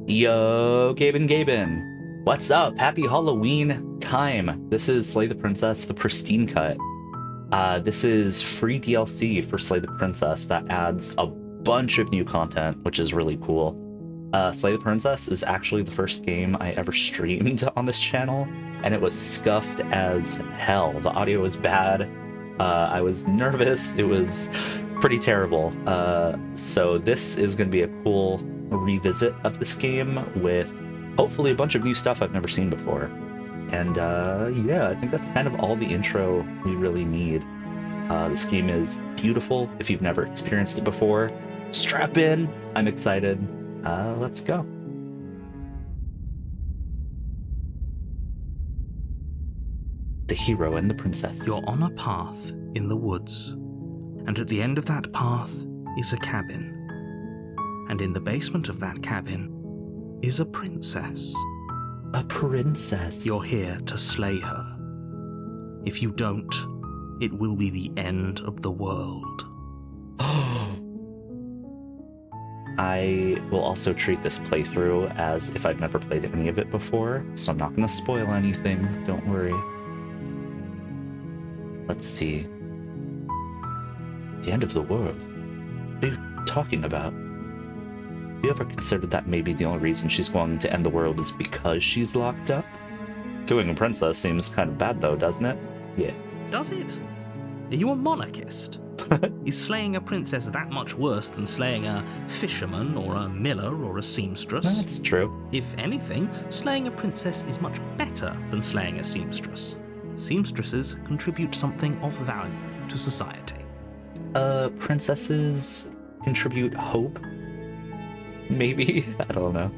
Yo, Gaben. What's up? Happy Halloween time. This is Slay the Princess, the Pristine cut. This is free DLC for Slay the Princess that adds a bunch of new content, which is really cool. Slay the Princess is actually the first game I ever streamed on this channel, and it was scuffed as hell. The audio was bad. I was nervous. It was pretty terrible. So this is going to be a cool revisit of this game with hopefully a bunch of new stuff I've never seen before. And yeah, I think that's kind of all the intro we really need. This game is beautiful. If you've never experienced it before, strap in. I'm excited. Let's go. The hero and the princess. You're on a path in the woods, and at the end of that path is a cabin. And in the basement of that cabin is a princess. A princess. You're here to slay her. If you don't, it will be the end of the world. I will also treat this playthrough as if I've never played any of it before, so I'm not going to spoil anything, don't worry. Let's see. The end of the world? What are you talking about? Have you ever considered that maybe the only reason she's going to end the world is because she's locked up? Killing a princess seems kind of bad though, doesn't it? Yeah. Does it? Are you a monarchist? Is slaying a princess that much worse than slaying a fisherman or a miller or a seamstress? That's true. If anything, slaying a princess is much better than slaying a seamstress. Seamstresses contribute something of value to society. Princesses contribute hope? Maybe? I don't know.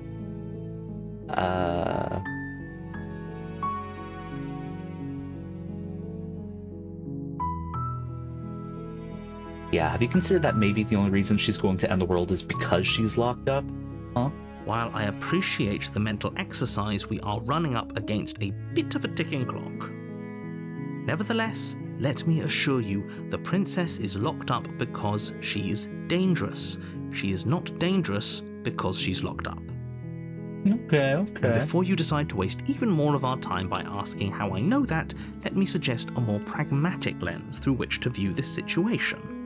Yeah, have you considered that maybe the only reason she's going to end the world is because she's locked up? Huh? While I appreciate the mental exercise, we are running up against a bit of a ticking clock. Nevertheless, let me assure you, the princess is locked up because she's dangerous. She is not dangerous because she's locked up. Okay. And before you decide to waste even more of our time by asking how I know that, let me suggest a more pragmatic lens through which to view this situation.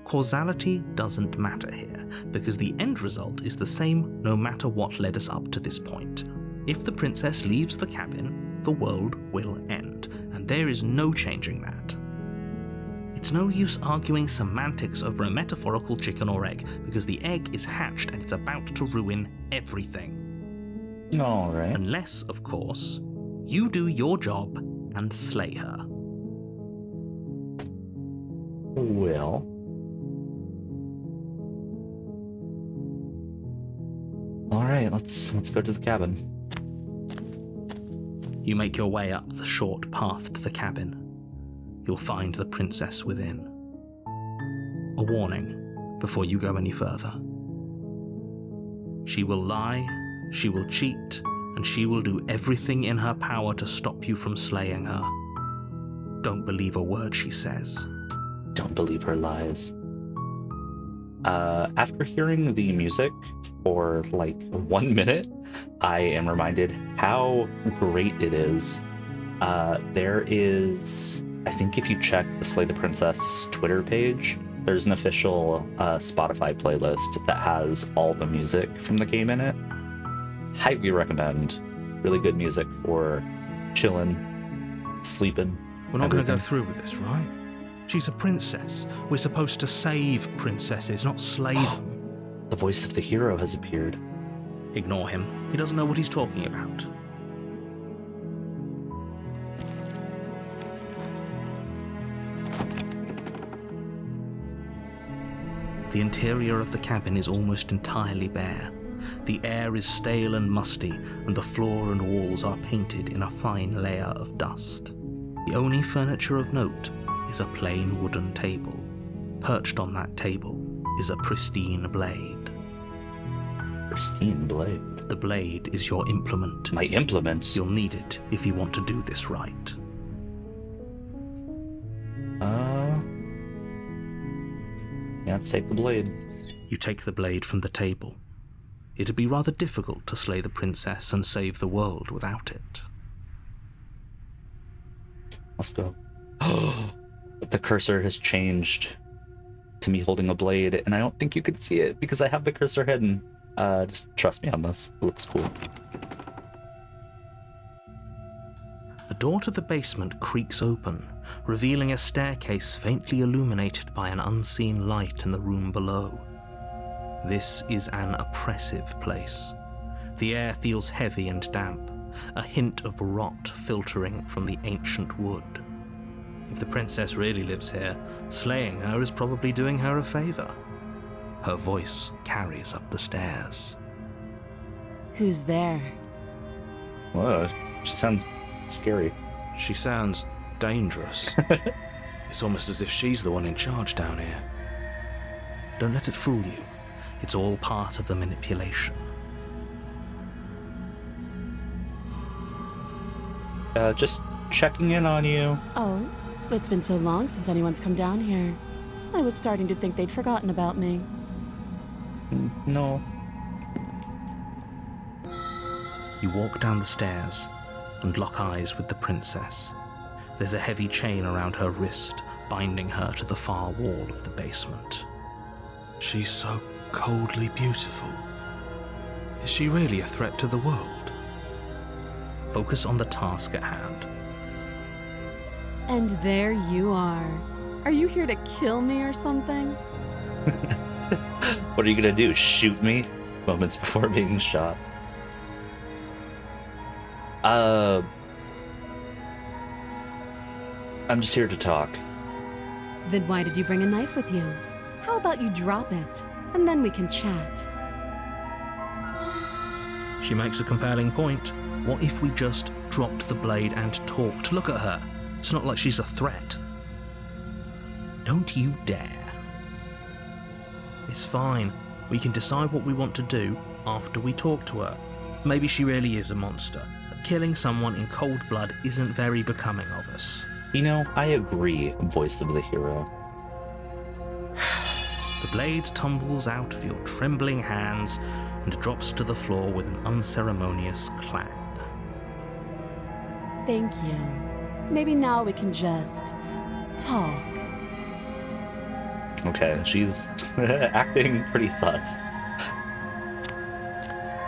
Causality doesn't matter here, because the end result is the same no matter what led us up to this point. If the princess leaves the cabin, the world will end, and there is no changing that. It's no use arguing semantics over a metaphorical chicken or egg, because the egg is hatched and it's about to ruin everything. All right. Unless, of course, you do your job and slay her. Well. All right, let's go to the cabin. You make your way up the short path to the cabin. You'll find the princess within. A warning before you go any further. She will lie, she will cheat, and she will do everything in her power to stop you from slaying her. Don't believe a word she says. Don't believe her lies. After hearing the music for like 1 minute, I am reminded how great it is. There is, I think if you check the Slay the Princess Twitter page, there's an official Spotify playlist that has all the music from the game in it. Highly recommend. Really good music for chilling, sleeping. We're not going to go through with this, right? She's a princess. We're supposed to save princesses, not slay them. The voice of the hero has appeared. Ignore him. He doesn't know what he's talking about. The interior of the cabin is almost entirely bare. The air is stale and musty, and the floor and walls are painted in a fine layer of dust. The only furniture of note is a plain wooden table. Perched on that table is a pristine blade. Pristine blade? The blade is your implement. My implement? You'll need it if you want to do this right. Yeah, let's take the blade. You take the blade from the table. It'd be rather difficult to slay the princess and save the world without it. Let's go. The cursor has changed to me holding a blade, and I don't think you can see it because I have the cursor hidden. Just trust me on this. It looks cool. The door to the basement creaks open, revealing a staircase faintly illuminated by an unseen light in the room below. This is an oppressive place. The air feels heavy and damp, a hint of rot filtering from the ancient wood. If the princess really lives here, slaying her is probably doing her a favor. Her voice carries up the stairs. Who's there? Whoa, she sounds scary. She sounds dangerous. It's almost as if she's the one in charge down here. Don't let it fool you. It's all part of the manipulation. Just checking in on you. Oh, it's been so long since anyone's come down here. I was starting to think they'd forgotten about me. No. You walk down the stairs and lock eyes with the princess. There's a heavy chain around her wrist, binding her to the far wall of the basement. She's so coldly beautiful. Is she really a threat to the world? Focus on the task at hand. And there you are. Are you here to kill me or something? What are you gonna do? Shoot me? Moments before being shot. I'm just here to talk. Then why did you bring a knife with you? How about you drop it, and then we can chat? She makes a compelling point. What if we just dropped the blade and talked? Look at her. It's not like she's a threat. Don't you dare. It's fine. We can decide what we want to do after we talk to her. Maybe she really is a monster, but killing someone in cold blood isn't very becoming of us. You know, I agree, voice of the hero. The blade tumbles out of your trembling hands and drops to the floor with an unceremonious clang. Thank you. Maybe now we can just talk. Okay, she's acting pretty sus.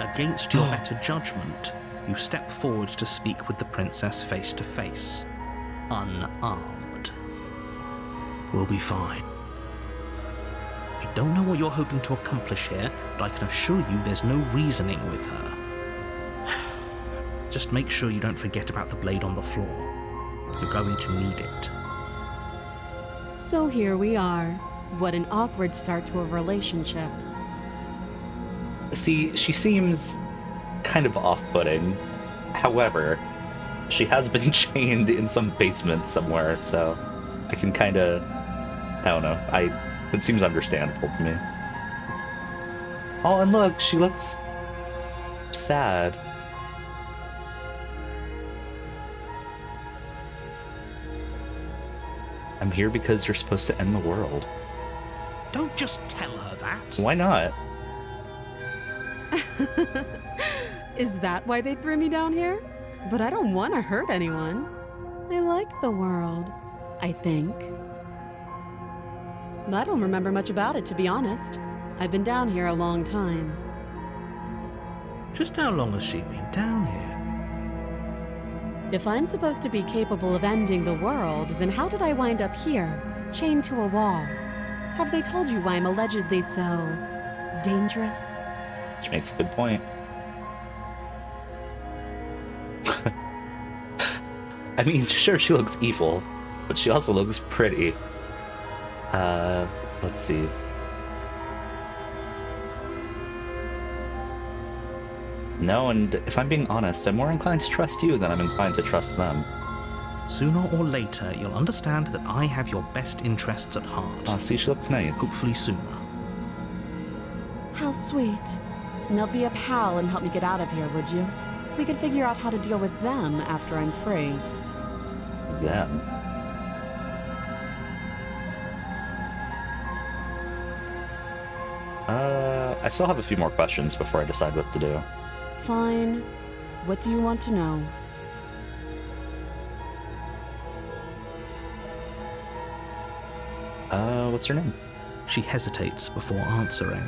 Against your better judgment, you step forward to speak with the princess face to face, unarmed. We'll be fine. I don't know what you're hoping to accomplish here, but I can assure you there's no reasoning with her. Just make sure you don't forget about the blade on the floor. You're going to need it. So here we are. What an awkward start to a relationship. See, she seems kind of off-putting. However, she has been chained in some basement somewhere, so I can kind of, I don't know, it seems understandable to me. Oh, and look, she looks sad. I'm here because you're supposed to end the world. Don't just tell her that. Why not? Is that why they threw me down here? But I don't want to hurt anyone. I like the world, I think. I don't remember much about it, to be honest. I've been down here a long time. Just how long has she been down here? If I'm supposed to be capable of ending the world, then how did I wind up here, chained to a wall? Have they told you why I'm allegedly so dangerous? She makes a good point. I mean, sure, she looks evil, but she also looks pretty. Let's see. No, and if I'm being honest, I'm more inclined to trust you than I'm inclined to trust them. Sooner or later, you'll understand that I have your best interests at heart. Oh, see, she looks nice. Hopefully sooner. How sweet. Now be a pal and help me get out of here, would you? We could figure out how to deal with them after I'm free. Them. I still have a few more questions before I decide what to do. Fine. What do you want to know? What's her name? She hesitates before answering.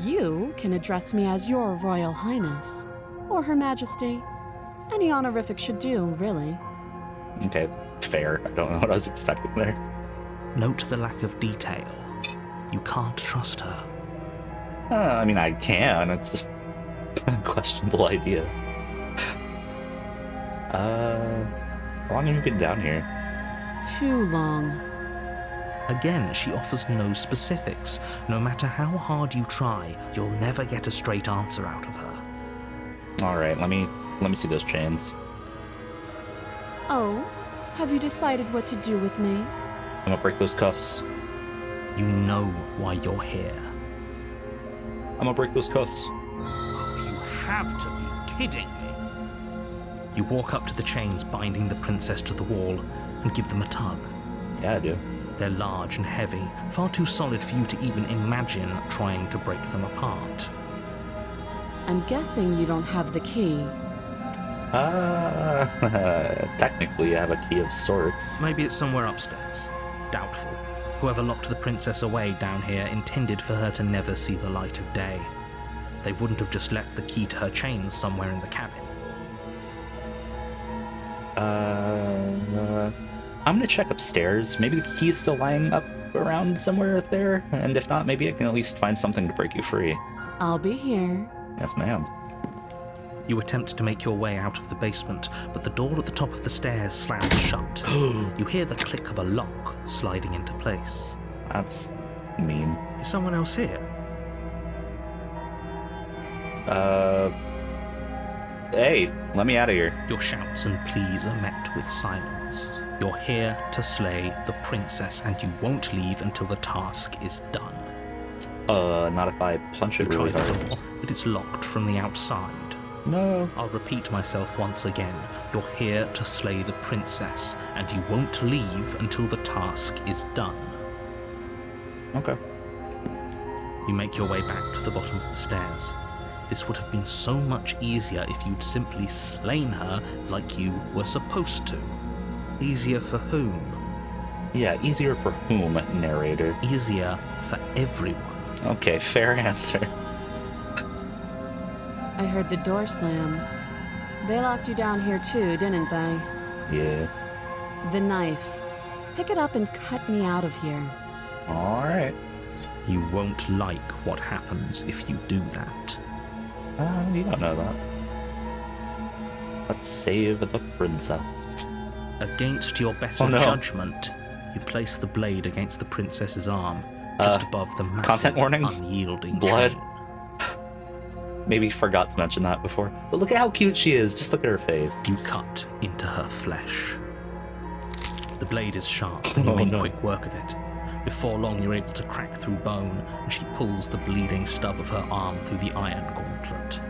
You can address me as Your Royal Highness, or Her Majesty. Any honorific should do, really. Okay, fair. I don't know what I was expecting there. Note the lack of detail. You can't trust her. I mean, I can. It's just a questionable idea. How long have you been down here? Too long. Again, she offers no specifics. No matter how hard you try, you'll never get a straight answer out of her. All right, let me see those chains. Oh, have you decided what to do with me? I'm gonna break those cuffs. You know why you're here. I'm gonna break those cuffs. Oh, you have to be kidding me. You walk up to the chains binding the princess to the wall and give them a tug. Yeah, I do. They're large and heavy, far too solid for you to even imagine trying to break them apart. I'm guessing you don't have the key. Technically I have a key of sorts. Maybe it's somewhere upstairs. Doubtful. Whoever locked the princess away down here intended for her to never see the light of day. They wouldn't have just left the key to her chains somewhere in the cabin. I'm gonna check upstairs. Maybe the key is still lying up around somewhere there, and if not, maybe I can at least find something to break you free. I'll be here. Yes, ma'am. You attempt to make your way out of the basement, but the door at the top of the stairs slams shut. You hear the click of a lock sliding into place. That's mean. Is someone else here? Hey, let me out of here. Your shouts and pleas are met with silence. You're here to slay the princess, and you won't leave until the task is done. Not if I punch it You really try the hard. door, but it's locked from the outside. No. I'll repeat myself once again. You're here to slay the princess, and you won't leave until the task is done. Okay. You make your way back to the bottom of the stairs. This would have been so much easier if you'd simply slain her like you were supposed to. Easier for whom? Yeah, easier for whom, narrator? Easier for everyone. Okay, fair answer. I heard the door slam. They locked you down here too, didn't they? Yeah. The knife. Pick it up and cut me out of here. Alright. You won't like what happens if you do that. You don't know that. Let's save the princess. Against your better judgment, you place the blade against the princess's arm, just above the massive, content warning? unyielding Blood. chain. Maybe forgot to mention that before. But look at how cute she is. Just look at her face. You cut into her flesh. The blade is sharp, and you make quick work of it. Before long, you're able to crack through bone, and she pulls the bleeding stub of her arm through the iron gauntlet.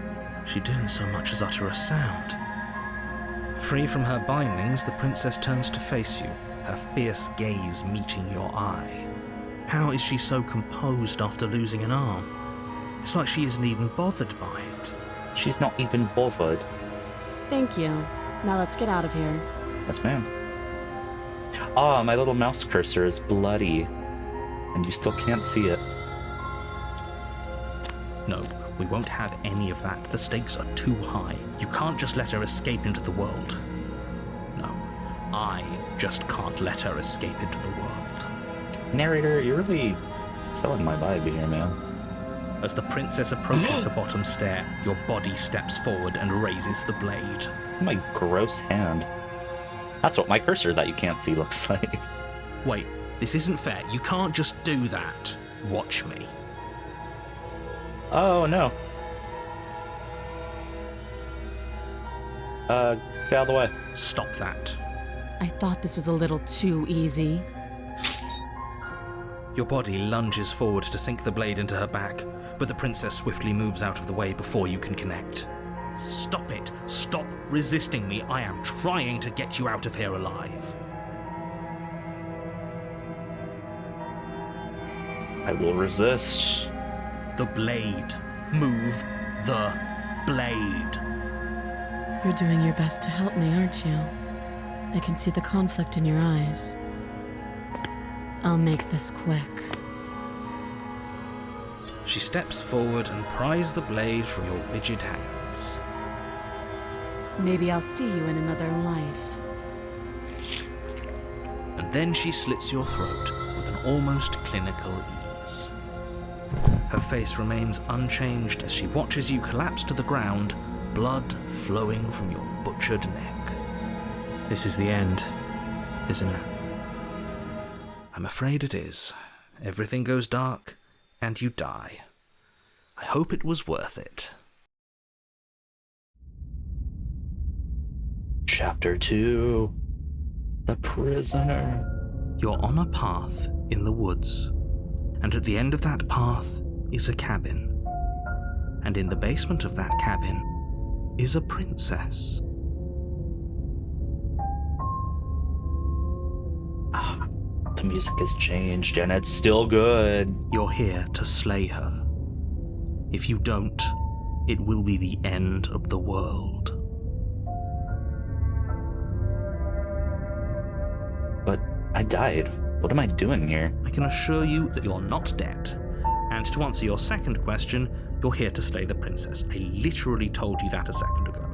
She didn't so much as utter a sound. Free from her bindings, the princess turns to face you, her fierce gaze meeting your eye. How is she so composed after losing an arm? It's like she isn't even bothered by it. She's not even bothered. Thank you. Now let's get out of here. Yes, ma'am. Ah, my little mouse cursor is bloody. And you still can't see it. No, we won't have any of that. The stakes are too high. You can't just let her escape into the world. No, I just can't let her escape into the world. Narrator, you're really killing my vibe here, man. As the princess approaches the bottom stair, your body steps forward and raises the blade. My gross hand. That's what my cursor that you can't see looks like. Wait, this isn't fair. You can't just do that. Watch me. Oh, no. Get out of the way. Stop that. I thought this was a little too easy. Your body lunges forward to sink the blade into her back, but the princess swiftly moves out of the way before you can connect. Stop it! Stop resisting me! I am trying to get you out of here alive. I will resist. The blade. Move the blade. You're doing your best to help me, aren't you? I can see the conflict in your eyes. I'll make this quick. She steps forward and pries the blade from your rigid hands. Maybe I'll see you in another life. And then she slits your throat with an almost clinical ease. Her face remains unchanged as she watches you collapse to the ground, blood flowing from your butchered neck. This is the end, isn't it? I'm afraid it is. Everything goes dark, and you die. I hope it was worth it. Chapter 2. The Prisoner. You're on a path in the woods, and at the end of that path is a cabin. And in the basement of that cabin is a princess. The music has changed, and it's still good. You're here to slay her. If you don't, it will be the end of the world. But I died. What am I doing here? I can assure you that you're not dead. And to answer your second question, you're here to slay the princess. I literally told you that a second ago.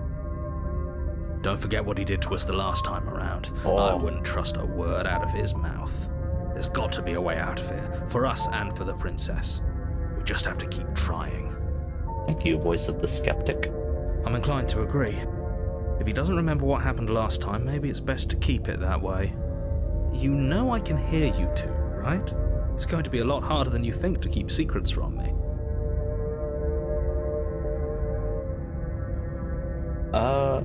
Don't forget what he did to us the last time around. Oh. I wouldn't trust a word out of his mouth. There's got to be a way out of here, for us and for the princess. We just have to keep trying. Thank you, voice of the skeptic. I'm inclined to agree. If he doesn't remember what happened last time, maybe it's best to keep it that way. You know I can hear you two, right? It's going to be a lot harder than you think to keep secrets from me.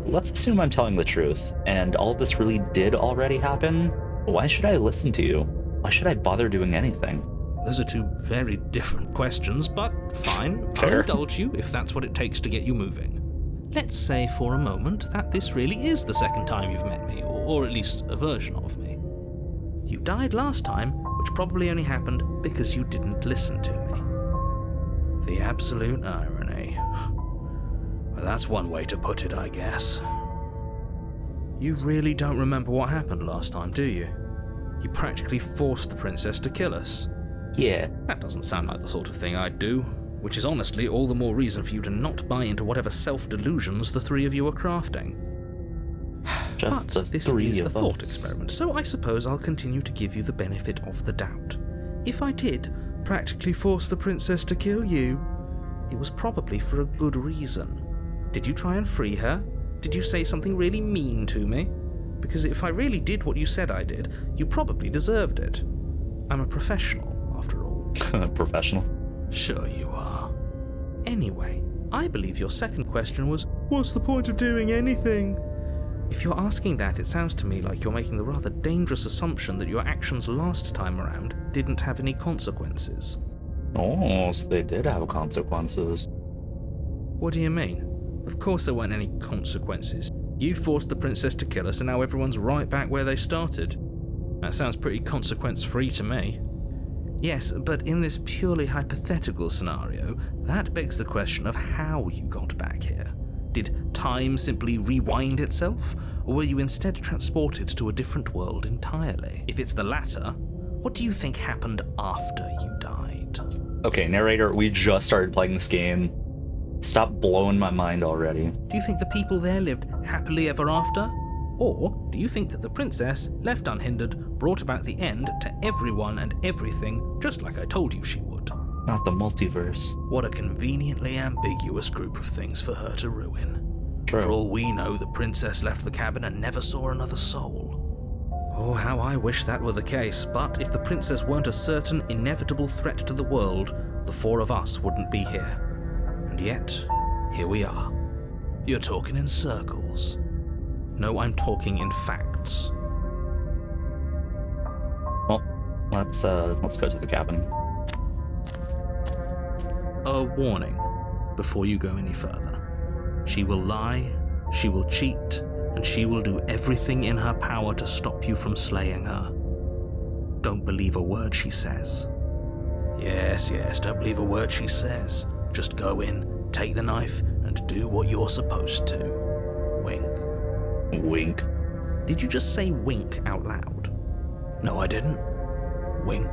Let's assume I'm telling the truth, and all of this really did already happen. Why should I listen to you? Why should I bother doing anything? Those are two very different questions, but fine. Fair. I'll indulge you if that's what it takes to get you moving. Let's say for a moment that this really is the second time you've met me, or at least a version of me. You died last time, which probably only happened because you didn't listen to me. The absolute irony. Well, that's one way to put it, I guess. You really don't remember what happened last time, do you? You practically forced the princess to kill us. Yeah. That doesn't sound like the sort of thing I'd do, which is honestly all the more reason for you to not buy into whatever self-delusions the three of you are crafting. Just But the this three is a of thought us. experiment, so I suppose I'll continue to give you the benefit of the doubt. If I did practically force the princess to kill you, it was probably for a good reason. Did you try and free her? Did you say something really mean to me? Because if I really did what you said I did, you probably deserved it. I'm a professional, after all. Professional. Sure you are. Anyway, I believe your second question was, what's the point of doing anything? If you're asking that, it sounds to me like you're making the rather dangerous assumption that your actions last time around didn't have any consequences. Oh, so they did have consequences. What do you mean? Of course there weren't any consequences. You forced the princess to kill us and now everyone's right back where they started. That sounds pretty consequence-free to me. Yes, but in this purely hypothetical scenario, that begs the question of how you got back here. Did time simply rewind itself, or were you instead transported to a different world entirely? If it's the latter, what do you think happened after you died? Okay, narrator, we just started playing this game. Stop blowing my mind already. Do you think the people there lived happily ever after? Or do you think that the princess, left unhindered, brought about the end to everyone and everything, just like I told you she would? Not the multiverse. What a conveniently ambiguous group of things for her to ruin. True. For all we know, the princess left the cabin and never saw another soul. Oh, how I wish that were the case, but if the princess weren't a certain, inevitable threat to the world, the four of us wouldn't be here. And yet, here we are. You're talking in circles. No, I'm talking in facts. Well, let's go to the cabin. A warning before you go any further. She will lie, she will cheat, and she will do everything in her power to stop you from slaying her. Don't believe a word she says. Yes, don't believe a word she says. Just go in, take the knife, and do what you're supposed to. Wink. Wink. Did you just say wink out loud? No, I didn't. Wink.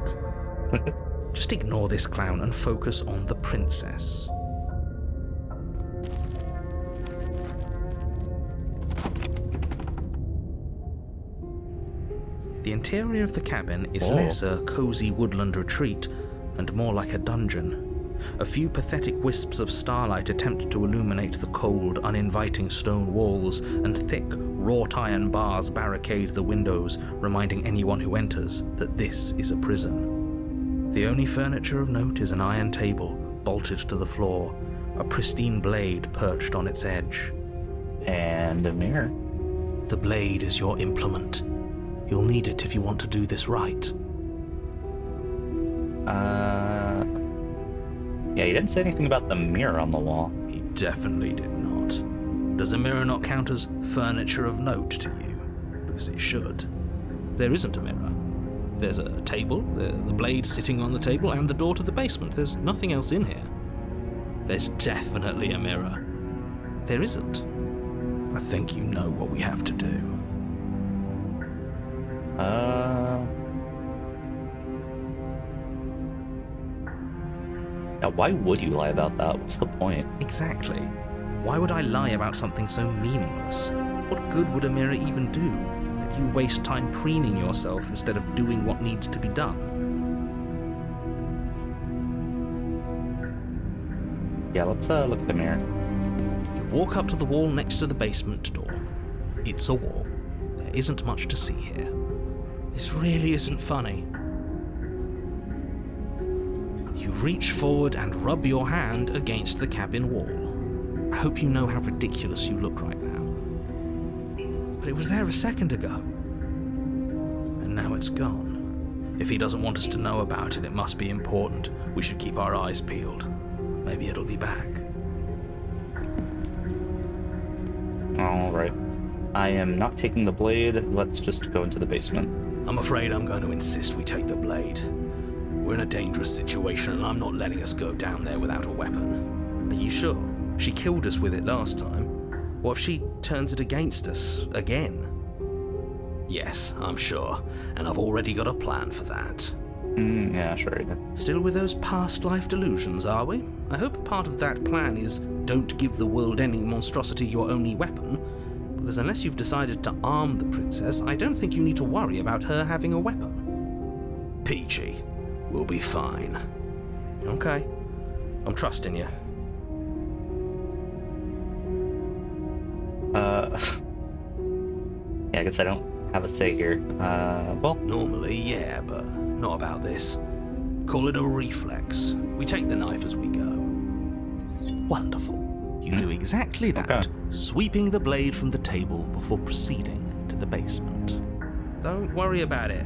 Just ignore this clown and focus on the princess. The interior of the cabin is less a cozy woodland retreat and more like a dungeon. A few pathetic wisps of starlight attempt to illuminate the cold, uninviting stone walls, and thick, wrought iron bars barricade the windows, reminding anyone who enters that this is a prison. The only furniture of note is an iron table, bolted to the floor, a pristine blade perched on its edge. And a mirror. The blade is your implement. You'll need it if you want to do this right. Yeah, he didn't say anything about the mirror on the wall. He definitely did not. Does a mirror not count as furniture of note to you? Because it should. There isn't a mirror. There's a table, the blade sitting on the table, and the door to the basement. There's nothing else in here. There's definitely a mirror. There isn't. I think you know what we have to do. Now, why would you lie about that? What's the point? Exactly. Why would I lie about something so meaningless? What good would a mirror even do? That you waste time preening yourself instead of doing what needs to be done? Yeah, let's look at the mirror. You walk up to the wall next to the basement door. It's a wall. There isn't much to see here. This really isn't funny. You reach forward and rub your hand against the cabin wall. I hope you know how ridiculous you look right now. But it was there a second ago. And now it's gone. If he doesn't want us to know about it, it must be important. We should keep our eyes peeled. Maybe it'll be back. Alright. I am not taking the blade. Let's just go into the basement. I'm afraid I'm going to insist we take the blade. We're in a dangerous situation, and I'm not letting us go down there without a weapon. Are you sure? She killed us with it last time. What if she turns it against us again? Yes, I'm sure, and I've already got a plan for that. Yeah, sure. Still with those past life delusions, are we? I hope part of that plan is don't give the world any monstrosity your only weapon, because unless you've decided to arm the princess, I don't think you need to worry about her having a weapon. Peachy. We'll be fine. Okay. I'm trusting you. Yeah, I guess I don't have a say here. Well... Normally, yeah, but not about this. Call it a reflex. We take the knife as we go. Wonderful. You do exactly that, Okay. sweeping the blade from the table before proceeding to the basement. Don't worry about it.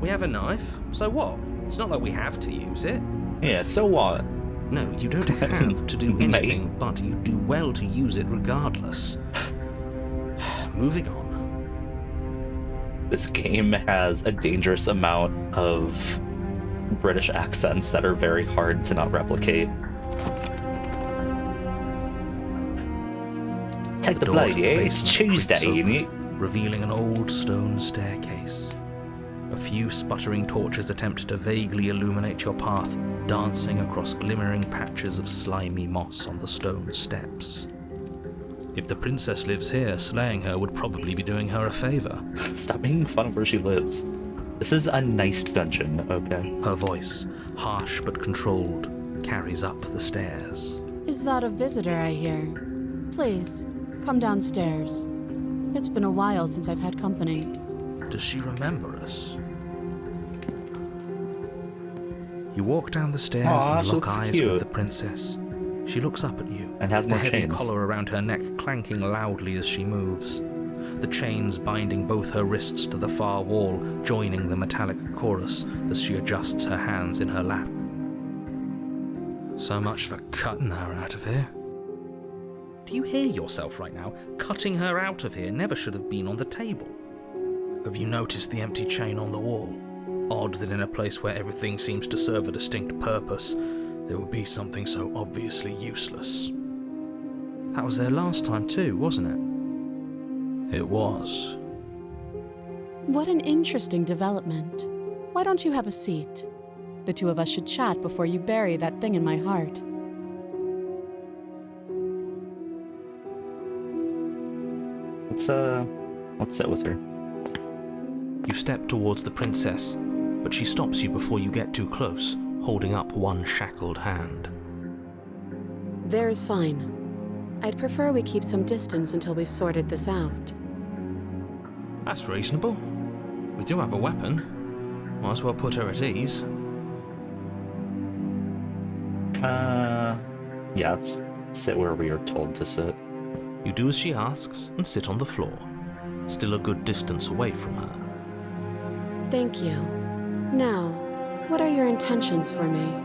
We have a knife, so what? It's not like we have to use it. Yeah, so what? No, you don't have to do anything, but you do well to use it regardless. Moving on. This game has a dangerous amount of British accents that are very hard to not replicate. Take the blade, yeah? It's Tuesday, ain't it? Revealing an old stone staircase. A few sputtering torches attempt to vaguely illuminate your path, dancing across glimmering patches of slimy moss on the stone steps. If the princess lives here, slaying her would probably be doing her a favor. Stop making fun of where she lives. This is a nice dungeon, okay? Her voice, harsh but controlled, carries up the stairs. Is that a visitor I hear? Please, come downstairs. It's been a while since I've had company. Does she remember us? You walk down the stairs Aw, and she lock looks eyes cute. with the princess. She looks up at you, And has the more heavy chains. collar around her neck clanking loudly as she moves. The chains binding both her wrists to the far wall, joining the metallic chorus as she adjusts her hands in her lap. So much for cutting her out of here. Do you hear yourself right now? Cutting her out of here never should have been on the table. Have you noticed the empty chain on the wall? Odd that in a place where everything seems to serve a distinct purpose, there would be something so obviously useless. That was there last time too, wasn't it? It was. What an interesting development. Why don't you have a seat? The two of us should chat before you bury that thing in my heart. Let's sit with her. You step towards the princess, but she stops you before you get too close, holding up one shackled hand. There's fine. I'd prefer we keep some distance until we've sorted this out. That's reasonable. We do have a weapon. Might as well put her at ease. Yeah, let's sit where we are told to sit. You do as she asks and sit on the floor, still a good distance away from her. Thank you. Now, what are your intentions for me?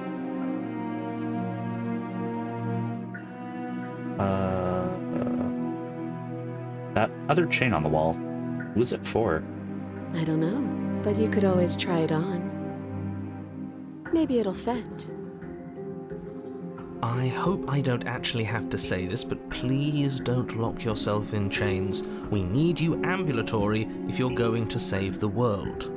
That other chain on the wall, who's it for? I don't know, but you could always try it on. Maybe it'll fit. I hope I don't actually have to say this, but please don't lock yourself in chains. We need you ambulatory if you're going to save the world.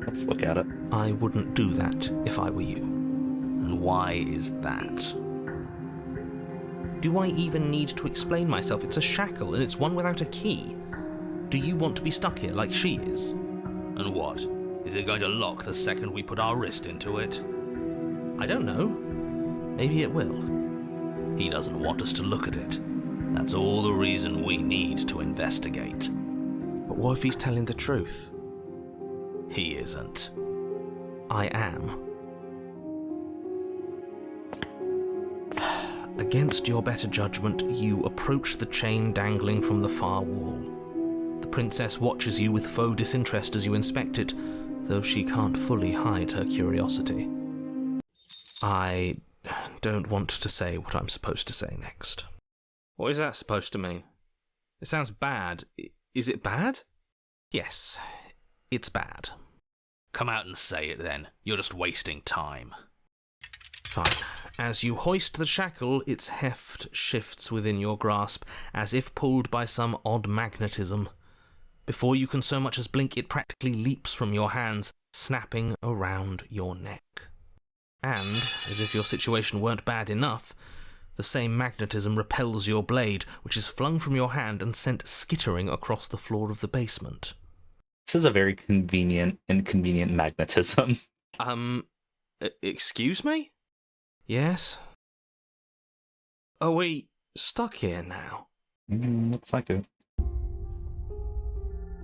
Let's look at it. I wouldn't do that if I were you. And why is that? Do I even need to explain myself? It's a shackle, and it's one without a key. Do you want to be stuck here like she is? And what? Is it going to lock the second we put our wrist into it? I don't know. Maybe it will. He doesn't want us to look at it. That's all the reason we need to investigate. But what if he's telling the truth? He isn't. I am. Against your better judgment, you approach the chain dangling from the far wall. The princess watches you with faux disinterest as you inspect it, though she can't fully hide her curiosity. I don't want to say what I'm supposed to say next. What is that supposed to mean? It sounds bad. Is it bad? Yes, it's bad. Come out and say it then. You're just wasting time. Fine. As you hoist the shackle, its heft shifts within your grasp, as if pulled by some odd magnetism. Before you can so much as blink, it practically leaps from your hands, snapping around your neck. And, as if your situation weren't bad enough, the same magnetism repels your blade, which is flung from your hand and sent skittering across the floor of the basement. This is a very inconvenient magnetism. Excuse me? Yes? Are we stuck here now? Looks like it.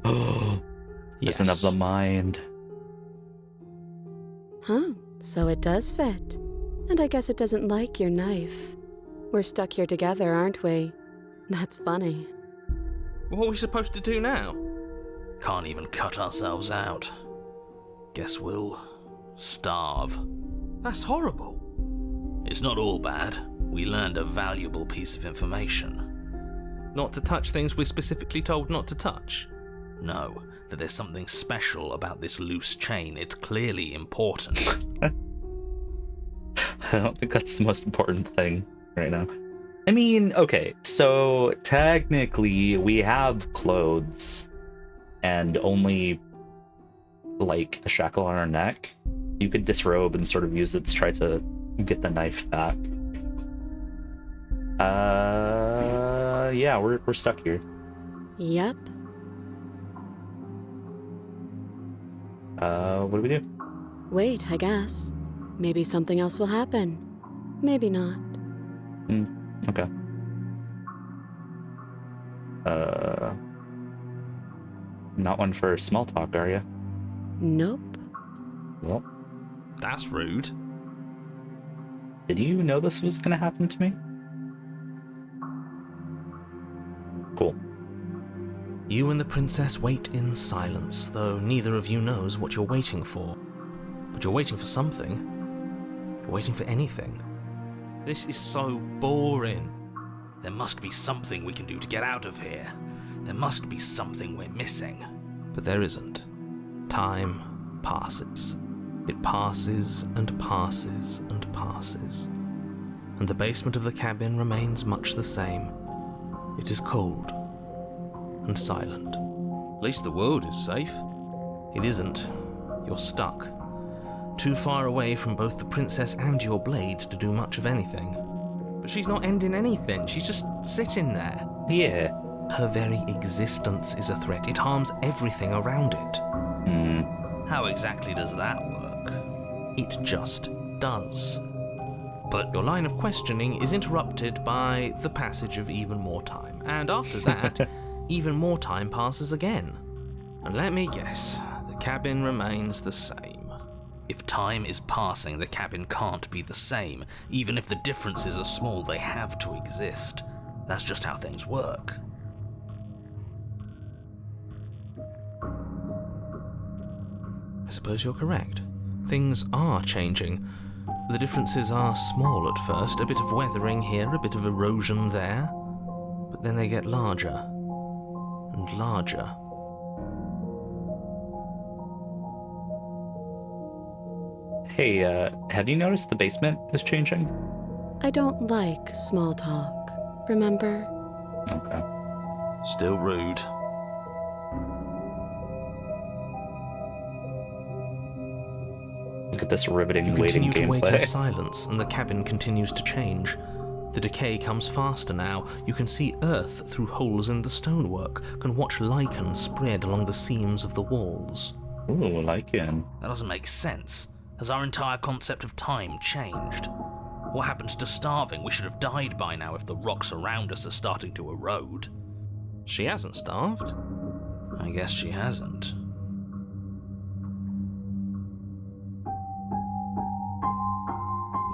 Oh, Yes. Prison of the mind. Huh, so it does fit. And I guess it doesn't like your knife. We're stuck here together, aren't we? That's funny. What are we supposed to do now? Can't even cut ourselves out. Guess we'll starve. That's horrible. It's not all bad. We learned a valuable piece of information. Not to touch things we're specifically told not to touch. No, that there's something special about this loose chain. It's clearly important. I don't think that's the most important thing right now. I mean, okay, so technically we have clothes and only like a shackle on our neck. You could disrobe and sort of use it to try to get the knife back. Yeah, we're stuck here. Yep. What do we do? Wait, I guess. Maybe something else will happen. Maybe not. Okay. Not one for small talk, are you? Nope. Well, That's rude. did you know this was gonna happen to me? Cool. You and the princess wait in silence, though neither of you knows what you're waiting for. But you're waiting for something. You're waiting for anything. This is so boring. There must be something we can do to get out of here. There must be something we're missing. But there isn't. Time passes. It passes and passes and passes. And the basement of the cabin remains much the same. It is cold and silent. At least the world is safe. It isn't. You're stuck. Too far away from both the princess and your blade to do much of anything. But she's not ending anything. She's just sitting there. Yeah. Her very existence is a threat. It harms everything around it. How exactly does that work? It just does. But your line of questioning is interrupted by the passage of even more time. And after that, even more time passes again. And let me guess, the cabin remains the same. If time is passing, the cabin can't be the same. Even if the differences are small, they have to exist. That's just how things work. I suppose you're correct. Things are changing. The differences are small at first, a bit of weathering here, a bit of erosion there, but then they get larger and larger. Hey, have you noticed the basement is changing? I don't like small talk, remember? Okay. Still rude. Look at this riveting You waiting continue to wait in gameplay. silence, and the cabin continues to change. The decay comes faster now. You can see earth through holes in the stonework, can watch lichen spread along the seams of the walls. Ooh, lichen. That doesn't make sense. Has our entire concept of time changed? What happened to starving? We should have died by now if the rocks around us are starting to erode. She hasn't starved. I guess she hasn't.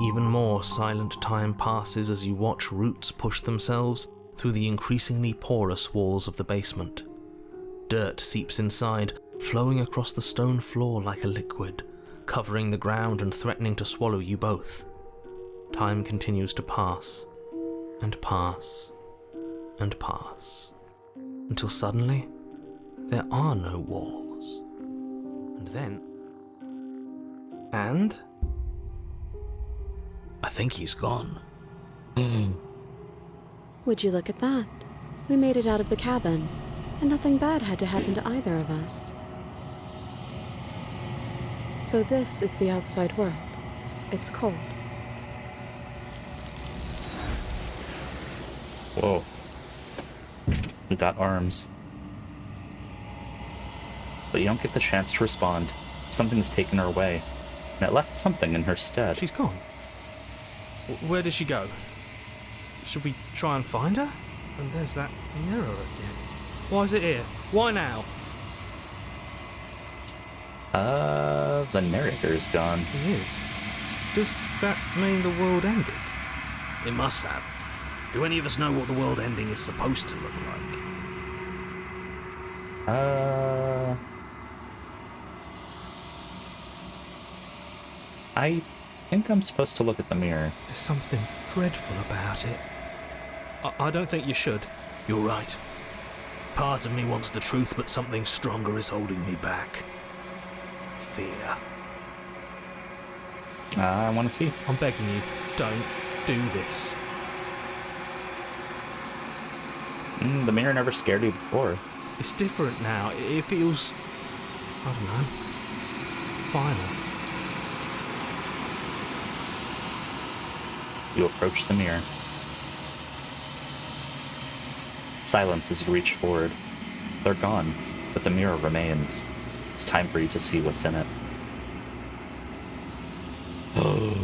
Even more silent time passes as you watch roots push themselves through the increasingly porous walls of the basement. Dirt seeps inside, flowing across the stone floor like a liquid, covering the ground and threatening to swallow you both. Time continues to pass, and pass, and pass, until suddenly there are no walls. And then... And... I think he's gone. Would you look at that? We made it out of the cabin, and nothing bad had to happen to either of us. So this is the outside world. It's cold. Whoa. We got arms. But you don't get the chance to respond. Something's taken her away, and it left something in her stead. She's gone. Where did she go? Should we try and find her? And there's that mirror again. Why is it here? Why now? The narrator's gone. It is. Does that mean the world ended? It must have. Do any of us know what the world ending is supposed to look like? I think I'm supposed to look at the mirror. There's something dreadful about it. I don't think you should. You're right. Part of me wants the truth, but something stronger is holding me back. Fear. I want to see. I'm begging you, don't do this. The mirror never scared you before. It's different now. It feels... I don't know. Final. You approach the mirror. Silence as you reach forward. They're gone, but the mirror remains. It's time for you to see what's in it. Oh,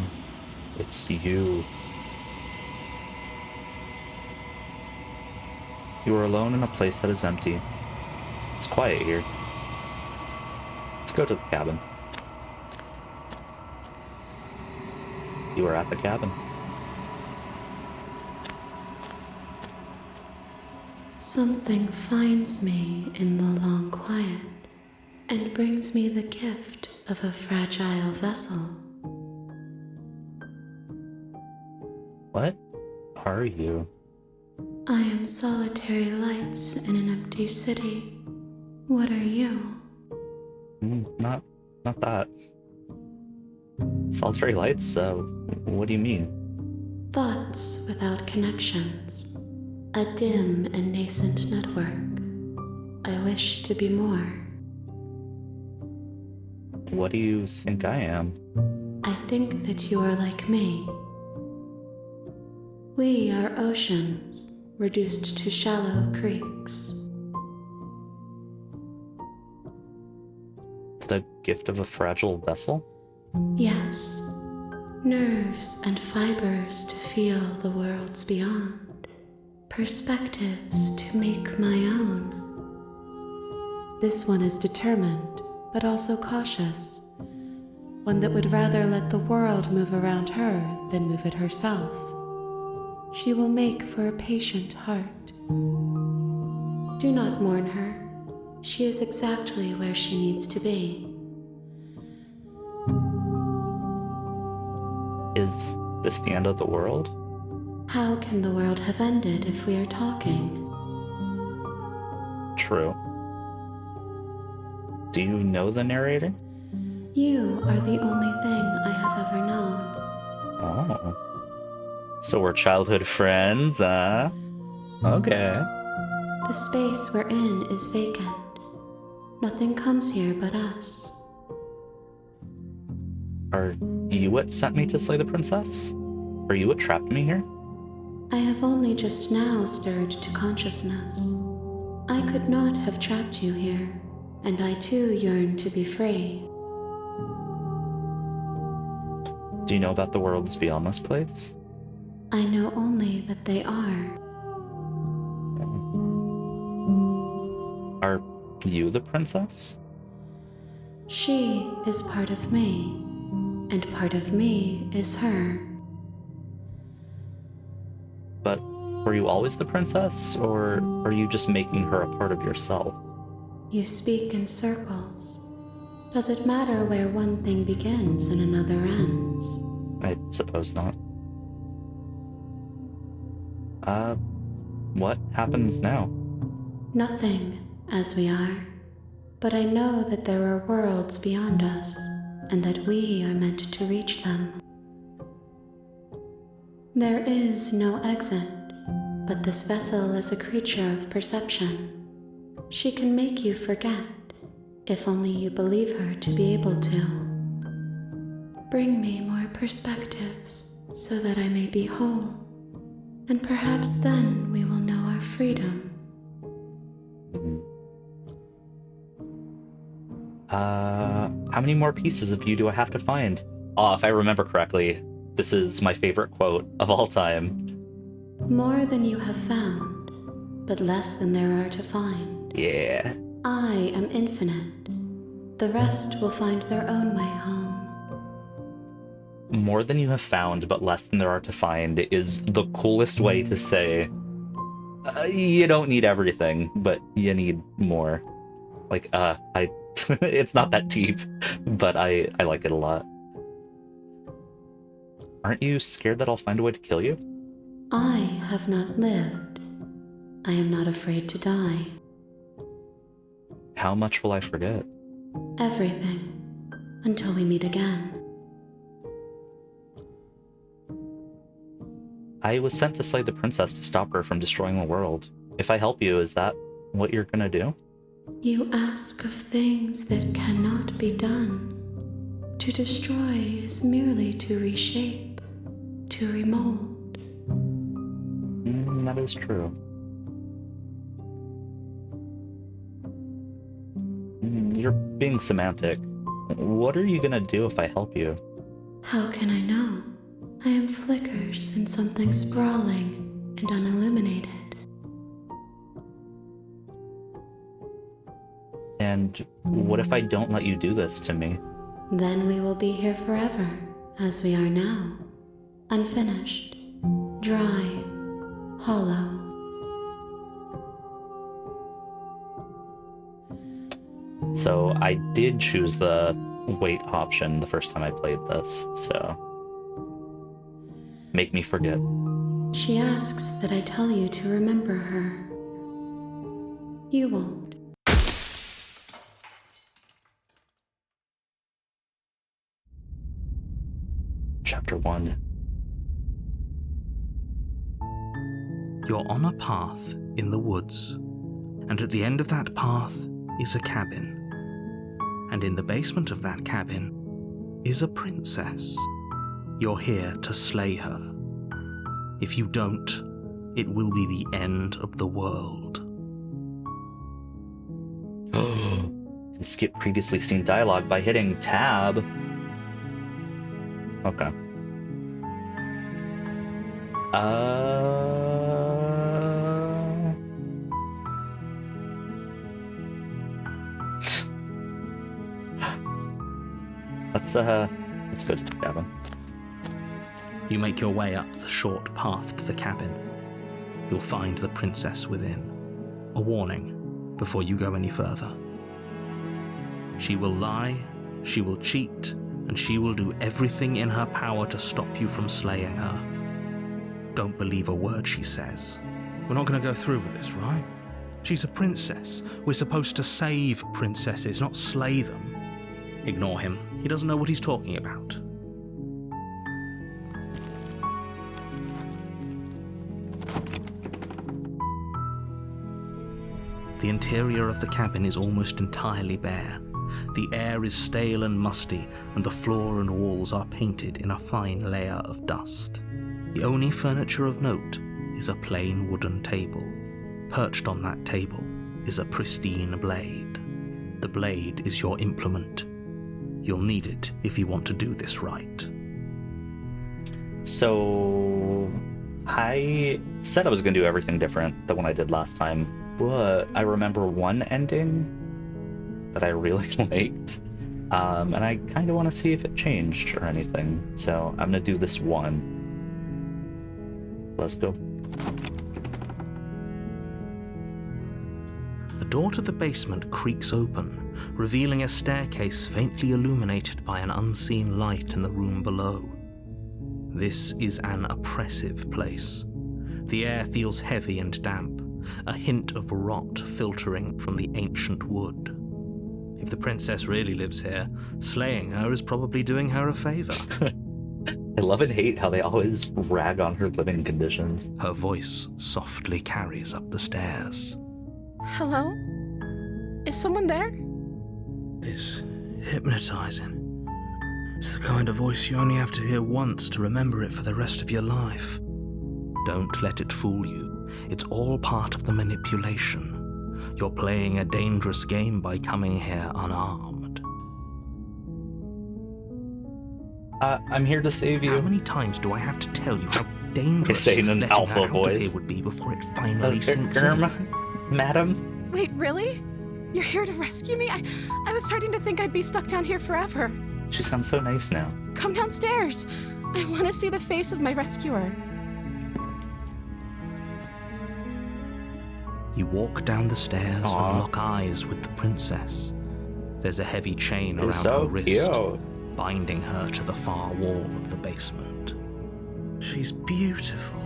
it's you. You are alone in a place that is empty. It's quiet here. Let's go to the cabin. You are at the cabin. Something finds me in the long quiet and brings me the gift of a fragile vessel. What are you? I am solitary lights in an empty city. What are you? Not that. Solitary lights? What do you mean? Thoughts without connections. A dim and nascent network. I wish to be more. What do you think I am? I think that you are like me. We are oceans, reduced to shallow creeks. The gift of a fragile vessel? Yes, nerves and fibers to feel the worlds beyond, perspectives to make my own. This one is determined, but also cautious. One that would rather let the world move around her than move it herself. She will make for a patient heart. Do not mourn her. She is exactly where she needs to be. Is this the end of the world? How can the world have ended if we are talking? True. Do you know the narrator? You are the only thing I have ever known. Oh. So we're childhood friends, huh? Okay. The space we're in is vacant. Nothing comes here but us. Are you what sent me to slay the princess? Are you what trapped me here? I have only just now stirred to consciousness. I could not have trapped you here, and I too yearn to be free. Do you know about the worlds beyond this place? I know only that they are. Are you the princess? She is part of me, and part of me is her. But were you always the princess, or are you just making her a part of yourself? You speak in circles. Does it matter where one thing begins and another ends? I suppose not. What happens now? Nothing, as we are. But I know that there are worlds beyond us, and that we are meant to reach them. There is no exit, but this vessel is a creature of perception. She can make you forget, if only you believe her to be able to. Bring me more perspectives, so that I may be whole, and perhaps then we will know our freedom. How many more pieces of you do I have to find? Oh, if I remember correctly, this is my favorite quote of all time. More than you have found, but less than there are to find. Yeah. I am infinite. The rest will find their own way home. More than you have found, but less than there are to find is the coolest way to say, you don't need everything, but you need more. Like, it's not that deep, but I like it a lot. Aren't you scared that I'll find a way to kill you? I have not lived. I am not afraid to die. How much will I forget? Everything. Until we meet again. I was sent to slay the princess to stop her from destroying the world. If I help you, is that what you're gonna do? You ask of things that cannot be done. To destroy is merely to reshape, to remold. That is true. You're being semantic. What are you gonna do if I help you? How can I know? I am flickers in something sprawling and unilluminated. And what if I don't let you do this to me? Then we will be here forever, as we are now. Unfinished, dry, hollow. So I did choose the wait option the first time I played this, so make me forget. She asks that I tell you to remember her. You won't. Chapter 1. You're on a path in the woods, and at the end of that path is a cabin. And in the basement of that cabin is a princess. You're here to slay her. If you don't, it will be the end of the world. Can skip previously seen dialogue by hitting tab. Okay. Let's go to the cabin. You make your way up the short path to the cabin. You'll find the princess within. A warning before you go any further. She will lie, she will cheat, and she will do everything in her power to stop you from slaying her. Don't believe a word she says. We're not going to go through with this, right? She's a princess. We're supposed to save princesses, not slay them. Ignore him. He doesn't know what he's talking about. The interior of the cabin is almost entirely bare. The air is stale and musty, and the floor and walls are painted in a fine layer of dust. The only furniture of note is a plain wooden table. Perched on that table is a pristine blade. The blade is your implement. You'll need it if you want to do this right. So, I said I was going to do everything different than what I did last time, but I remember one ending that I really liked, and I kind of want to see if it changed or anything, so I'm going to do this one. Let's go. The door to the basement creaks open, revealing a staircase faintly illuminated by an unseen light in the room below. This is an oppressive place. The air feels heavy and damp, a hint of rot filtering from the ancient wood. If the princess really lives here, slaying her is probably doing her a favor. I love and hate how they always rag on her living conditions. Her voice softly carries up the stairs. Hello? Is someone there? It's hypnotizing. It's the kind of voice you only have to hear once to remember it for the rest of your life. Don't let it fool you. It's all part of the manipulation. You're playing a dangerous game by coming here unarmed. I'm here to save you. How many times do I have to tell you how dangerous Say in an letting alpha her out of here voice. would be before it finally sinks in? Madam? Wait, really? You're here to rescue me? I was starting to think I'd be stuck down here forever. She sounds so nice now. Come downstairs. I want to see the face of my rescuer. You walk down the stairs Aww. and lock eyes with the princess. There's a heavy chain You're around so her wrist, cute. binding her to the far wall of the basement. She's beautiful.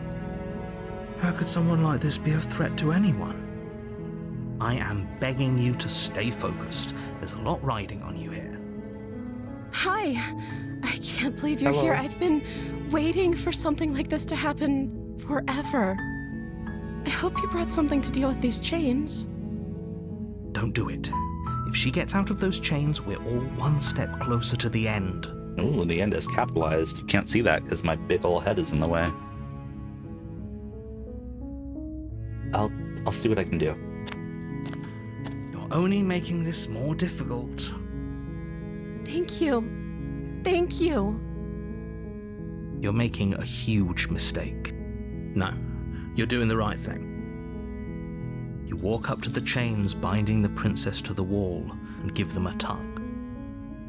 How could someone like this be a threat to anyone? I am begging you to stay focused. There's a lot riding on you here. Hi. I can't believe you're Hello. here. I've been waiting for something like this to happen forever. I hope you brought something to deal with these chains. Don't do it. If she gets out of those chains, we're all one step closer to the end. Ooh, the end is capitalized. You can't see that because my big ol' head is in the way. I'll see what I can do. You're only making this more difficult. Thank you. Thank you. You're making a huge mistake. No, you're doing the right thing. You walk up to the chains binding the princess to the wall and give them a tug.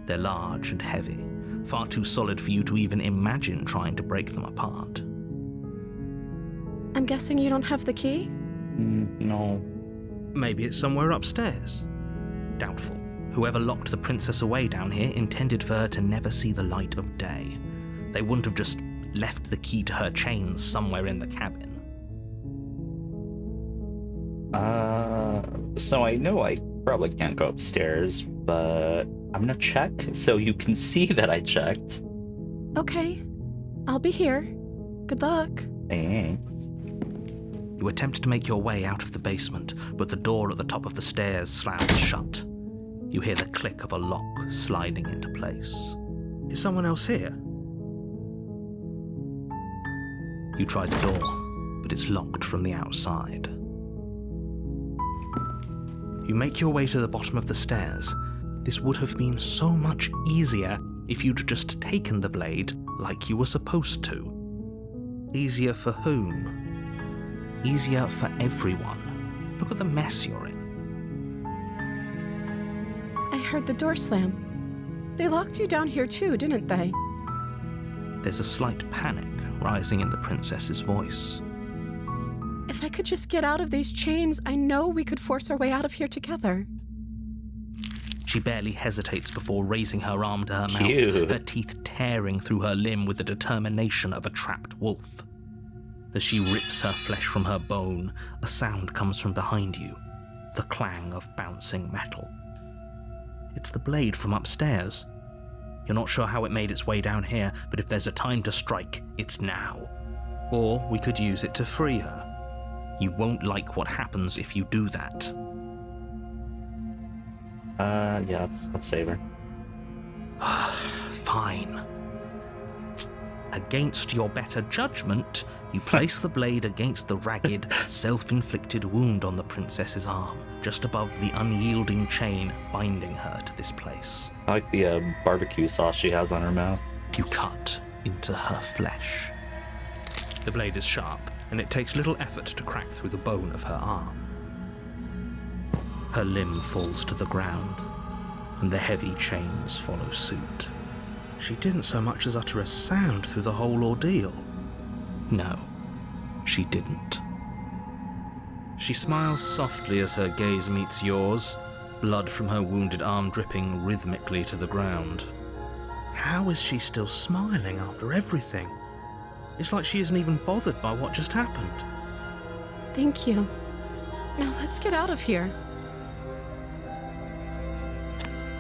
They're large and heavy, far too solid for you to even imagine trying to break them apart. I'm guessing you don't have the key? No. Maybe it's somewhere upstairs. Doubtful. Whoever locked the princess away down here intended for her to never see the light of day. They wouldn't have just left the key to her chains somewhere in the cabin. So I know I probably can't go upstairs, but I'm gonna check so you can see that I checked. Okay, I'll be here. Good luck. Thanks. You attempt to make your way out of the basement, but the door at the top of the stairs slams shut. You hear the click of a lock sliding into place. Is someone else here? You try the door, but it's locked from the outside. You make your way to the bottom of the stairs. This would have been so much easier if you'd just taken the blade like you were supposed to. Easier for whom? Easier for everyone. Look at the mess you're in. I heard the door slam. They locked you down here too, didn't they? There's a slight panic rising in the princess's voice. If I could just get out of these chains, I know we could force our way out of here together. She barely hesitates before raising her arm to her Cute. mouth, her teeth tearing through her limb with the determination of a trapped wolf. As she rips her flesh from her bone, a sound comes from behind you, the clang of bouncing metal. It's the blade from upstairs. You're not sure how it made its way down here, but if there's a time to strike, it's now. Or we could use it to free her. You won't like what happens if you do that. Yeah, let's save her. Fine. Against your better judgment, you place the blade against the ragged, self-inflicted wound on the princess's arm, just above the unyielding chain binding her to this place. I like the barbecue sauce she has on her mouth. You cut into her flesh. The blade is sharp, and it takes little effort to crack through the bone of her arm. Her limb falls to the ground, and the heavy chains follow suit. She didn't so much as utter a sound through the whole ordeal. No, she didn't. She smiles softly as her gaze meets yours, blood from her wounded arm dripping rhythmically to the ground. How is she still smiling after everything? It's like she isn't even bothered by what just happened. Thank you. Now let's get out of here.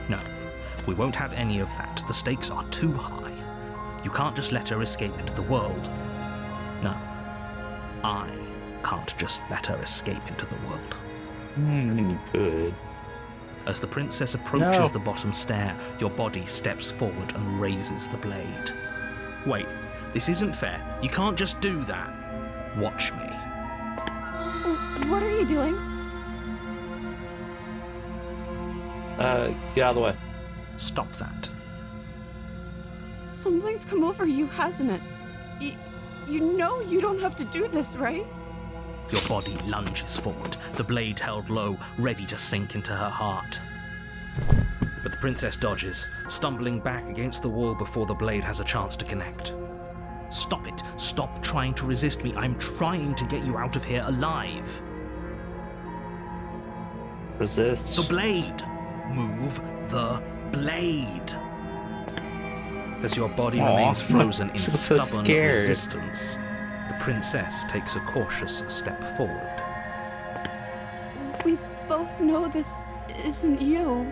No, we won't have any of that. The stakes are too high. You can't just let her escape into the world. No, I can't just let her escape into the world. You could. As the princess approaches No. the bottom stair, your body steps forward and raises the blade. Wait, this isn't fair. You can't just do that. Watch me. What are you doing? Get out of the way. Stop that. Something's come over you, hasn't it? You know you don't have to do this, right? Your body lunges forward, the blade held low, ready to sink into her heart. But the princess dodges, stumbling back against the wall before the blade has a chance to connect. Stop it. Stop trying to resist me. I'm trying to get you out of here alive. Resist. The blade. Move the blade. As your body Aw, remains frozen in she looks so stubborn scared. resistance, the princess takes a cautious step forward. We both know this isn't you.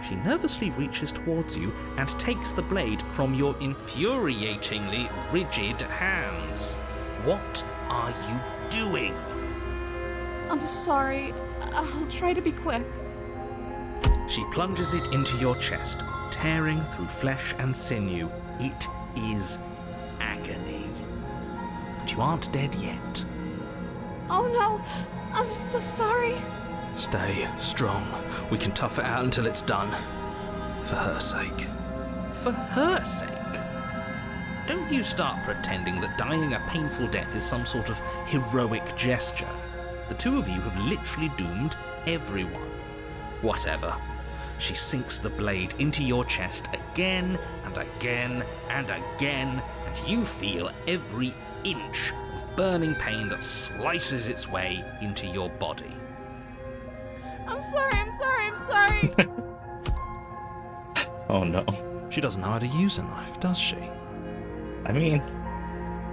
She nervously reaches towards you and takes the blade from your infuriatingly rigid hands. What are you doing? I'm sorry. I'll try to be quick. She plunges it into your chest, tearing through flesh and sinew. It is agony. But you aren't dead yet. Oh no, I'm so sorry. Stay strong. We can tough it out until it's done. For her sake. For her sake? Don't you start pretending that dying a painful death is some sort of heroic gesture. The two of you have literally doomed everyone. Whatever. She sinks the blade into your chest again and again and again, and you feel every inch of burning pain that slices its way into your body. I'm sorry. Oh no. She doesn't know how to use a knife, does she? I mean,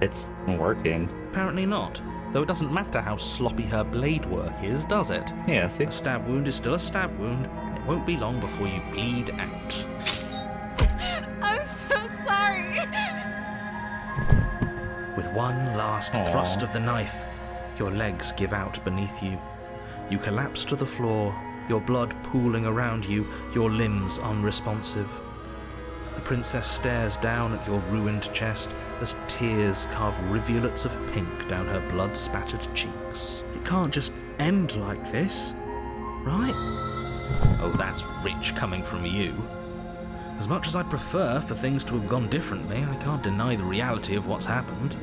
it's working. Apparently not, though it doesn't matter how sloppy her blade work is, does it? Yeah, see? A stab wound is still a stab wound. It won't be long before you bleed out. I'm so sorry. With one last thrust of the knife, your legs give out beneath you. You collapse to the floor, your blood pooling around you, your limbs unresponsive. The princess stares down at your ruined chest as tears carve rivulets of pink down her blood-spattered cheeks. It can't just end like this, right? Oh, that's rich coming from you. As much as I'd prefer for things to have gone differently, I can't deny the reality of what's happened.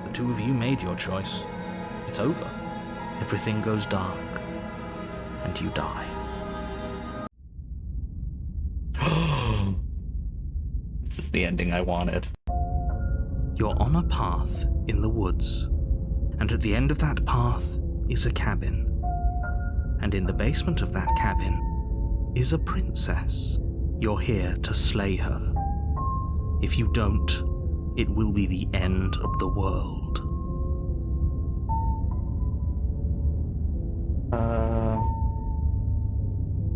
The two of you made your choice. It's over. Everything goes dark. And you die. This is the ending I wanted. You're on a path in the woods, and at the end of that path is a cabin. And in the basement of that cabin is a princess. You're here to slay her. If you don't, it will be the end of the world.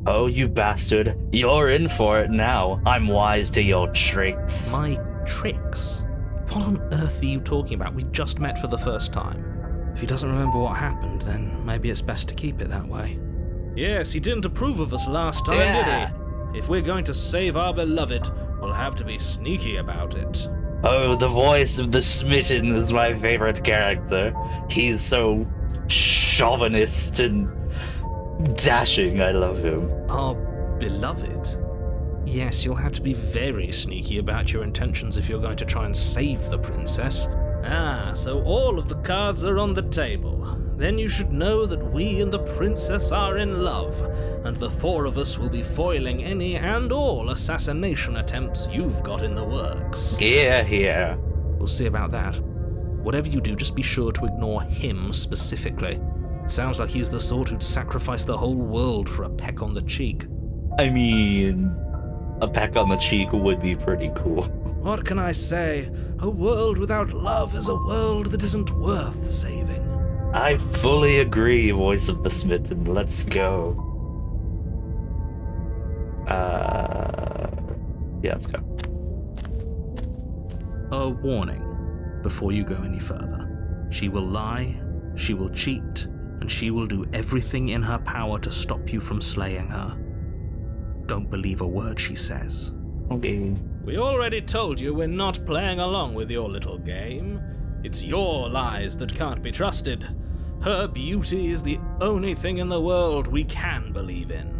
Oh, you bastard. You're in for it now. I'm wise to your tricks. My tricks? What on earth are you talking about? We just met for the first time. If he doesn't remember what happened, then maybe it's best to keep it that way. Yes, he didn't approve of us last time, did he? If we're going to save our beloved, we'll have to be sneaky about it. Oh, the voice of the smitten is my favorite character. He's so chauvinist and dashing. I love him. Our beloved? Yes, you'll have to be very sneaky about your intentions if you're going to try and save the princess. Ah, so all of the cards are on the table. Then you should know that we and the princess are in love, and the four of us will be foiling any and all assassination attempts you've got in the works. Yeah. We'll see about that. Whatever you do, just be sure to ignore him specifically. It sounds like he's the sort who'd sacrifice the whole world for a peck on the cheek. I mean, a peck on the cheek would be pretty cool. What can I say? A world without love is a world that isn't worth saving. I fully agree, voice of the smitten. Let's go. Yeah, let's go. A warning before you go any further. She will lie, she will cheat, and she will do everything in her power to stop you from slaying her. Don't believe a word she says. Okay. We already told you we're not playing along with your little game. It's your lies that can't be trusted. Her beauty is the only thing in the world we can believe in.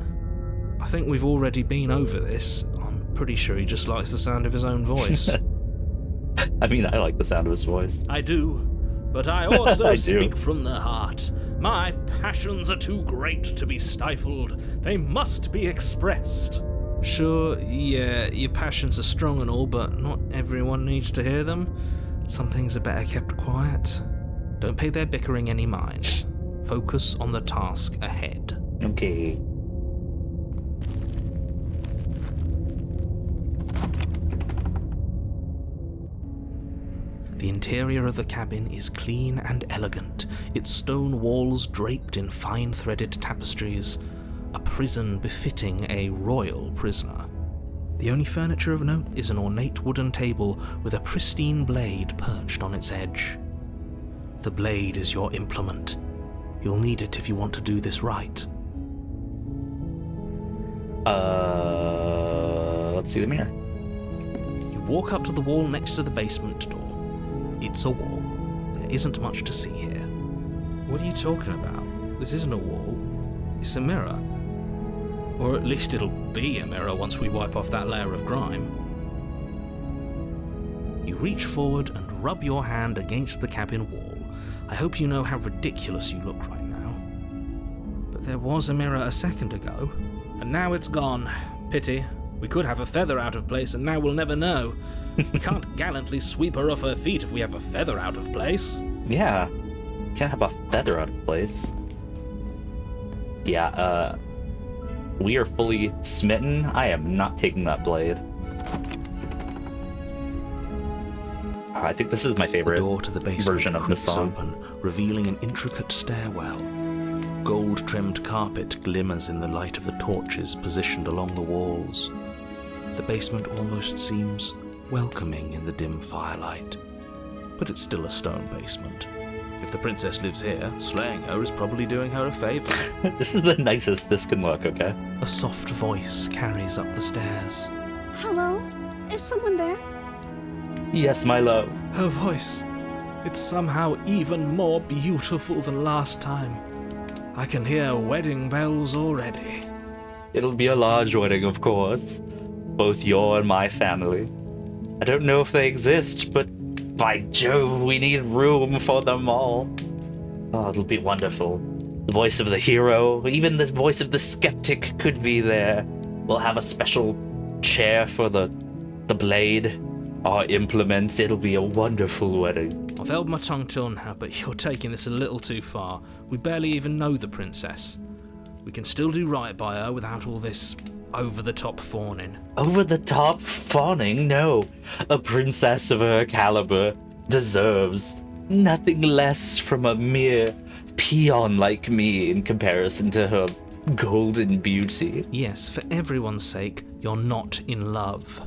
I think we've already been over this. I'm pretty sure he just likes the sound of his own voice. I mean, I like the sound of his voice. I do, but I also I speak do. from the heart. My passions are too great to be stifled. They must be expressed. Sure, yeah, your passions are strong and all, but not everyone needs to hear them. Some things are better kept quiet. Don't pay their bickering any mind. Focus on the task ahead. Okay. The interior of the cabin is clean and elegant, its stone walls draped in fine threaded tapestries, a prison befitting a royal prisoner. The only furniture of note is an ornate wooden table with a pristine blade perched on its edge. The blade is your implement. You'll need it if you want to do this right. Let's see the mirror. You walk up to the wall next to the basement door. It's a wall. There isn't much to see here. What are you talking about? This isn't a wall. It's a mirror. Or at least it'll be a mirror once we wipe off that layer of grime. You reach forward and rub your hand against the cabin wall. I hope you know how ridiculous you look right now. But there was a mirror a second ago, and now it's gone. Pity. We could have a feather out of place, and now we'll never know. We can't gallantly sweep her off her feet if we have a feather out of place. Yeah. Can't have a feather out of place. Yeah, we are fully smitten. I am not taking that blade. I think this is my The favorite door to the basement version of the creaks song. open, revealing an intricate stairwell. Gold-trimmed carpet glimmers in the light of the torches positioned along the walls. The basement almost seems welcoming in the dim firelight. But it's still a stone basement. If the princess lives here, slaying her is probably doing her a favor. This is the nicest this can look, okay? A soft voice carries up the stairs. Hello? Is someone there? Yes, my love. Her voice. It's somehow even more beautiful than last time. I can hear wedding bells already. It'll be a large wedding, of course. Both your and my family. I don't know if they exist, but by Jove, we need room for them all. Oh, it'll be wonderful. The voice of the hero, even the voice of the skeptic could be there. We'll have a special chair for the blade, our implements. It'll be a wonderful wedding. I've held my tongue till now, but you're taking this a little too far. We barely even know the princess. We can still do right by her without all this over-the-top fawning. Over-the-top fawning? No. A princess of her caliber deserves nothing less from a mere peon like me in comparison to her golden beauty. Yes, for everyone's sake, you're not in love.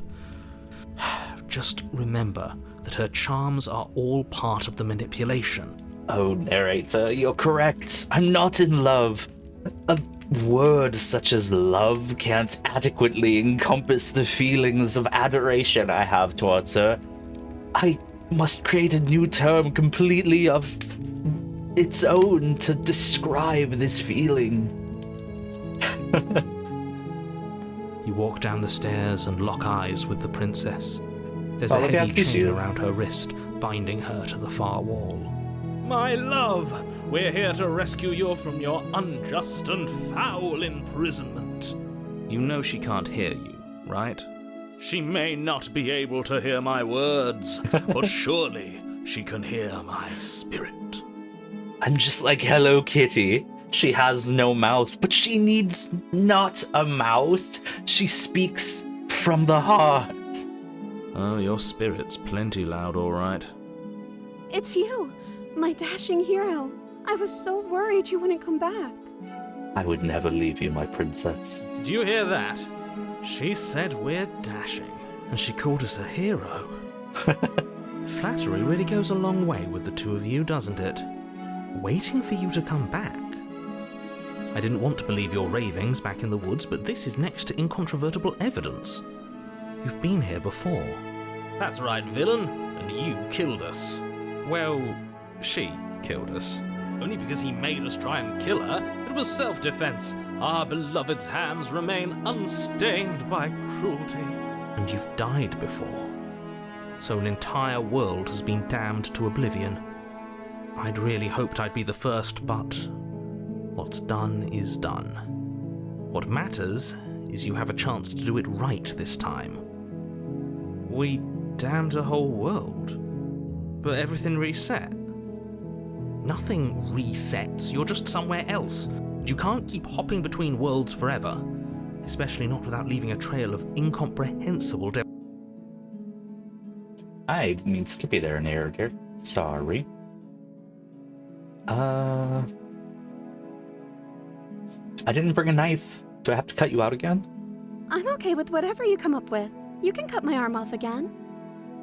Just remember that her charms are all part of the manipulation. Oh, narrator, you're correct. I'm not in love. A word such as love can't adequately encompass the feelings of adoration I have towards her. I must create a new term completely of its own to describe this feeling. You walk down the stairs and lock eyes with the princess. There's Oh, a look how heavy cute she chain is. around her wrist, binding her to the far wall. My love, we're here to rescue you from your unjust and foul imprisonment. You know she can't hear you, right? She may not be able to hear my words, but surely she can hear my spirit. I'm just like Hello Kitty. She has no mouth, but she needs not a mouth. She speaks from the heart. Oh, your spirit's plenty loud, all right. It's you, my dashing hero. I was so worried you wouldn't come back. I would never leave you, my princess. Did you hear that? She said we're dashing, and she called us a hero. Flattery really goes a long way with the two of you, doesn't it? Waiting for you to come back. I didn't want to believe your ravings back in the woods, but this is next to incontrovertible evidence. You've been here before. That's right, villain, and you killed us. Well, she killed us. Only because he made us try and kill her. It was self-defense. Our beloved's hands remain unstained by cruelty. And you've died before. So an entire world has been damned to oblivion. I'd really hoped I'd be the first, but what's done is done. What matters is you have a chance to do it right this time. We damned a whole world, but everything reset. Nothing resets, you're just somewhere else. You can't keep hopping between worlds forever, especially not without leaving a trail of incomprehensible I mean, Skippy there, narrator. Sorry. I didn't bring a knife. Do I have to cut you out again? I'm okay with whatever you come up with. You can cut my arm off again.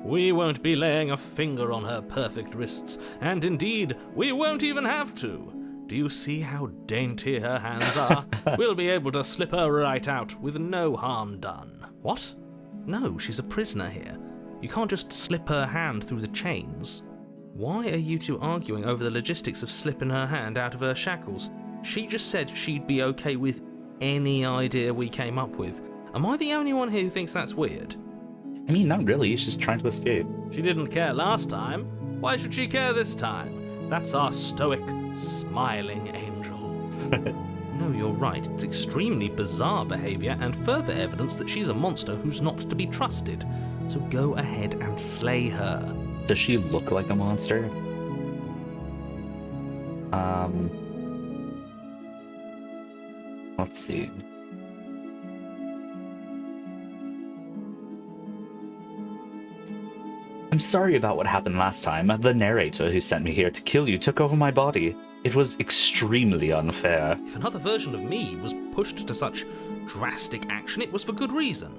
We won't be laying a finger on her perfect wrists, and indeed, we won't even have to. Do you see how dainty her hands are? We'll be able to slip her right out with no harm done. What? No, she's a prisoner here. You can't just slip her hand through the chains. Why are you two arguing over the logistics of slipping her hand out of her shackles? She just said she'd be okay with any idea we came up with. Am I the only one here who thinks that's weird? I mean, not really. She's trying to escape. She didn't care last time. Why should she care this time? That's our stoic, smiling angel. No, you're right. It's extremely bizarre behavior and further evidence that she's a monster who's not to be trusted. So go ahead and slay her. Does she look like a monster? Let's see. I'm sorry about what happened last time. The narrator who sent me here to kill you took over my body. It was extremely unfair. If another version of me was pushed to such drastic action, it was for good reason.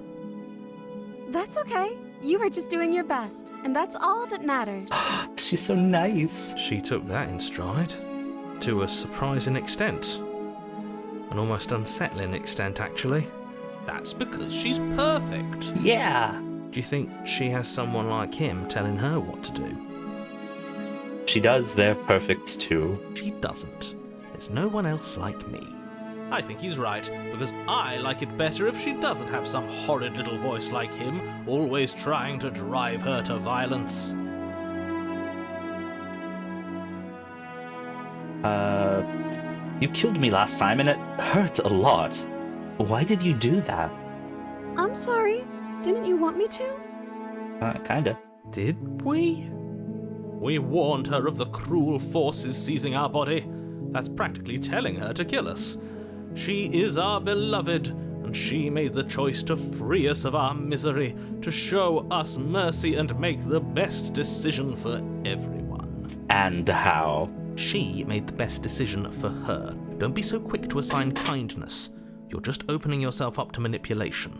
That's okay. You were just doing your best, and that's all that matters. She's so nice. She took that in stride. To a surprising extent. An almost unsettling extent, actually. That's because she's perfect. Yeah. Do you think she has someone like him telling her what to do? She does. They're perfect too. She doesn't. There's no one else like me. I think he's right, because I like it better if she doesn't have some horrid little voice like him, always trying to drive her to violence. You killed me last time and it hurt a lot. Why did you do that? I'm sorry. Didn't you want me to? Kinda. Did we? We warned her of the cruel forces seizing our body. That's practically telling her to kill us. She is our beloved, and she made the choice to free us of our misery, to show us mercy and make the best decision for everyone. And how? She made the best decision for her. Don't be so quick to assign kindness. You're just opening yourself up to manipulation.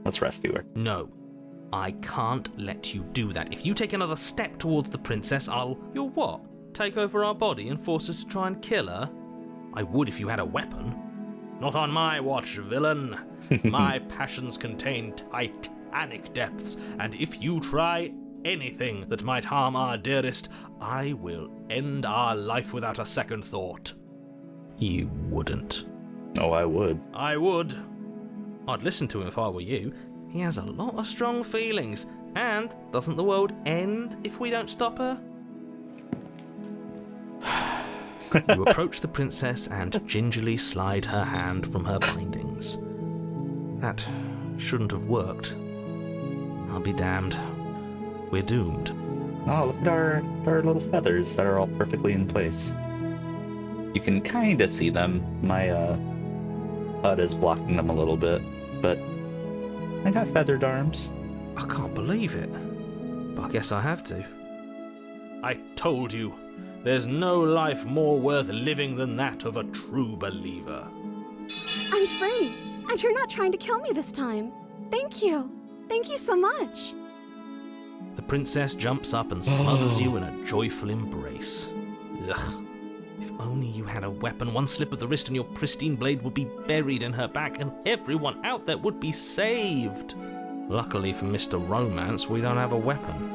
Let's rescue her. No. I can't let you do that. If you take another step towards the princess, You'll what? Take over our body and force us to try and kill her? I would if you had a weapon. Not on my watch, villain. My passions contain titanic depths, and if you try anything that might harm our dearest, I will end our life without a second thought. You wouldn't. Oh, I would. I would. I'd listen to him if I were you. He has a lot of strong feelings. And doesn't the world end if we don't stop her? You approach the princess and gingerly slide her hand from her bindings. That shouldn't have worked. I'll be damned. We're doomed. Oh, look at our little feathers that are all perfectly in place. You can kind of see them. My HUD is blocking them a little bit, but I got feathered arms. I can't believe it, but I guess I have to. I told you, there's no life more worth living than that of a true believer. I'm free, and you're not trying to kill me this time. Thank you. Thank you so much. The princess jumps up and smothers you in a joyful embrace. Ugh. If only you had a weapon, one slip of the wrist and your pristine blade would be buried in her back and everyone out there would be saved. Luckily for Mr. Romance, we don't have a weapon.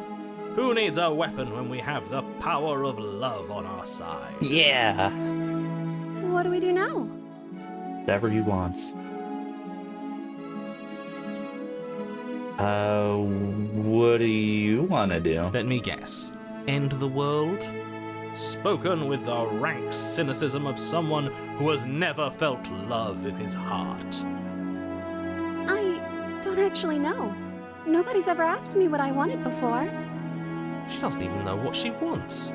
Who needs a weapon when we have the power of love on our side? Yeah. What do we do now? Whatever you want. What do you want to do? Let me guess. End the world? Spoken with the rank cynicism of someone who has never felt love in his heart. I don't actually know. Nobody's ever asked me what I wanted before. She doesn't even know what she wants.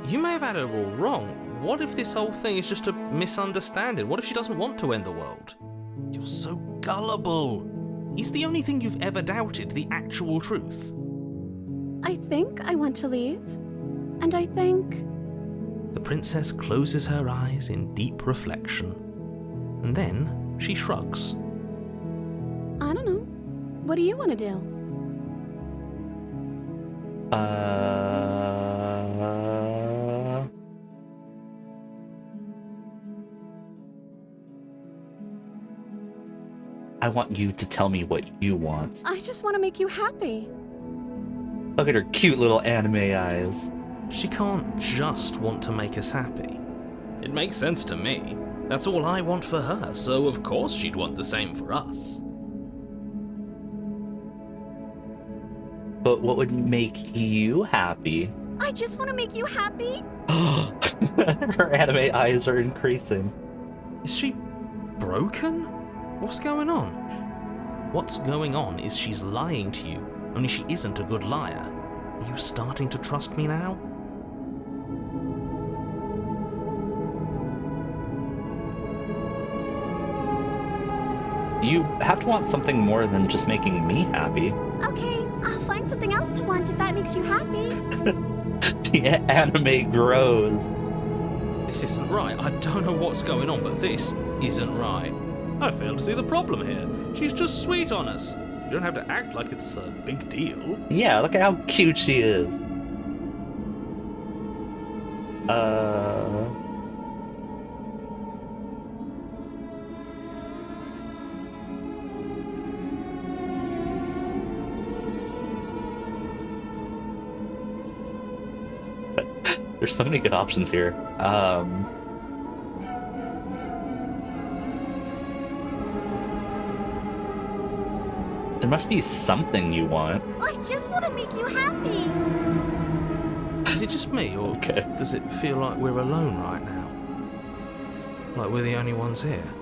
You may have had her all wrong. What if this whole thing is just a misunderstanding? What if she doesn't want to end the world? You're so gullible. Is the only thing you've ever doubted the actual truth? I think I want to leave. And I think... The princess closes her eyes in deep reflection. And then she shrugs. I don't know. What do you want to do? I want you to tell me what you want. I just want to make you happy. Look at her cute little anime eyes. She can't just want to make us happy. It makes sense to me. That's all I want for her, so of course she'd want the same for us. But what would make you happy? I just want to make you happy. Her anime eyes are increasing. Is she broken? What's going on? What's going on is she's lying to you, only she isn't a good liar. Are you starting to trust me now? You have to want something more than just making me happy. Okay, I'll find something else to want if that makes you happy. The anime grows. This isn't right. I don't know what's going on, but this isn't right. I fail to see the problem here. She's just sweet on us. You don't have to act like it's a big deal. Yeah, look at how cute she is. There's so many good options here. There must be something you want. I just want to make you happy. Is it just me, or Okay. does it feel like we're alone right now? Like we're the only ones here?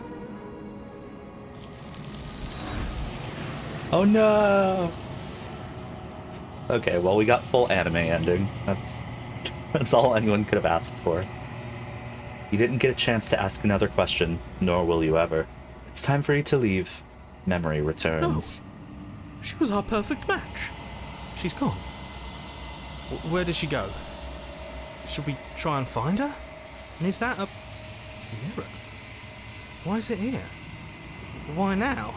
Oh no! Okay, well we got full anime ending. That's all anyone could have asked for. You didn't get a chance to ask another question, nor will you ever. It's time for you to leave. Memory returns. She was our perfect match. She's gone. Where did she go? Should we try and find her? And is that a mirror? Why is it here? Why now?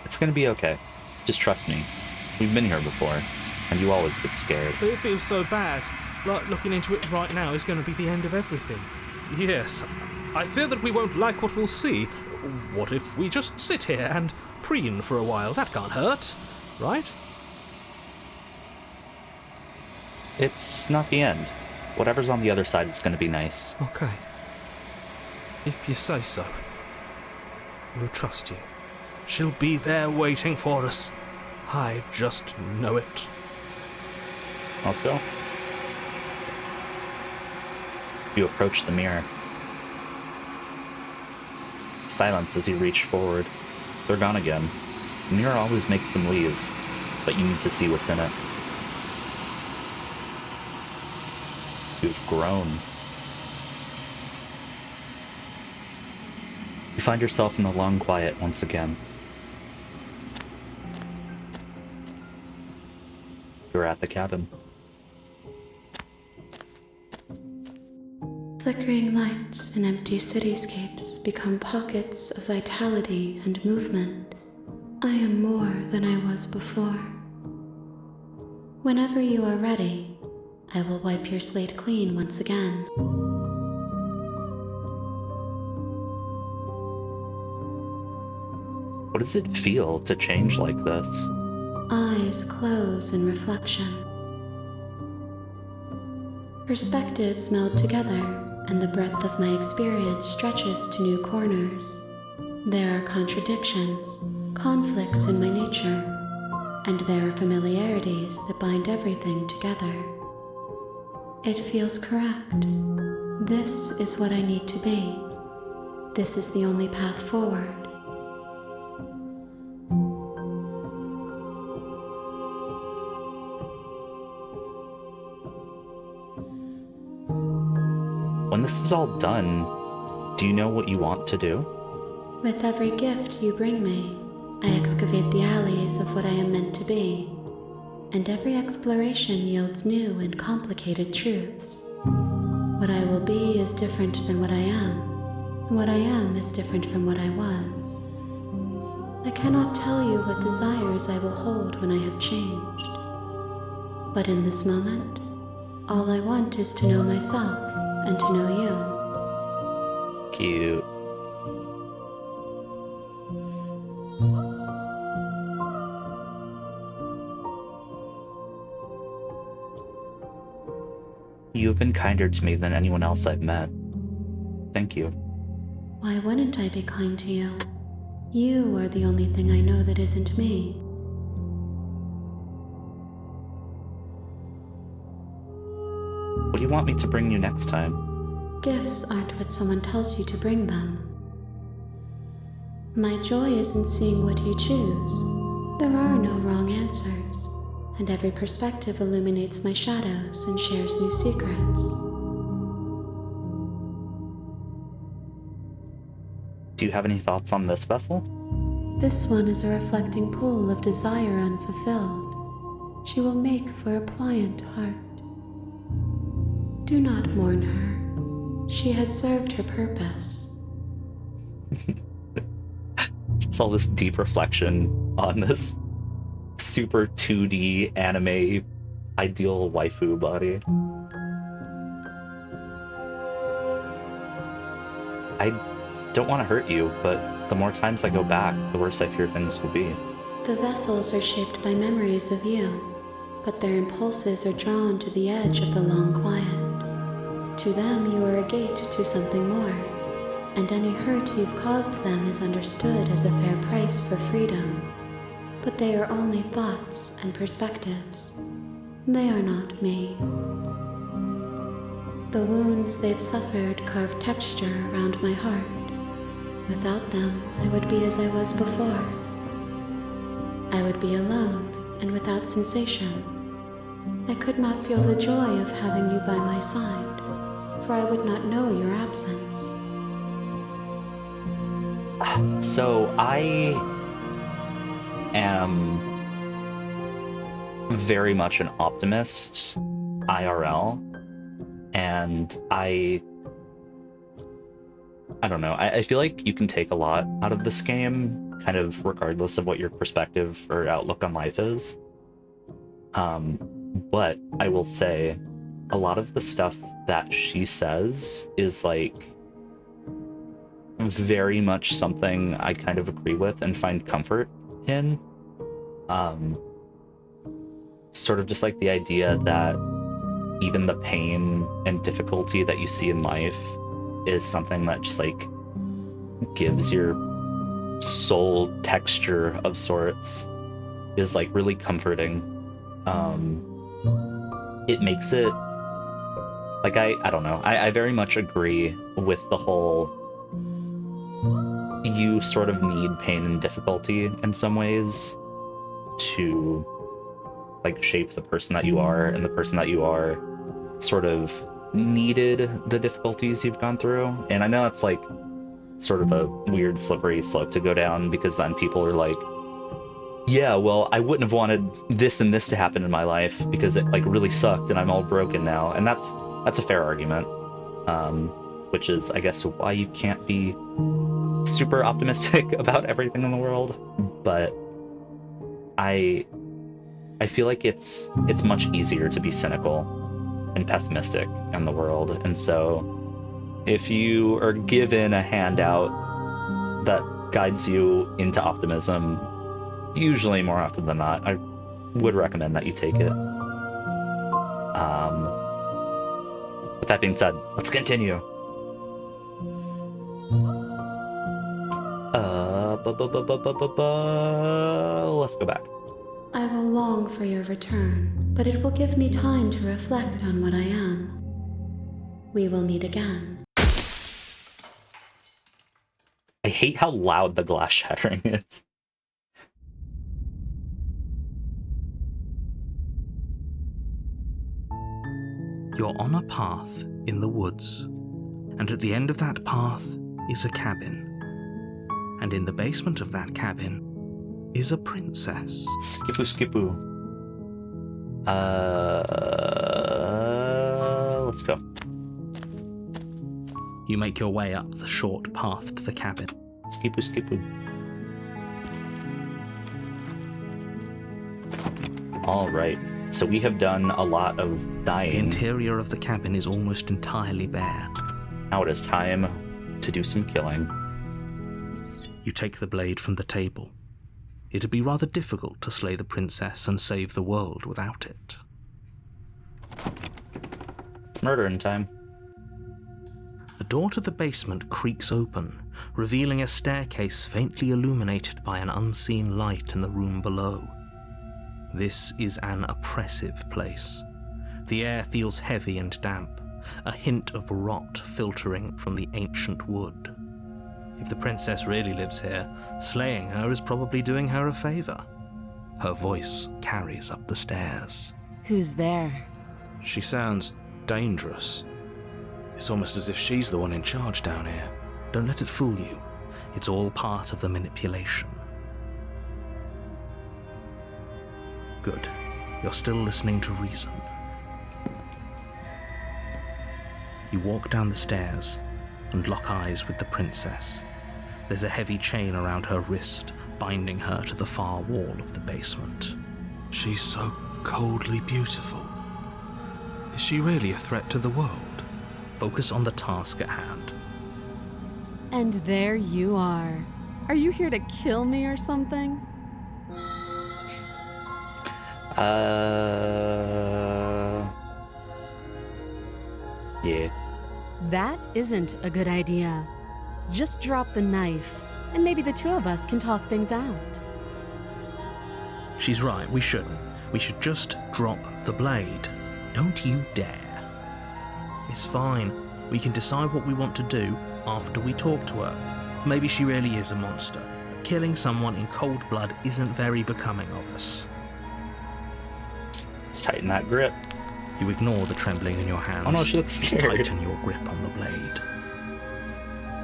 It's gonna be okay. Just trust me. We've been here before, and you always get scared. It feels so bad. Like looking into it right now is going to be the end of everything. Yes, I fear that we won't like what we'll see. What if we just sit here and preen for a while? That can't hurt, right? It's not the end. Whatever's on the other side is gonna be nice. Okay. If you say so. We'll trust you. She'll be there waiting for us. I just know it. Let's go. You approach the mirror. Silence as you reach forward. They're gone again. The mirror always makes them leave, but you need to see what's in it. You've grown. You find yourself in the long quiet once again. You're at the cabin. Flickering lights and empty cityscapes become pockets of vitality and movement. I am more than I was before. Whenever you are ready, I will wipe your slate clean once again. What does it feel to change like this? Eyes close in reflection. Perspectives meld together, and the breadth of my experience stretches to new corners. There are contradictions, conflicts in my nature, and there are familiarities that bind everything together. It feels correct. This is what I need to be. This is the only path forward. When this is all done, do you know what you want to do? With every gift you bring me, I excavate the alleys of what I am meant to be, and every exploration yields new and complicated truths. What I will be is different than what I am, and what I am is different from what I was. I cannot tell you what desires I will hold when I have changed. But in this moment, all I want is to know myself and to know you. Cute. You have been kinder to me than anyone else I've met. Thank you. Why wouldn't I be kind to you? You are the only thing I know that isn't me. What do you want me to bring you next time? Gifts aren't what someone tells you to bring them. My joy is in seeing what you choose. There are no wrong answers, and every perspective illuminates my shadows and shares new secrets. Do you have any thoughts on this vessel? This one is a reflecting pool of desire unfulfilled. She will make for a pliant heart. Do not mourn her. She has served her purpose. It's all this deep reflection on this super 2D anime ideal waifu body. I don't want to hurt you, but the more times I go back, the worse I fear things will be. The vessels are shaped by memories of you, but their impulses are drawn to the edge of the long quiet. To them, you are a gate to something more, and any hurt you've caused them is understood as a fair price for freedom. But they are only thoughts and perspectives. They are not me. The wounds they've suffered carve texture around my heart. Without them, I would be as I was before. I would be alone and without sensation. I could not feel the joy of having you by my side, for I would not know your absence. So I am very much an optimist IRL, and I don't know. I feel like you can take a lot out of this game, kind of regardless of what your perspective or outlook on life is. But I will say, a lot of the stuff that she says is like very much something I kind of agree with and find comfort in. Sort of just like the idea that even the pain and difficulty that you see in life is something that just like gives your soul texture of sorts is like really comforting. It makes it like I don't know. I very much agree with the whole you sort of need pain and difficulty in some ways to like shape the person that you are, and the person that you are sort of needed the difficulties you've gone through. And I know that's like sort of a weird slippery slope to go down, because then people are like, yeah, well, I wouldn't have wanted this and this to happen in my life because it like really sucked and I'm all broken now. And that's a fair argument, which is, I guess, why you can't be super optimistic about everything in the world. But I feel like it's much easier to be cynical and pessimistic in the world. And so if you are given a handout that guides you into optimism, usually more often than not, I would recommend that you take it. With that being said, let's continue. Let's go back. I will long for your return, but it will give me time to reflect on what I am. We will meet again. I hate how loud the glass shattering is. You're on a path in the woods, and at the end of that path is a cabin. And in the basement of that cabin is a princess. Skipoo, skipoo. Let's go. You make your way up the short path to the cabin. Skipoo, skipoo. All right. So we have done a lot of dying. The interior of the cabin is almost entirely bare. Now it is time to do some killing. You take the blade from the table. It'd be rather difficult to slay the princess and save the world without it. It's murdering time. The door to the basement creaks open, revealing a staircase faintly illuminated by an unseen light in the room below. This is an oppressive place. The air feels heavy and damp, a hint of rot filtering from the ancient wood. If the princess really lives here, slaying her is probably doing her a favor. Her voice carries up the stairs. Who's there? She sounds dangerous. It's almost as if she's the one in charge down here. Don't let it fool you. It's all part of the manipulation. Good. You're still listening to reason. You walk down the stairs and lock eyes with the princess. There's a heavy chain around her wrist, binding her to the far wall of the basement. She's so coldly beautiful. Is she really a threat to the world? Focus on the task at hand. And there you are. Are you here to kill me or something? Yeah. That isn't a good idea. Just drop the knife, and maybe the two of us can talk things out. She's right, we shouldn't. We should just drop the blade. Don't you dare. It's fine. We can decide what we want to do after we talk to her. Maybe she really is a monster. But killing someone in cold blood isn't very becoming of us. Let's tighten that grip. You ignore the trembling in your hands. Oh no, she looks scared. Tighten your grip on the blade.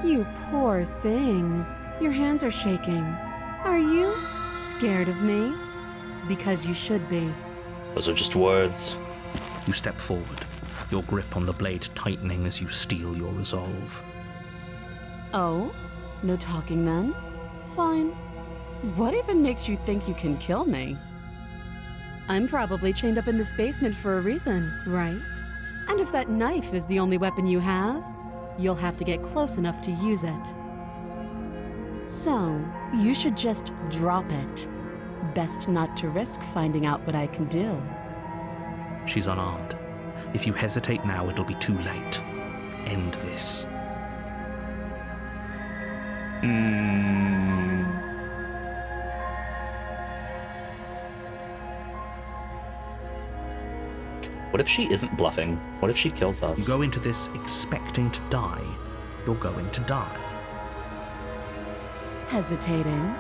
You poor thing. Your hands are shaking. Are you scared of me? Because you should be. Those are just words. You step forward, your grip on the blade tightening as you steel your resolve. Oh? No talking then? Fine. What even makes you think you can kill me? I'm probably chained up in this basement for a reason, right? And if that knife is the only weapon you have, you'll have to get close enough to use it. So, you should just drop it. Best not to risk finding out what I can do. She's unarmed. If you hesitate now, it'll be too late. End this. What if she isn't bluffing? What if she kills us? You go into this expecting to die, you're going to die. Hesitating?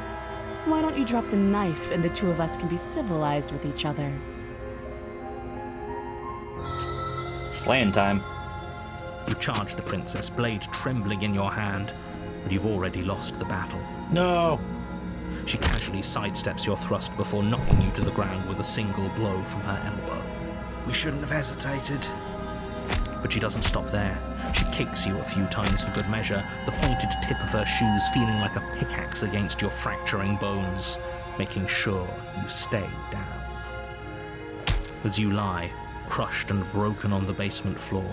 Why don't you drop the knife and the two of us can be civilized with each other? Slaying time. You charge the princess, blade trembling in your hand, but you've already lost the battle. No. She casually sidesteps your thrust before knocking you to the ground with a single blow from her elbow. We shouldn't have hesitated. But she doesn't stop there. She kicks you a few times for good measure, the pointed tip of her shoes feeling like a pickaxe against your fracturing bones, making sure you stay down. As you lie, crushed and broken on the basement floor,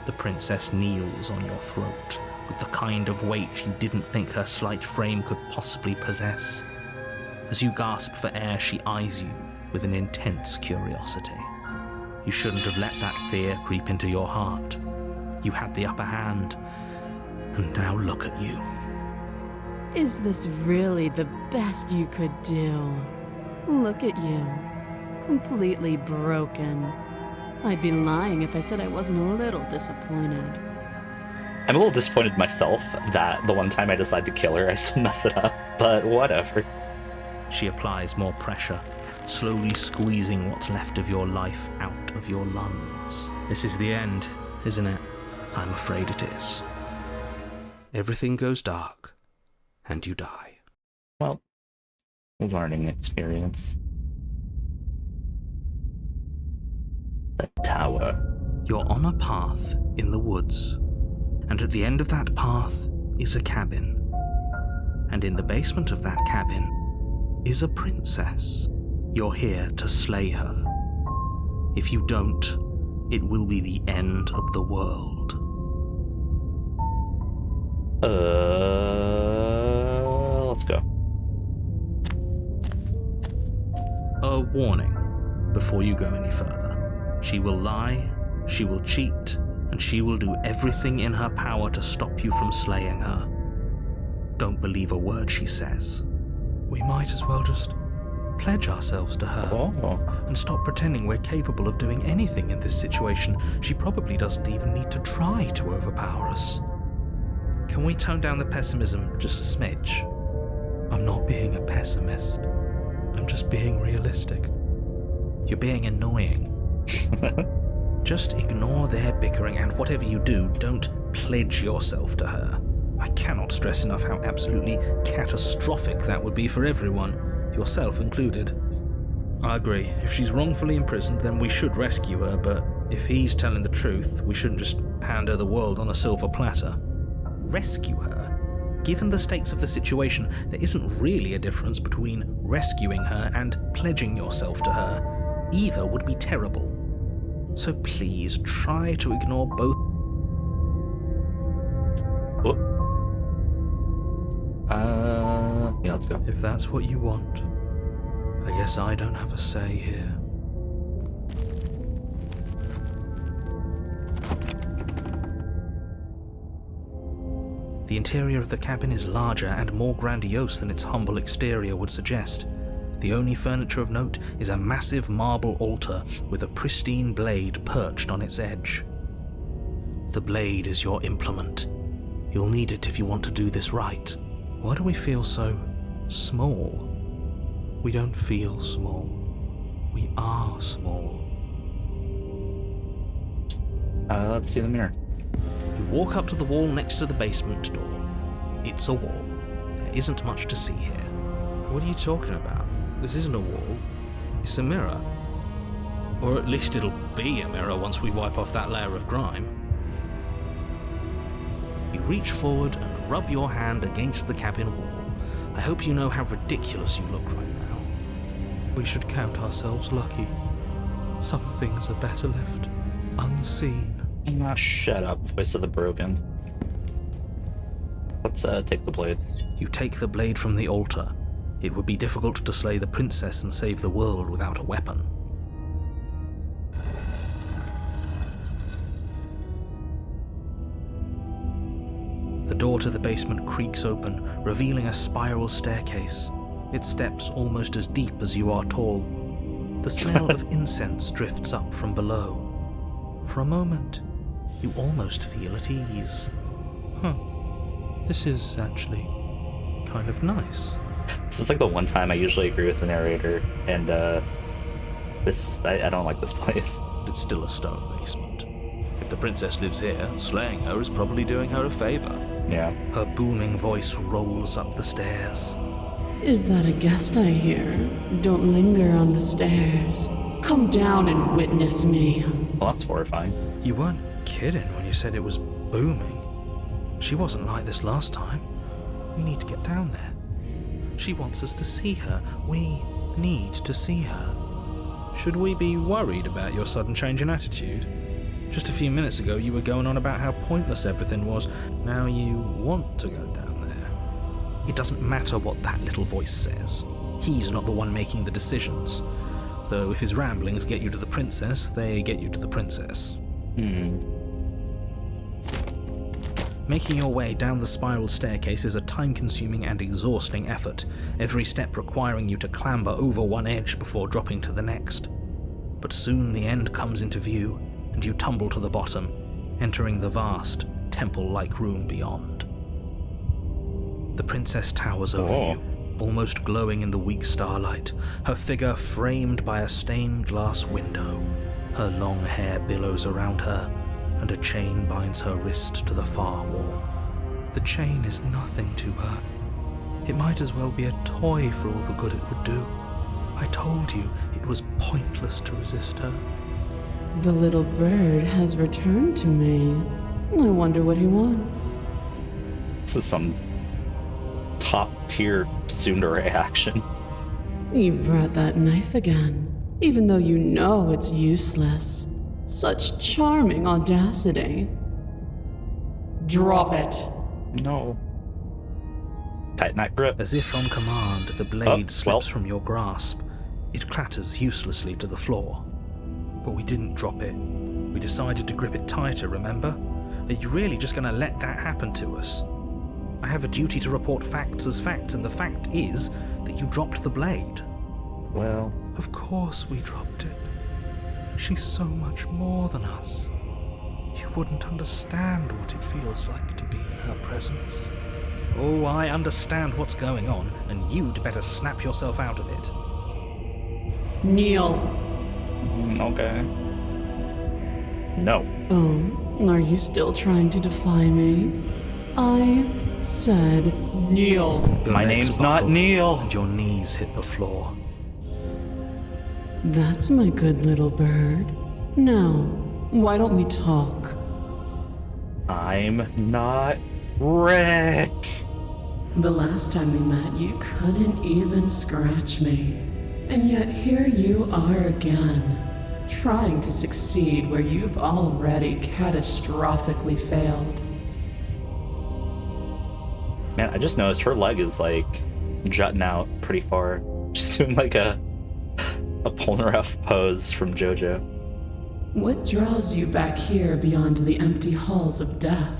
the princess kneels on your throat with the kind of weight you didn't think her slight frame could possibly possess. As you gasp for air, she eyes you with an intense curiosity. You shouldn't have let that fear creep into your heart. You had the upper hand, and now look at you. Is this really the best you could do? Look at you. Completely broken. I'd be lying if I said I wasn't a little disappointed. I'm a little disappointed myself that the one time I decide to kill her, I still mess it up, but whatever. She applies more pressure, slowly squeezing what's left of your life out of your lungs. This is the end, isn't it? I'm afraid it is. Everything goes dark, and you die. Well, learning experience. The tower. You're on a path in the woods, and at the end of that path is a cabin. And in the basement of that cabin is a princess. You're here to slay her. If you don't, it will be the end of the world. Let's go. A warning before you go any further. She will lie, she will cheat, and she will do everything in her power to stop you from slaying her. Don't believe a word she says. We might as well just pledge ourselves to her and stop pretending we're capable of doing anything in this situation. She probably doesn't even need to try to overpower us. Can we tone down the pessimism just a smidge? I'm not being a pessimist. I'm just being realistic. You're being annoying. Just ignore their bickering, and whatever you do, don't pledge yourself to her. I cannot stress enough how absolutely catastrophic that would be for everyone, yourself included. I agree. If she's wrongfully imprisoned, then we should rescue her, but if he's telling the truth, we shouldn't just hand her the world on a silver platter. Rescue her? Given the stakes of the situation, there isn't really a difference between rescuing her and pledging yourself to her. Either would be terrible. So please try to ignore both. Yeah, let's go. If that's what you want, I guess I don't have a say here. The interior of the cabin is larger and more grandiose than its humble exterior would suggest. The only furniture of note is a massive marble altar with a pristine blade perched on its edge. The blade is your implement. You'll need it if you want to do this right. Why do we feel so small? We don't feel small. We are small. Let's see the mirror. You walk up to the wall next to the basement door. It's a wall. There isn't much to see here. What are you talking about? This isn't a wall. It's a mirror. Or at least it'll be a mirror once we wipe off that layer of grime. You reach forward and rub your hand against the cabin wall. I hope you know how ridiculous you look right now. We should count ourselves lucky. Some things are better left unseen. Ah, shut up, voice of the broken. Let's take the blade. You take the blade from the altar. It would be difficult to slay the princess and save the world without a weapon. The door to the basement creaks open, revealing a spiral staircase. Its steps almost as deep as you are tall. The smell of incense drifts up from below. For a moment, you almost feel at ease. This is actually kind of nice. This is like the one time I usually agree with the narrator, and I don't like this place. It's still a stone basement. If the princess lives here, slaying her is probably doing her a favor. Yeah. Her booming voice rolls up the stairs. Is that a guest I hear? Don't linger on the stairs. Come down and witness me. Well, that's horrifying. You weren't kidding when you said it was booming. She wasn't like this last time. We need to get down there. She wants us to see her. We need to see her. Should we be worried about your sudden change in attitude? Just a few minutes ago you were going on about how pointless everything was. Now you want to go down there. It doesn't matter what that little voice says. He's not the one making the decisions. Though if his ramblings get you to the princess, they get you to the princess. Making your way down the spiral staircase is a time-consuming and exhausting effort, every step requiring you to clamber over one edge before dropping to the next. But soon the end comes into view, and you tumble to the bottom, entering the vast, temple-like room beyond. The princess towers over you, almost glowing in the weak starlight, her figure framed by a stained glass window. Her long hair billows around her, and a chain binds her wrist to the far wall. The chain is nothing to her. It might as well be a toy for all the good it would do. I told you it was pointless to resist her. The little bird has returned to me. I wonder what he wants. This is some top-tier tsundere action. You brought that knife again, even though you know it's useless. Such charming audacity. Drop it. No. Tighten that grip. As if on command, the blade slips from your grasp. It clatters uselessly to the floor. But we didn't drop it. We decided to grip it tighter, remember? Are you really just going to let that happen to us? I have a duty to report facts as facts, and the fact is that you dropped the blade. Well, Of course we dropped it. She's so much more than us. You wouldn't understand what it feels like to be in her presence. Oh, I understand what's going on, and you'd better snap yourself out of it. Kneel. okay. No. Oh, are you still trying to defy me? I said kneel. My name's not Neil. And your knees hit the floor. That's my good little bird. Now, why don't we talk? I'm not Rick. The last time we met, you couldn't even scratch me. And yet here you are again, trying to succeed where you've already catastrophically failed. Man, I just noticed her leg is like jutting out pretty far. Just doing like a Polnareff pose from JoJo. What draws you back here beyond the empty halls of death?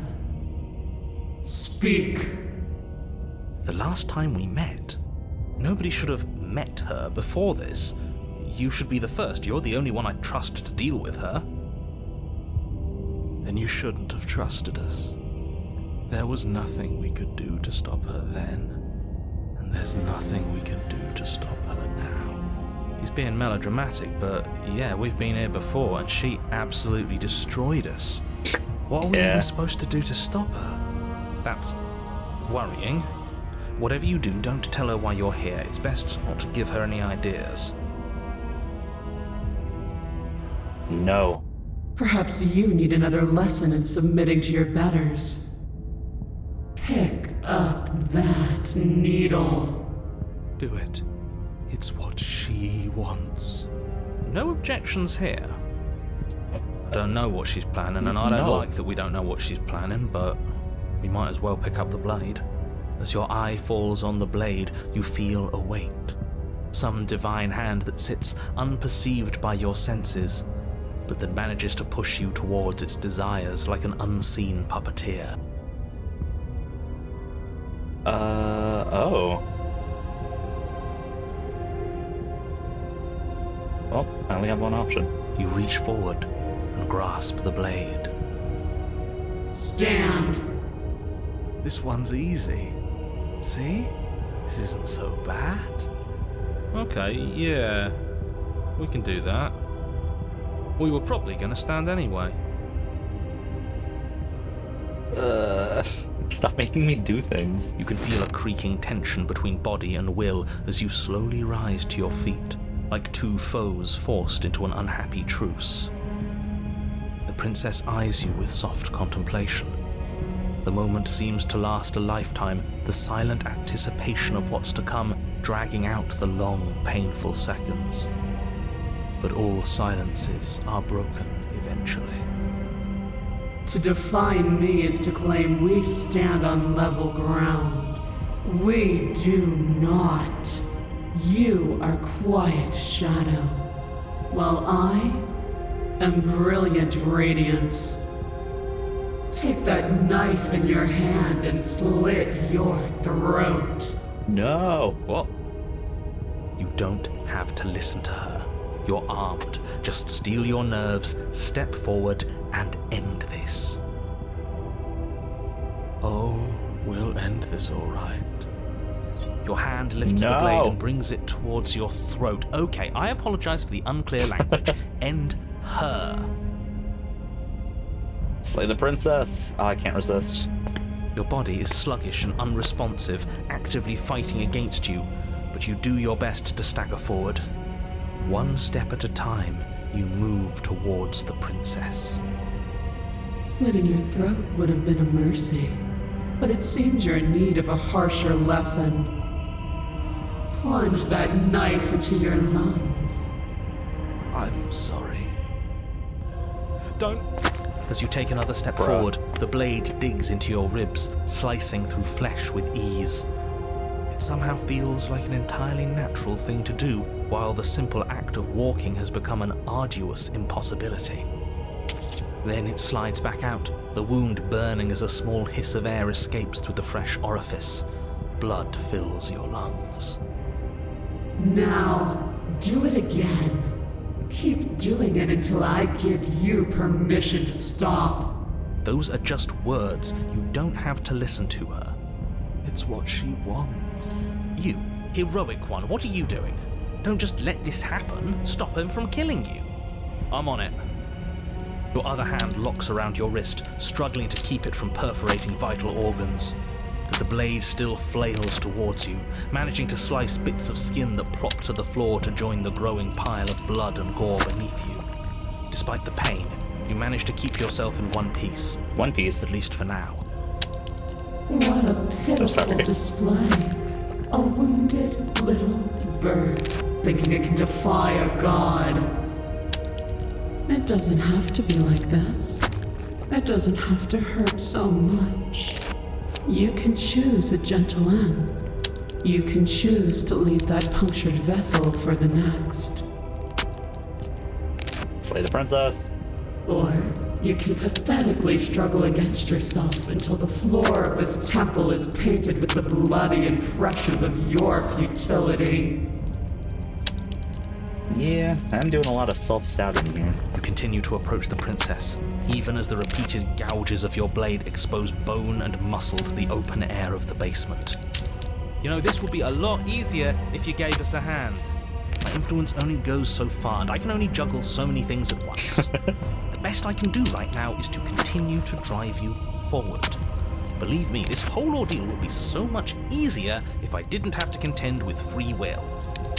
Speak. The last time we met, nobody should have met her before this. You should be the first. You're the only one I'd trust to deal with her. Then you shouldn't have trusted us. There was nothing we could do to stop her then, and there's nothing we can do to stop her now. He's being melodramatic, but yeah, we've been here before, and she absolutely destroyed us. What are we even supposed to do to stop her? That's worrying. Whatever you do, don't tell her why you're here. It's best not to give her any ideas. No. Perhaps you need another lesson in submitting to your betters. Pick up that needle. Do it. It's what she wants. No objections here. I don't know what she's planning, and I don't like that we don't know what she's planning, but we might as well pick up the blade. As your eye falls on the blade, you feel a weight. Some divine hand that sits unperceived by your senses, but that manages to push you towards its desires like an unseen puppeteer. Oh. Well, I only have one option. You reach forward and grasp the blade. Stand. This one's easy. See? This isn't so bad. Okay, yeah. We can do that. We were probably going to stand anyway. Stop making me do things. You can feel a creaking tension between body and will as you slowly rise to your feet, like two foes forced into an unhappy truce. The princess eyes you with soft contemplation. The moment seems to last a lifetime, the silent anticipation of what's to come dragging out the long, painful seconds. But all silences are broken eventually. To define me is to claim we stand on level ground. We do not. You are quiet shadow, while I am brilliant radiance. Take that knife in your hand and slit your throat. No. What? You don't have to listen to her. You're armed. Just steel your nerves, step forward, and end this. Oh, we'll end this all right. Your hand lifts the blade and brings it towards your throat. Okay, I apologize for the unclear language. End her. Slay the princess. Oh, I can't resist. Your body is sluggish and unresponsive, actively fighting against you, but you do your best to stagger forward. One step at a time, you move towards the princess. Slitting your throat would have been a mercy, but it seems you're in need of a harsher lesson. Plunge that knife into your lungs. I'm sorry. Don't. As you take another step forward, the blade digs into your ribs, slicing through flesh with ease. It somehow feels like an entirely natural thing to do, while the simple act of walking has become an arduous impossibility. Then it slides back out, the wound burning as a small hiss of air escapes through the fresh orifice. Blood fills your lungs. Now, do it again. Keep doing it until I give you permission to stop. Those are just words. You don't have to listen to her. It's what she wants. You, heroic one, what are you doing? Don't just let this happen. Stop him from killing you. I'm on it. Your other hand locks around your wrist, struggling to keep it from perforating vital organs. but the blade still flails towards you, managing to slice bits of skin that prop to the floor to join the growing pile of blood and gore beneath you. Despite the pain, you manage to keep yourself in one piece. One piece. At least for now. What a pitiful display. A wounded little bird thinking it can defy a god. It doesn't have to be like this. It doesn't have to hurt so much. You can choose a gentle end. You can choose to leave that punctured vessel for the next. Slay the princess. Or you can pathetically struggle against yourself until the floor of this temple is painted with the bloody impressions of your futility. Yeah, I'm doing a lot of self-stabbing here. You continue to approach the princess, even as the repeated gouges of your blade expose bone and muscle to the open air of the basement. You know, this would be a lot easier if you gave us a hand. My influence only goes so far, and I can only juggle so many things at once. The best I can do right now is to continue to drive you forward. Believe me, this whole ordeal would be so much easier if I didn't have to contend with free will.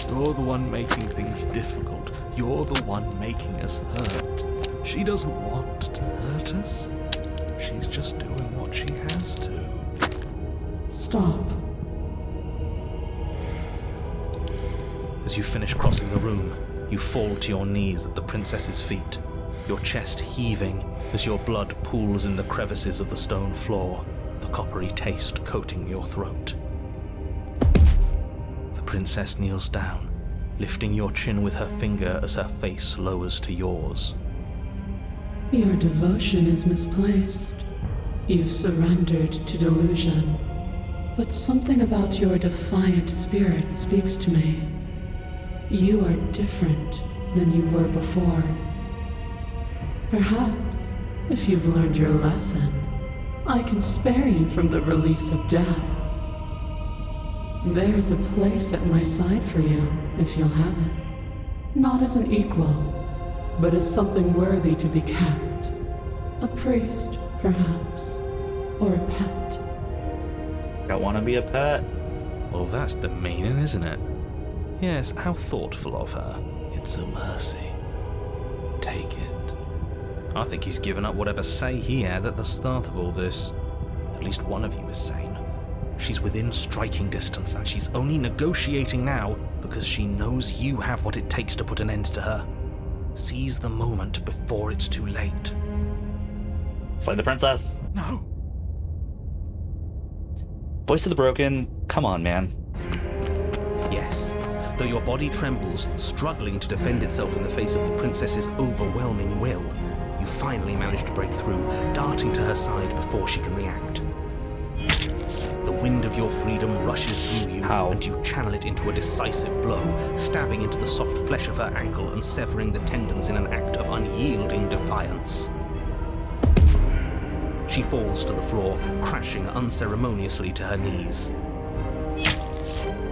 You're the one making things difficult. You're the one making us hurt. She doesn't want to hurt us. She's just doing what she has to. Stop. As you finish crossing the room, you fall to your knees at the princess's feet, your chest heaving as your blood pools in the crevices of the stone floor, the coppery taste coating your throat. The princess kneels down, lifting your chin with her finger as her face lowers to yours. Your devotion is misplaced. You've surrendered to delusion. But something about your defiant spirit speaks to me. You are different than you were before. Perhaps, if you've learned your lesson, I can spare you from the release of death. There's a place at my side for you, if you'll have it. Not as an equal, but as something worthy to be kept. A priest, perhaps, or a pet. Don't want to be a pet. Well, that's the meaning, isn't it? Yes, how thoughtful of her. It's a mercy. Take it. I think he's given up whatever say he had at the start of all this. At least one of you is sane. She's within striking distance, and she's only negotiating now because she knows you have what it takes to put an end to her. Seize the moment before it's too late. Slay the princess. No. Voice of the Broken, come on, man. Yes. Though your body trembles, struggling to defend itself in the face of the princess's overwhelming will, you finally manage to break through, darting to her side before she can react. The wind of your freedom rushes through you, and you channel it into a decisive blow, stabbing into the soft flesh of her ankle and severing the tendons in an act of unyielding defiance. She falls to the floor, crashing unceremoniously to her knees.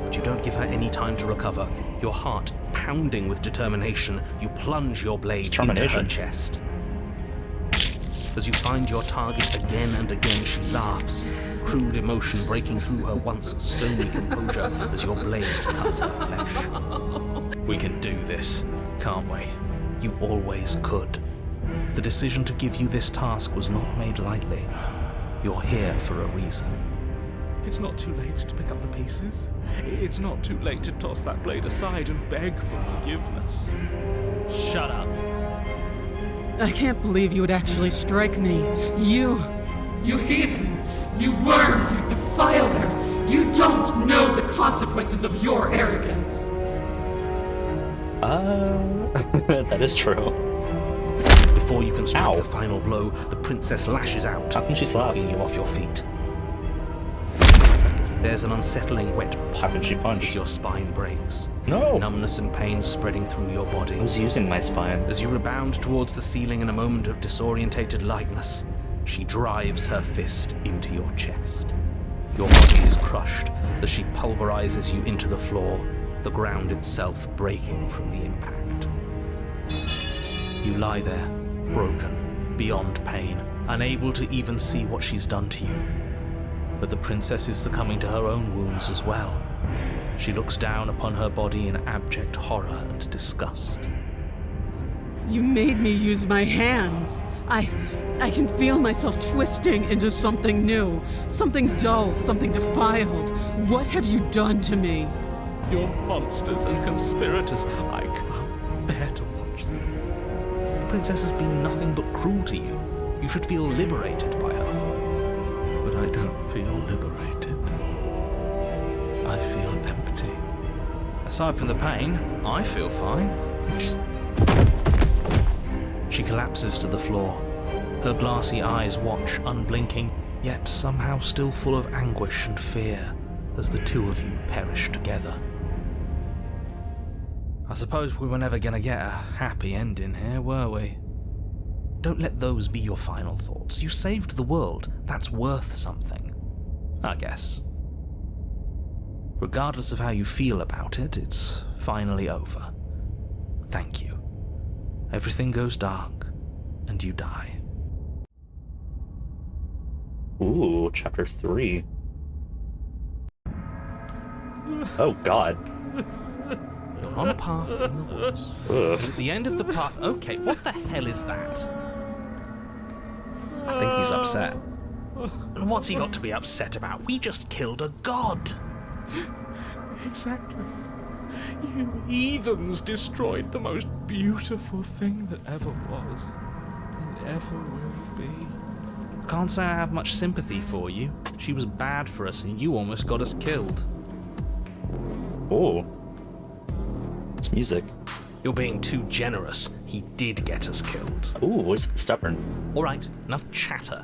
But you don't give her any time to recover. Your heart pounding with determination, you plunge your blade into her chest. As you find your target again and again, she laughs, crude emotion breaking through her once stony composure as your blade cuts her flesh. We can do this, can't we? You always could. The decision to give you this task was not made lightly. You're here for a reason. It's not too late to pick up the pieces. It's not too late to toss that blade aside and beg for forgiveness. Shut up. I can't believe you would actually strike me. You heathen! You worm! You defiler! You don't know the consequences of your arrogance! That is true. Before you can strike the final blow, the princess lashes out, How can she slap? knocking you off your feet. There's an unsettling wet pop How can she punch? as your spine breaks. No! Numbness and pain spreading through your body. I was using my spine. As you rebound towards the ceiling in a moment of disorientated lightness, she drives her fist into your chest. Your body is crushed as she pulverizes you into the floor, the ground itself breaking from the impact. You lie there, broken, beyond pain, unable to even see what she's done to you. but the princess is succumbing to her own wounds as well. She looks down upon her body in abject horror and disgust. You made me use my hands. I can feel myself twisting into something new, something dull, something defiled. What have you done to me? You're monsters and conspirators. I can't bear to watch this. The princess has been nothing but cruel to you. You should feel liberated by her fall. But I don't feel liberated. I feel empty. Aside from the pain, I feel fine. She collapses to the floor. Her glassy eyes watch, unblinking, yet somehow still full of anguish and fear, as the two of you perish together. I suppose we were never gonna get a happy ending here, were we? Don't let those be your final thoughts. You saved the world. That's worth something. I guess. Regardless of how you feel about it, it's finally over. Thank you. Everything goes dark, and you die. Ooh, chapter 3. Oh god. You're on a path in the woods. At the end of the path... Okay, what the hell is that? I think he's upset. And what's he got to be upset about? We just killed a god! Exactly. You heathens destroyed the most beautiful thing that ever was, and ever will be. Can't say I have much sympathy for you. She was bad for us and you almost got us killed. Oh. It's music. You're being too generous. He did get us killed. Ooh, where's the stubborn? Alright, enough chatter.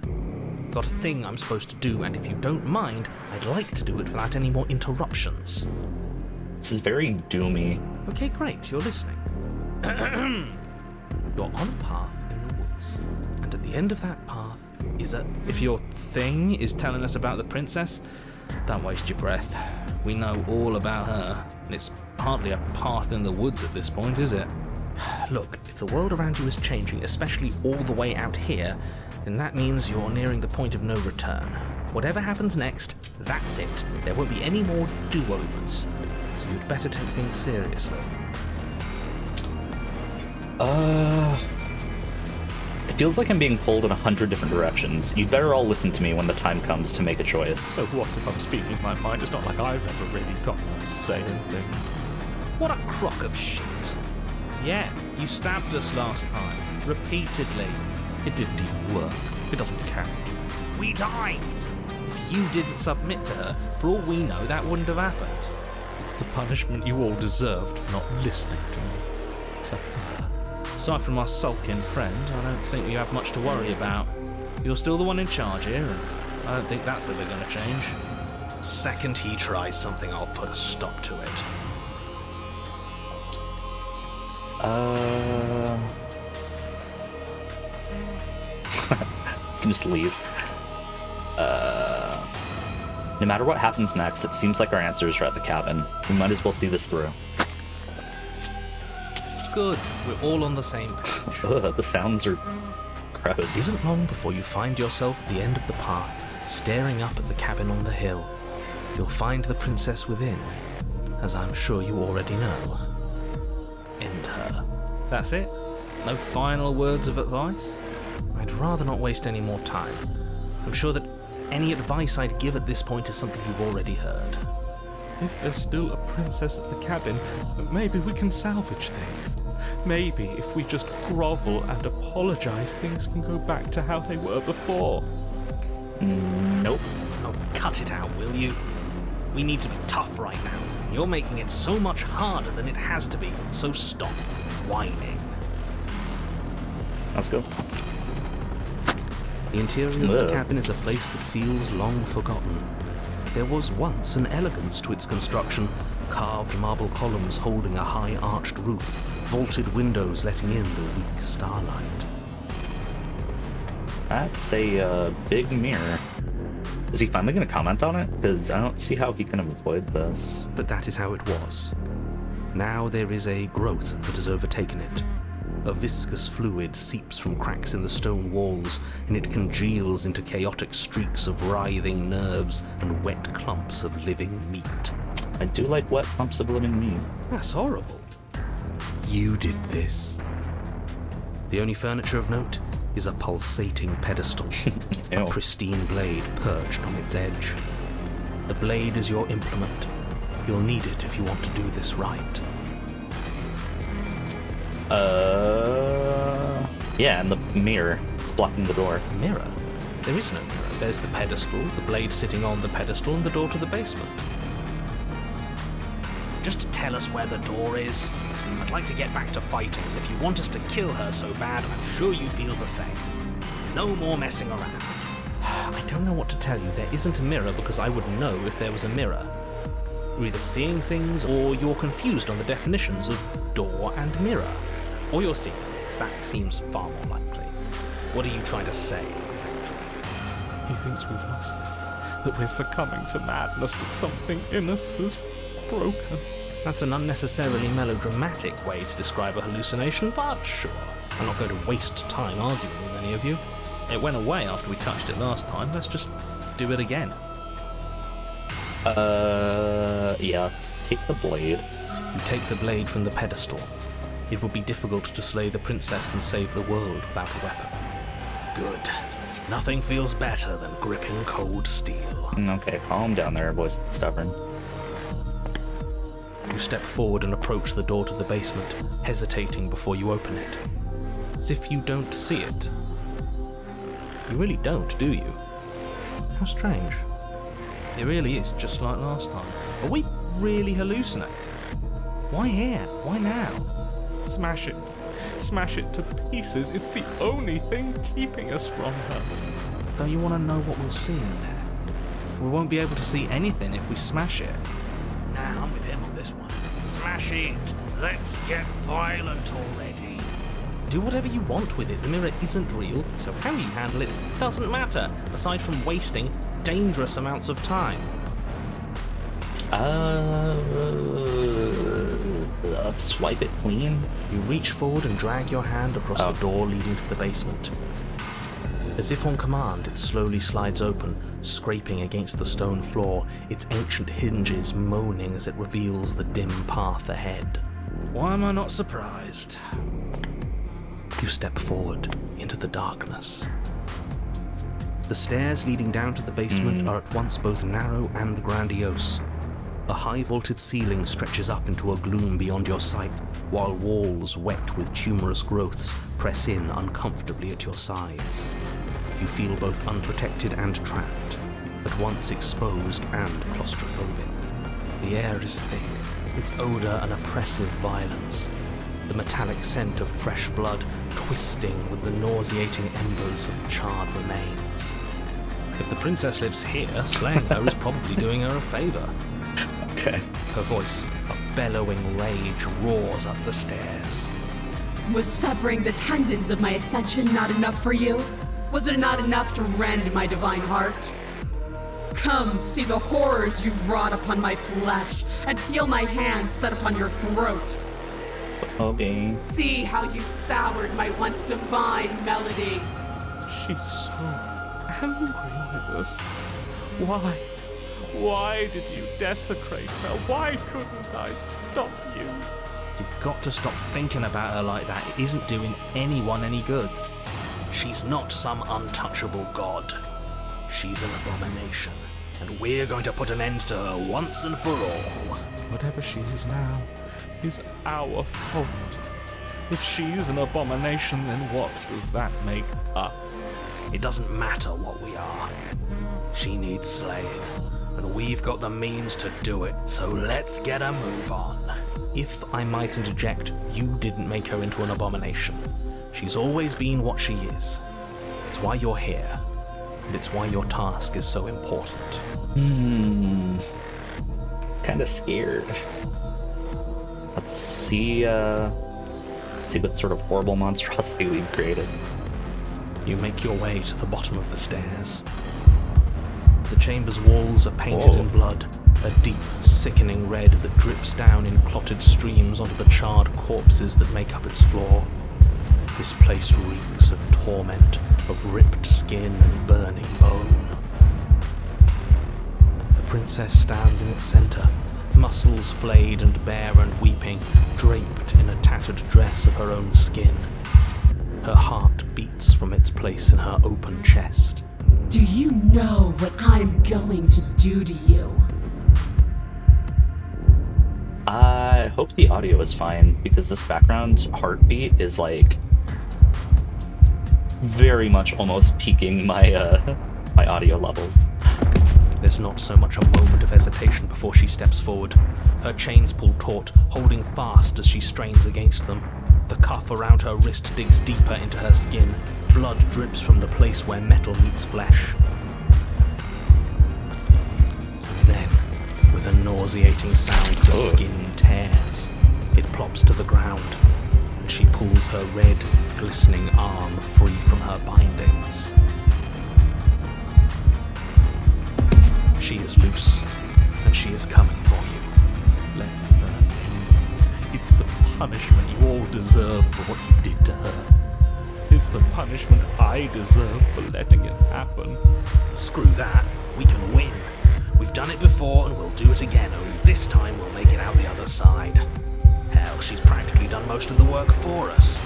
Got a thing I'm supposed to do, and if you don't mind, I'd like to do it without any more interruptions. This is very doomy. Okay, great, you're listening. You're on a path in the woods, and at the end of that path is a... If your thing is telling us about the princess, don't waste your breath. We know all about her, and it's hardly a path in the woods at this point, is it? Look, if the world around you is changing, especially all the way out here, then that means you're nearing the point of no return. Whatever happens next, that's it. There won't be any more do-overs. So you'd better take things seriously. It feels like I'm being pulled in 100 different directions. You'd better all listen to me when the time comes to make a choice. So what if I'm speaking my mind? It's not like I've ever really got to say anything. What a crock of shit. Yeah, you stabbed us last time. Repeatedly. It didn't even work. It doesn't count. We died! If you didn't submit to her, for all we know, that wouldn't have happened. It's the punishment you all deserved for not listening to me. To her. Aside from our sulking friend, I don't think you have much to worry about. You're still the one in charge here, and I don't think that's ever going to change. Second he tries something, I'll put a stop to it. You can just leave. No matter what happens next, it seems like our answers are at the cabin. We might as well see this through. It's good. We're all on the same page. Ugh, the sounds are gross. It isn't long before you find yourself at the end of the path, staring up at the cabin on the hill. You'll find the princess within, as I'm sure you already know. End her. That's it? No final words of advice? I'd rather not waste any more time. I'm sure that any advice I'd give at this point is something you've already heard. If there's still a princess at the cabin, maybe we can salvage things. Maybe if we just grovel and apologize, things can go back to how they were before. Nope. Oh, cut it out, will you? We need to be tough right now. You're making it so much harder than it has to be, so stop whining. Let's go. The interior of the cabin is a place that feels long forgotten. There was once an elegance to its construction, carved marble columns holding a high arched roof, vaulted windows letting in the weak starlight. That's a big mirror. Is he finally going to comment on it? Because I don't see how he can avoid this. But that is how it was. Now there is a growth that has overtaken it. A viscous fluid seeps from cracks in the stone walls, and it congeals into chaotic streaks of writhing nerves and wet clumps of living meat. I do like wet clumps of living meat. That's horrible. You did this. The only furniture of note is a pulsating pedestal, a pristine blade perched on its edge. The blade is your implement. You'll need it if you want to do this right. Yeah, and the mirror. It's blocking the door. Mirror? There is no mirror. There's the pedestal, the blade sitting on the pedestal, and the door to the basement. Just to tell us where the door is. I'd like to get back to fighting, and if you want us to kill her so bad, I'm sure you feel the same. No more messing around. I don't know what to tell you. There isn't a mirror because I would know if there was a mirror. You're either seeing things or you're confused on the definitions of door and mirror. Or you're seeing things. That seems far more likely. What are you trying to say exactly? He thinks we've lost it, that we're succumbing to madness, that something in us has broken. That's an unnecessarily melodramatic way to describe a hallucination, but sure. I'm not going to waste time arguing with any of you. It went away after we touched it last time. Let's just do it again. Yeah, let's take the blade. You take the blade from the pedestal. It would be difficult to slay the princess and save the world without a weapon. Good. Nothing feels better than gripping cold steel. Okay, calm down there, boys. Stubborn. You step forward and approach the door to the basement, hesitating before you open it. As if you don't see it. You really don't, do you? How strange. It really is just like last time. Are we really hallucinating? Why here? Why now? Smash it. Smash it to pieces. It's the only thing keeping us from her. Don't you want to know what we'll see in there? We won't be able to see anything if we smash it. Nah, I'm with him on this one. Smash it. Let's get violent already. Do whatever you want with it. The mirror isn't real, so how you handle it doesn't matter, aside from wasting dangerous amounts of time. Let's swipe it clean. You reach forward and drag your hand across the door leading to the basement. As if on command, it slowly slides open, scraping against the stone floor, its ancient hinges moaning as it reveals the dim path ahead. Why am I not surprised? You step forward into the darkness. The stairs leading down to the basement are at once both narrow and grandiose. A high-vaulted ceiling stretches up into a gloom beyond your sight, while walls wet with tumorous growths press in uncomfortably at your sides. You feel both unprotected and trapped, at once exposed and claustrophobic. The air is thick, its odor an oppressive violence, the metallic scent of fresh blood twisting with the nauseating embers of charred remains. If the princess lives here, slaying her is probably doing her a favor. Okay. Her voice, a bellowing rage, roars up the stairs. Was severing the tendons of my ascension not enough for you? Was it not enough to rend my divine heart? Come, see the horrors you've wrought upon my flesh, and feel my hands set upon your throat. Okay. See how you've soured my once divine melody. She's so angry with us. Why? Why did you desecrate her? Why couldn't I stop you? You've got to stop thinking about her like that. It isn't doing anyone any good. She's not some untouchable god. She's an abomination, and we're going to put an end to her once and for all. Whatever she is now is our fault. If she's an abomination, then what does that make us? It doesn't matter what we are. She needs slaying, and we've got the means to do it, so let's get a move on. If I might interject, you didn't make her into an abomination. She's always been what she is. It's why you're here, and it's why your task is so important. Kinda scared. Let's see what sort of horrible monstrosity we've created. You make your way to the bottom of the stairs. The chamber's walls are painted in blood, A deep, sickening red that drips down in clotted streams onto the charred corpses that make up its floor. This place reeks of torment, of ripped skin and burning bone. The princess stands in its centre, muscles flayed and bare and weeping, draped in a tattered dress of her own skin. Her heart beats from its place in her open chest. Do you know what I'm going to do to you? I hope the audio is fine, because this background heartbeat is like very much almost peaking my my audio levels. There's not so much a moment of hesitation before she steps forward. Her chains pull taut, holding fast as she strains against them. The cuff around her wrist digs deeper into her skin. Blood drips from the place where metal meets flesh. And then, with a nauseating sound, the skin tears. It plops to the ground, and she pulls her red, glistening arm free from her bindings. She is loose, and she is coming for you. Let her end. It's the punishment you all deserve for what you did to her. It's the punishment I deserve for letting it happen. Screw that. We can win. We've done it before, and we'll do it again, only this time we'll make it out the other side. Hell, she's practically done most of the work for us.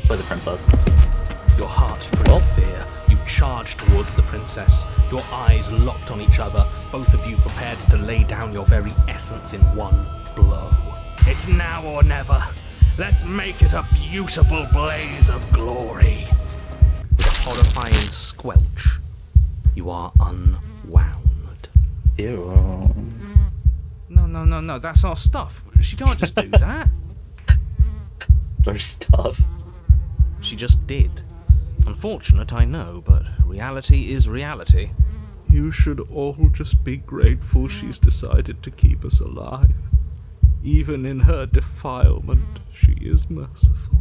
Slay the princess. Your heart full of fear, you charge towards the princess, your eyes locked on each other, both of you prepared to lay down your very essence in one blow. It's now or never. Let's make it a beautiful blaze of glory. With a horrifying squelch, you are unwound. Ew. No, that's our stuff. She can't just do that. It's our stuff. She just did. Unfortunate, I know, but reality is reality. You should all just be grateful she's decided to keep us alive. Even in her defilement, she is merciful.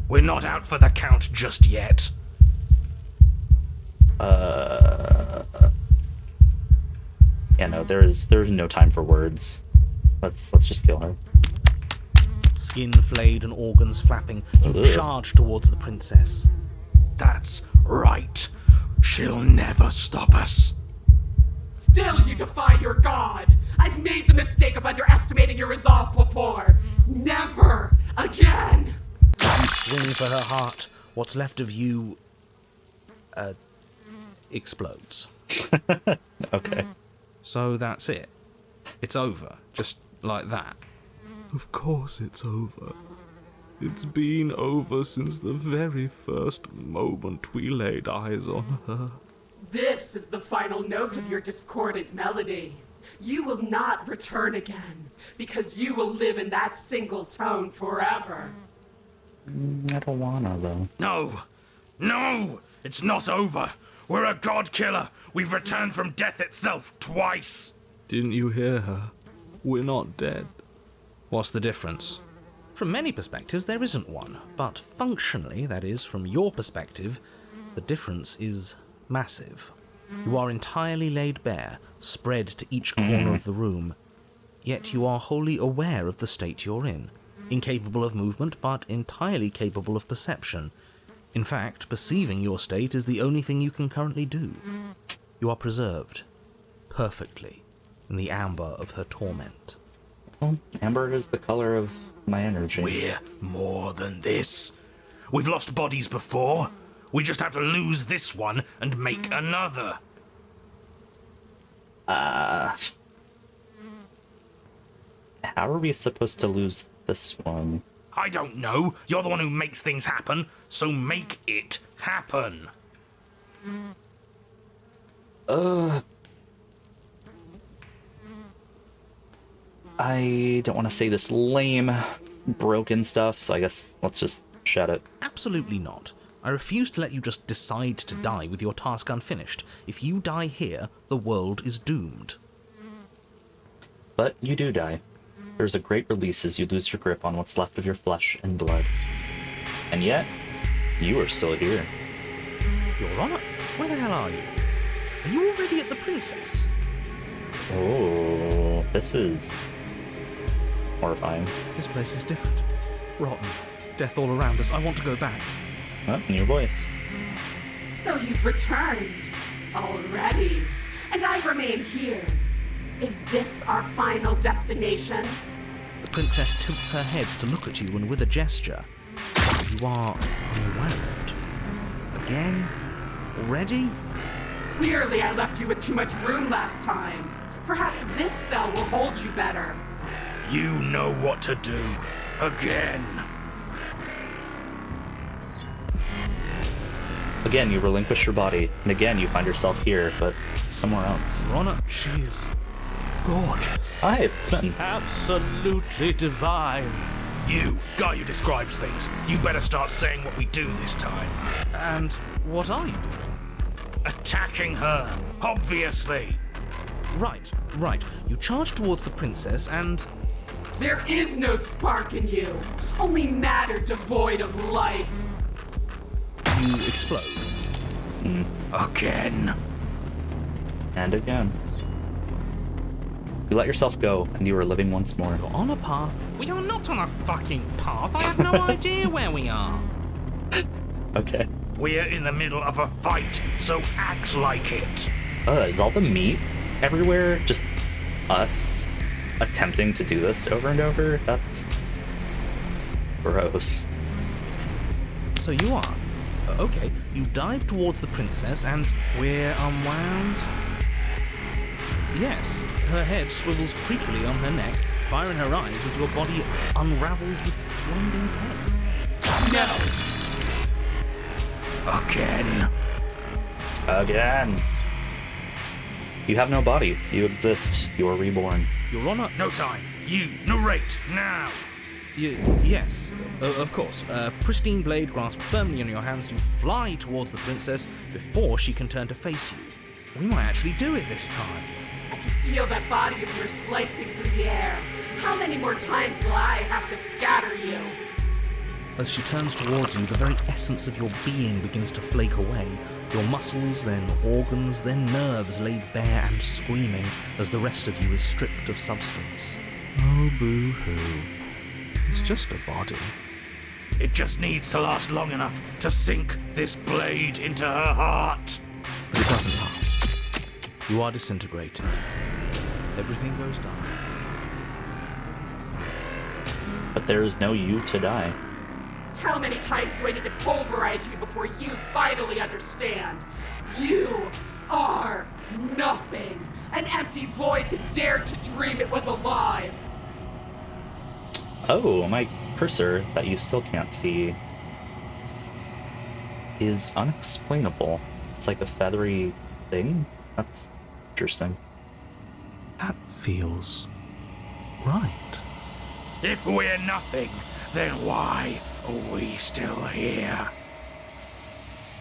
We're not out for the count just yet. Yeah, no, there's no time for words. Let's just kill her. Skin flayed and organs flapping, you charge towards the princess. That's right. She'll never stop us. Still you defy your god! I've made the mistake of underestimating your resolve before! Never again! You swing for her heart. What's left of you... explodes. Okay. So that's it. It's over. Just like that. Of course it's over. It's been over since the very first moment we laid eyes on her. This is the final note of your discordant melody. You will not return again, because you will live in that single tone forever. I don't wanna, though. No! It's not over. We're a god killer. We've returned from death itself twice. Didn't you hear her? We're not dead. What's the difference? From many perspectives, there isn't one. But functionally, that is, from your perspective, the difference is massive. You are entirely laid bare, spread to each corner of the room. Yet you are wholly aware of the state you're in. Incapable of movement, but entirely capable of perception. In fact, perceiving your state is the only thing you can currently do. You are preserved, perfectly, in the amber of her torment. Well, amber is the color of my energy. We're more than this. We've lost bodies before. We just have to lose this one and make another. How are we supposed to lose this one? I don't know. You're the one who makes things happen, so make it happen. I don't want to say this lame, broken stuff, so I guess let's just shut it. Absolutely not. I refuse to let you just decide to die with your task unfinished. If you die here, the world is doomed. But you do die. There's a great release as you lose your grip on what's left of your flesh and blood. And yet, you are still here. Your Honor, where the hell are you? Are you already at the Princess? Oh, this is horrifying. This place is different. Rotten. Death all around us. I want to go back. Oh, new voice. So you've returned already, and I remain here. Is this our final destination? The Princess tilts her head to look at you, and with a gesture, you are overwhelmed. Again? Already? Clearly I left you with too much room last time. Perhaps this cell will hold you better. You know what to do. Again. Again, you relinquish your body, and again, you find yourself here, but somewhere else. Your Honor, she's gorgeous. Hi, it's Smitten. Absolutely divine. You, guy who describes things, you better start saying what we do this time. And what are you doing? Attacking her, obviously. Right. You charge towards the Princess and... There is no spark in you, only matter devoid of life. You explode. Again. And again. You let yourself go, and you are living once more. You're on a path. We are not on a fucking path. I have no idea where we are. Okay. We're in the middle of a fight, so act like it. Is all the meat everywhere just us attempting to do this over and over? That's gross. So you are. Okay, you dive towards the Princess and we're unwound. Yes, her head swivels creakily on her neck, fire in her eyes as your body unravels with blinding pain. No! Again. You have no body. You exist. You are reborn. Your Honor... No time. You, narrate, now. Yes, of course. Pristine blade grasped firmly in your hands, you fly towards the Princess before she can turn to face you. We might actually do it this time. I can feel that body of yours slicing through the air. How many more times will I have to scatter you? As she turns towards you, the very essence of your being begins to flake away. Your muscles, then organs, then nerves laid bare and screaming as the rest of you is stripped of substance. Oh, boo-hoo. It's just a body. It just needs to last long enough to sink this blade into her heart. But it doesn't last. You are disintegrated. Everything goes dark. But there is no you to die. How many times do I need to pulverize you before you finally understand? You are nothing. An empty void that dared to dream it was alive. Oh, my cursor that you still can't see is unexplainable. It's like a feathery thing. That's interesting. That feels right. If we're nothing, then why are we still here?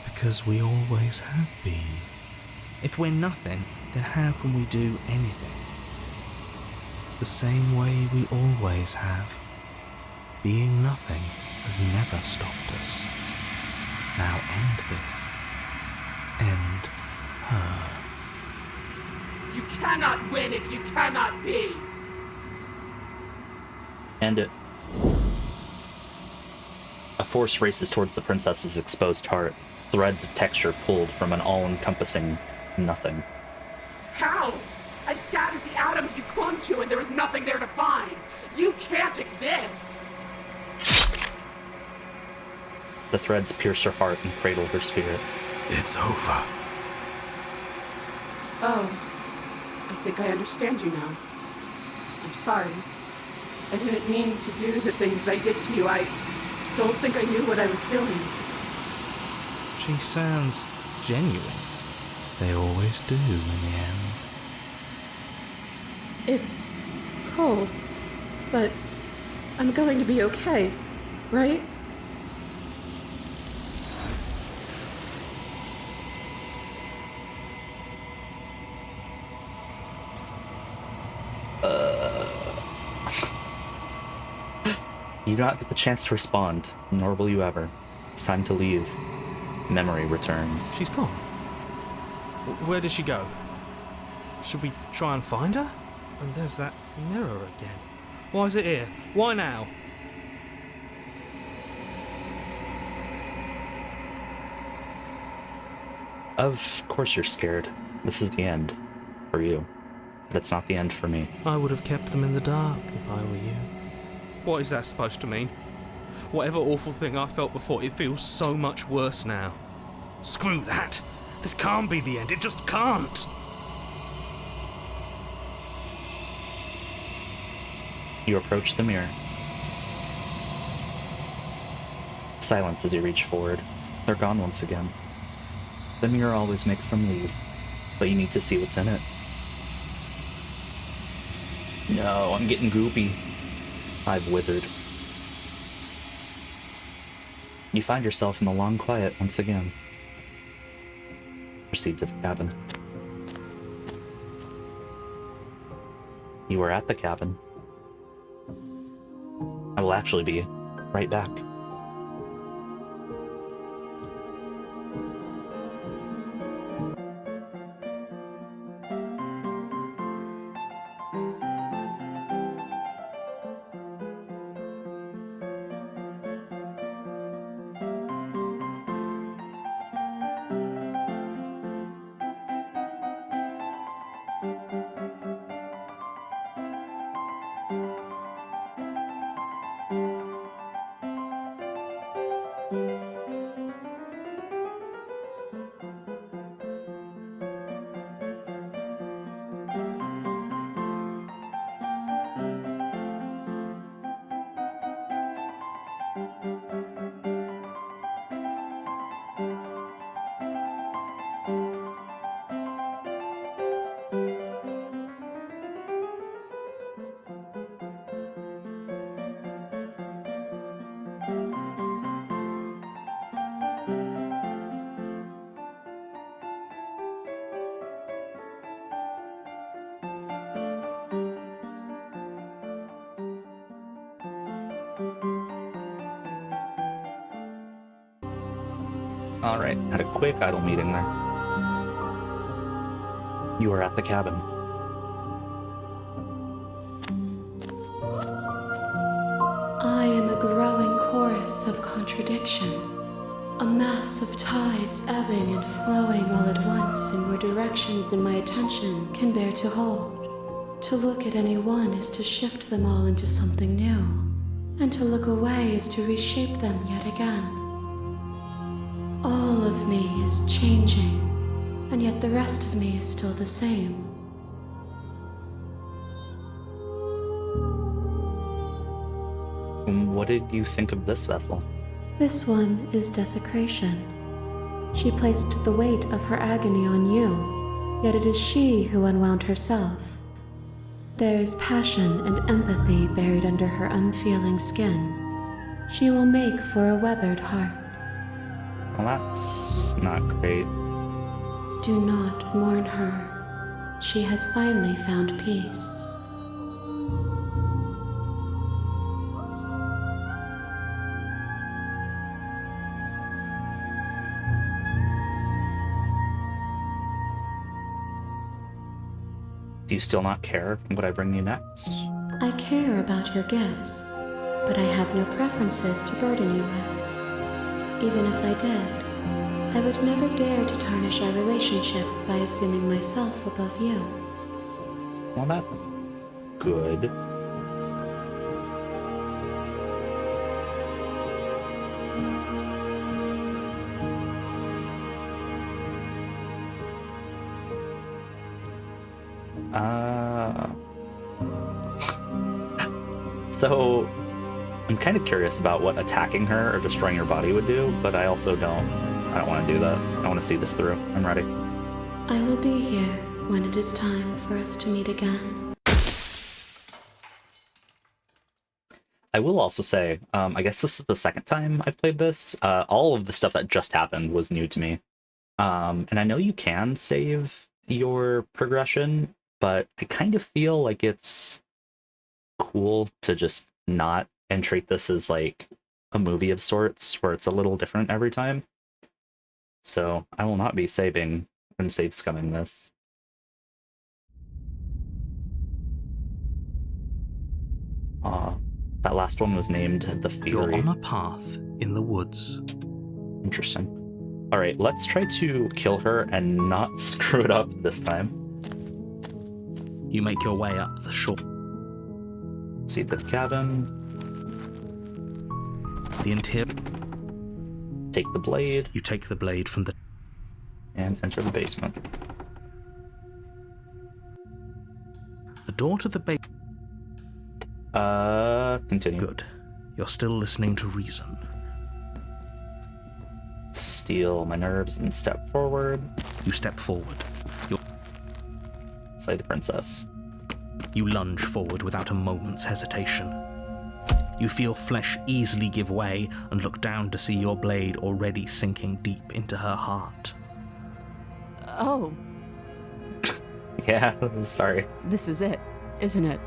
Because we always have been. If we're nothing, then how can we do anything? The same way we always have. Being nothing has never stopped us. Now end this. End her. You cannot win if you cannot be. And a force races towards the princess's exposed heart, threads of texture pulled from an all-encompassing nothing. How? I've scattered the atoms you clung to and there is nothing there to find. You can't exist. The threads pierce her heart and cradle her spirit. It's over. Oh, I think I understand you now. I'm sorry. I didn't mean to do the things I did to you. I don't think I knew what I was doing. She sounds genuine. They always do in the end. It's cold, but I'm going to be okay, right? You do not get the chance to respond, nor will you ever. It's time to leave. Memory returns. She's gone. Where did she go? Should we try and find her? And there's that mirror again. Why is it here? Why now? Of course you're scared. This is the end. For you. But it's not the end for me. I would have kept them in the dark if I were you. What is that supposed to mean? Whatever awful thing I felt before, it feels so much worse now. Screw that! This can't be the end, it just can't! You approach the mirror. Silence as you reach forward. They're gone once again. The mirror always makes them leave, but you need to see what's in it. No, I'm getting goopy. I've withered. You find yourself in the long quiet once again. Proceed to the cabin. You are at the cabin. I will actually be right back. Alright, had a quick idle meeting there. You are at the cabin. I am a growing chorus of contradiction, a mass of tides ebbing and flowing all at once in more directions than my attention can bear to hold. To look at any one is to shift them all into something new, and to look away is to reshape them yet again. All of me is changing, and yet the rest of me is still the same. What did you think of this vessel? This one is desecration. She placed the weight of her agony on you, yet it is she who unwound herself. There is passion and empathy buried under her unfeeling skin. She will make for a weathered heart. Well, that's not great. Do not mourn her. She has finally found peace. Do you still not care what I bring you next? I care about your gifts, but I have no preferences to burden you with. Even if I did, I would never dare to tarnish our relationship by assuming myself above you. Well, that's good. So, I'm kind of curious about what attacking her or destroying her body would do, but I also don't want to do that. I want to see this through. I'm ready. I will be here when it is time for us to meet again. I will also say, I guess this is the second time I've played this. All of the stuff that just happened was new to me. And I know you can save your progression, but I kind of feel like it's cool to just not and treat this as like a movie of sorts where it's a little different every time. So I will not be saving and save scumming this. That last one was named the Fury. You're on a path in the woods. Interesting. Alright, let's try to kill her and not screw it up this time. You make your way up the shore. See the cabin. The interior. Take the blade. You take the blade from the... And enter the basement. The door to the basement. Continue. Good. You're still listening to reason. Steel my nerves and step forward. You step forward. Slay the princess. You lunge forward without a moment's hesitation. You feel flesh easily give way and look down to see your blade already sinking deep into her heart. Oh, Yeah, sorry. this is it, isn't it?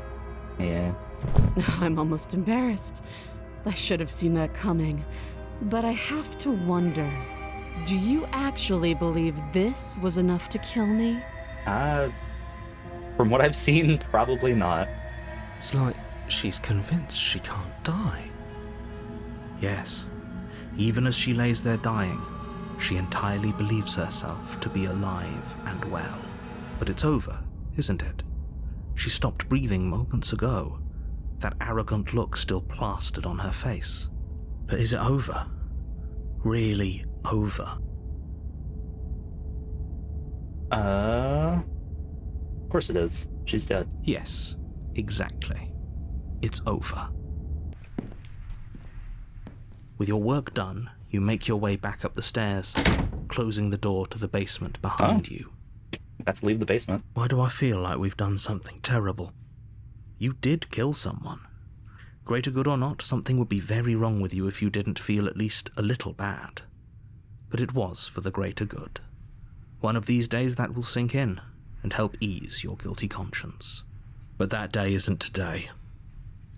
Yeah. I'm almost embarrassed. I should have seen that coming. But I have to wonder, do you actually believe this was enough to kill me? From what I've seen, probably not. It's like she's convinced she can't die. Yes, even as she lays there dying, she entirely believes herself to be alive and well. But it's over, isn't it? She stopped breathing moments ago, that arrogant look still plastered on her face. But is it over? Really over? Of course it is. She's dead. Yes, exactly. It's over. With your work done, you make your way back up the stairs, closing the door to the basement behind you. Let's leave the basement. Why do I feel like we've done something terrible? You did kill someone. Greater good or not, something would be very wrong with you if you didn't feel at least a little bad. But it was for the greater good. One of these days that will sink in and help ease your guilty conscience. But that day isn't today.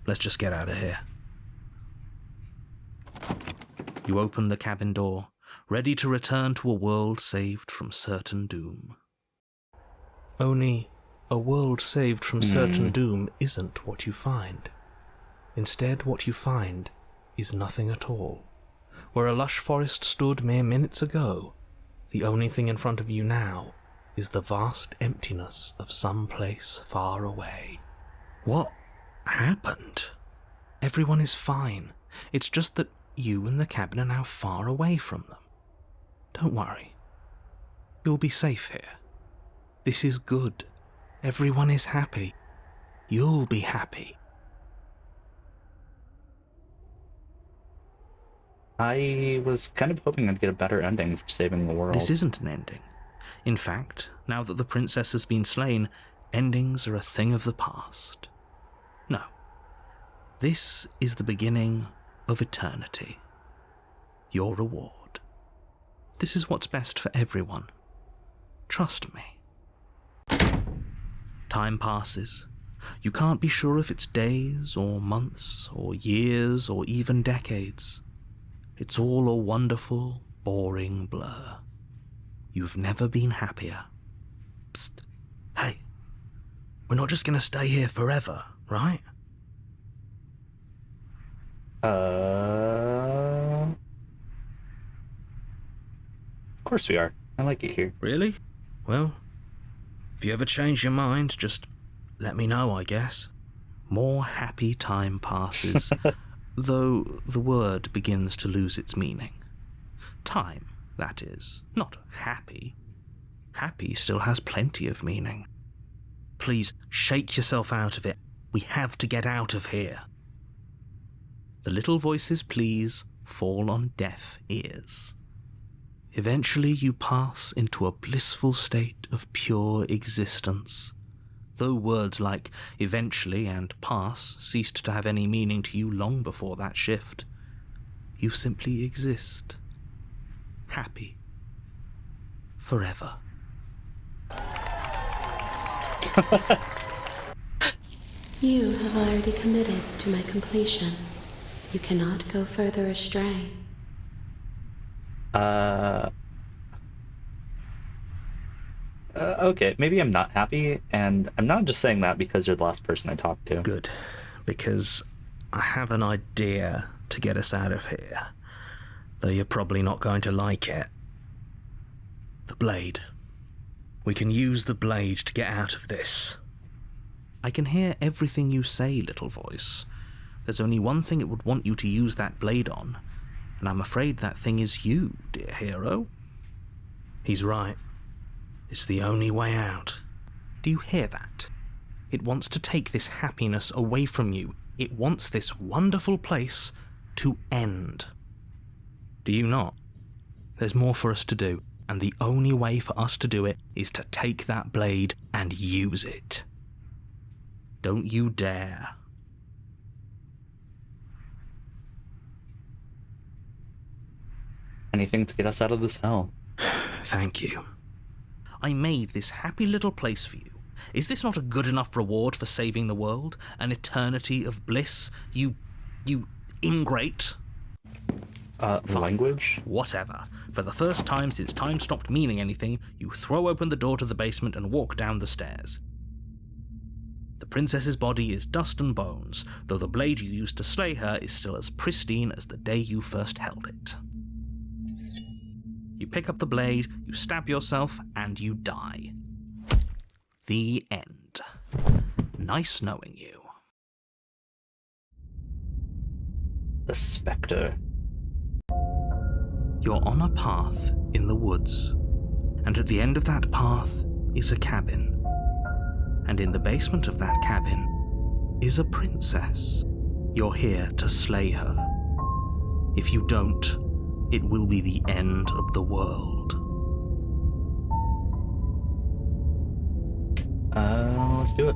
Let's just get out of here. You open the cabin door, ready to return to a world saved from certain doom. Only a world saved from certain doom isn't what you find. Instead, what you find is nothing at all. Where a lush forest stood mere minutes ago, the only thing in front of you now is the vast emptiness of some place far away. What happened? Everyone is fine. It's just that you and the cabin are now far away from them. Don't worry. You'll be safe here. This is good. Everyone is happy. You'll be happy. I was kind of hoping I'd get a better ending for saving the world. This isn't an ending. In fact, now that the princess has been slain, endings are a thing of the past. No. This is the beginning of eternity. Your reward. This is what's best for everyone. Trust me. Time passes. You can't be sure if it's days or months or years or even decades. It's all a wonderful, boring blur. You've never been happier. Psst. Hey. We're not just going to stay here forever, right? Of course we are. I like it here. Really? Well, if you ever change your mind, just let me know, I guess. More happy time passes, though the word begins to lose its meaning. Time, that is, not happy. Happy still has plenty of meaning. Please, shake yourself out of it. We have to get out of here. The little voices' pleas fall on deaf ears. Eventually you pass into a blissful state of pure existence. Though words like eventually and pass ceased to have any meaning to you long before that shift, you simply exist. Happy. Forever. You have already committed to my completion. You cannot go further astray. Okay, maybe I'm not happy, and I'm not just saying that because you're the last person I talked to. Good, because I have an idea to get us out of here, though you're probably not going to like it. The blade. We can use the blade to get out of this. I can hear everything you say, little voice. There's only one thing it would want you to use that blade on, and I'm afraid that thing is you, dear hero. He's right. It's the only way out. Do you hear that? It wants to take this happiness away from you. It wants this wonderful place to end. Do you not? There's more for us to do, and the only way for us to do it is to take that blade and use it. Don't you dare. Anything to get us out of this hell. Thank you. I made this happy little place for you. Is this not a good enough reward for saving the world? An eternity of bliss? You ingrate? Language? Whatever. For the first time since time stopped meaning anything, you throw open the door to the basement and walk down the stairs. The princess's body is dust and bones, though the blade you used to slay her is still as pristine as the day you first held it. You pick up the blade, you stab yourself, and you die. The end. Nice knowing you. The Spectre. You're on a path in the woods, and at the end of that path is a cabin. And in the basement of that cabin is a princess. You're here to slay her. If you don't, it will be the end of the world. Let's do it.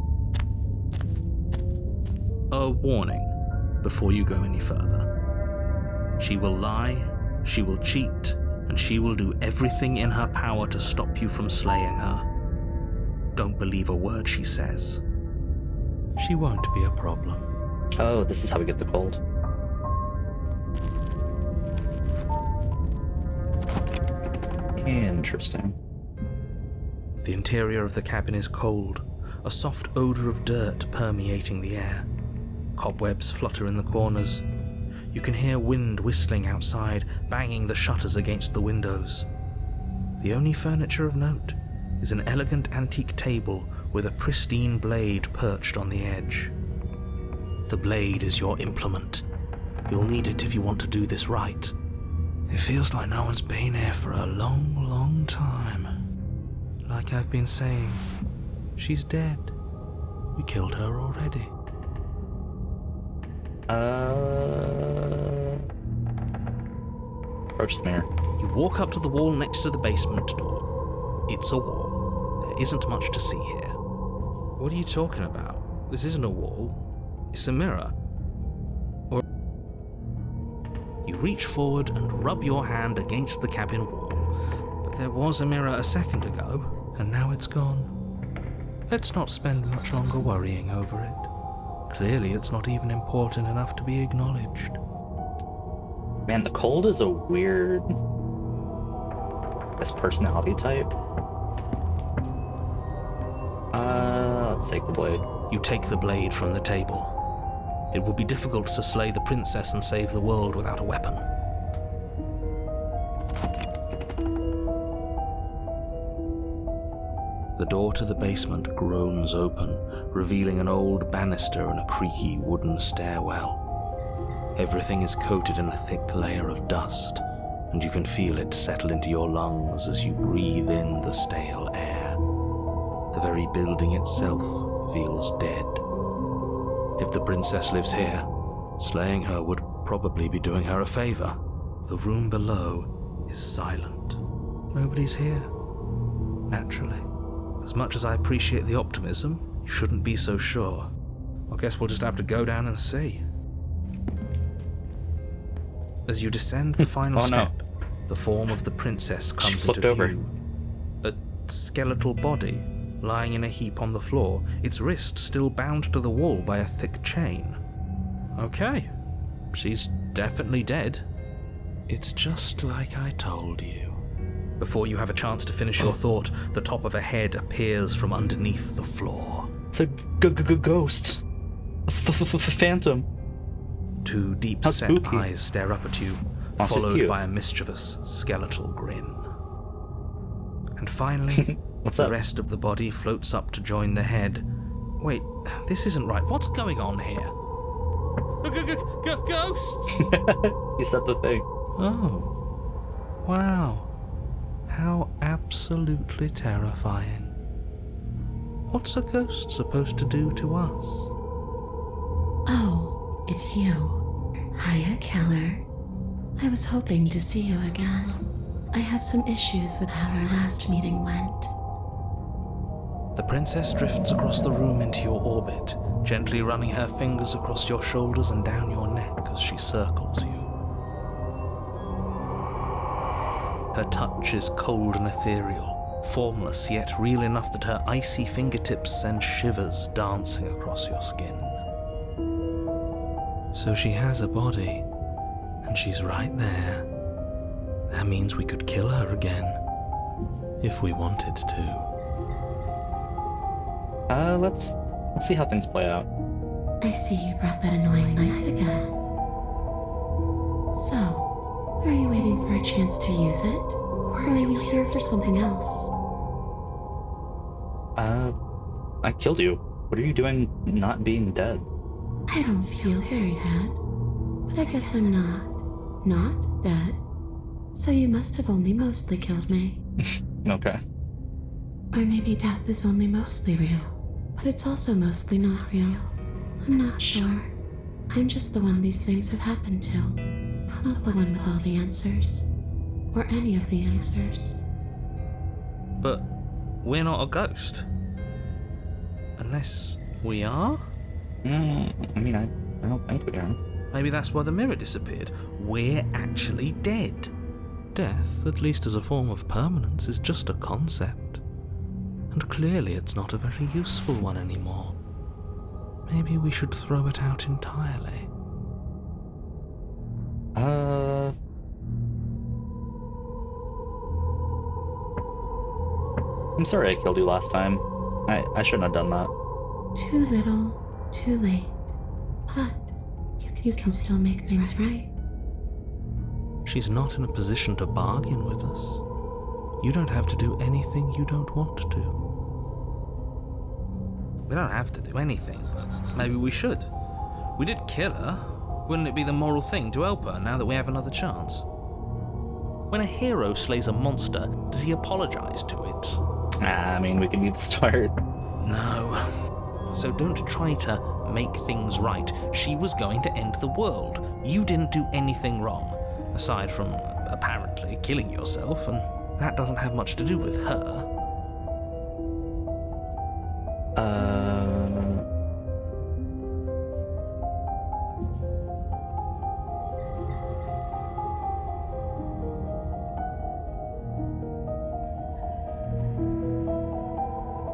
A warning before you go any further. She will lie, she will cheat, and she will do everything in her power to stop you from slaying her. Don't believe a word she says. She won't be a problem. Oh, this is how we get the cold. Interesting. The interior of the cabin is cold, a soft odour of dirt permeating the air. Cobwebs flutter in the corners. You can hear wind whistling outside, banging the shutters against the windows. The only furniture of note is an elegant antique table with a pristine blade perched on the edge. The blade is your implement. You'll need it if you want to do this right. It feels like no one's been here for a long, long time. Like I've been saying, she's dead. We killed her already. Approach the mirror. You walk up to the wall next to the basement door. It's a wall. There isn't much to see here. What are you talking about? This isn't a wall. It's a mirror. Or you reach forward and rub your hand against the cabin wall. But there was a mirror a second ago, and now it's gone. Let's not spend much longer worrying over it. Clearly it's not even important enough to be acknowledged. Man, the cold is a weird... this personality type. Let's take the blade. You take the blade from the table. It would be difficult to slay the princess and save the world without a weapon. The door to the basement groans open, revealing an old banister and a creaky wooden stairwell. Everything is coated in a thick layer of dust, and you can feel it settle into your lungs as you breathe in the stale air. The very building itself feels dead. If the princess lives here, slaying her would probably be doing her a favor. The room below is silent. Nobody's here. Naturally. As much as I appreciate the optimism, you shouldn't be so sure. I guess we'll just have to go down and see. As you descend the final step, the form of the princess comes into view. A skeletal body, lying in a heap on the floor, its wrist still bound to the wall by a thick chain. Okay, she's definitely dead. It's just like I told you. Before you have a chance to finish your thought, the top of a head appears from underneath the floor. It's a ghost. Phantom. Two deep-set eyes stare up at you, followed by a mischievous skeletal grin. And finally, the rest of the body floats up to join the head. Wait, this isn't right. What's going on here? Ghost! You said the thing. Oh. Wow. How absolutely terrifying. What's a ghost supposed to do to us? Oh, it's you. Hiya, Keller. I was hoping to see you again. I have some issues with how our last meeting went. The princess drifts across the room into your orbit, gently running her fingers across your shoulders and down your neck as she circles you. Her touch is cold and ethereal, formless yet real enough that her icy fingertips send shivers dancing across your skin. So she has a body, and she's right there. That means we could kill her again, if we wanted to. Let's see how things play out. I see you brought that annoying knife again. So, are you waiting for a chance to use it? Or are you here for something else? I killed you. What are you doing not being dead? I don't feel very dead. But I guess I'm not dead. So you must have only mostly killed me. Okay. Or maybe death is only mostly real, but it's also mostly not real. I'm not sure. I'm just the one these things have happened to. Not the one with all the answers. Or any of the answers. But we're not a ghost. Unless we are? I mean, I don't think we are. Maybe that's why the mirror disappeared. We're actually dead. Death, at least as a form of permanence, is just a concept. And clearly it's not a very useful one anymore. Maybe we should throw it out entirely. I'm sorry I killed you last time. I shouldn't have done that. Too little, too late. But you can still make things right. She's not in a position to bargain with us. You don't have to do anything you don't want to. We don't have to do anything, but maybe we should. We did kill her. Wouldn't it be the moral thing to help her now that we have another chance? When a hero slays a monster, does he apologize to it? I mean, we can need to start. No. So don't try to make things right. She was going to end the world. You didn't do anything wrong, aside from apparently killing yourself, and that doesn't have much to do with her.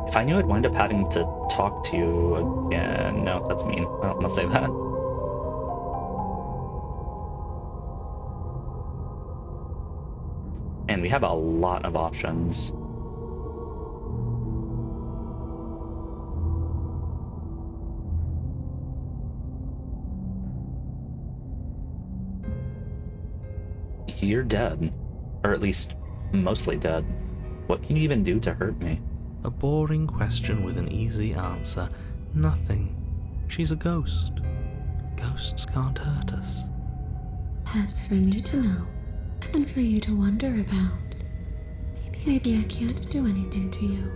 If I knew I'd wind up having to talk to you again... No, that's mean. I don't want to say that. And we have a lot of options. You're dead. Or at least, mostly dead. What can you even do to hurt me? A boring question with an easy answer. Nothing. She's a ghost. Ghosts can't hurt us. That's for me to know, and for you to wonder about. Maybe I can't do anything to you.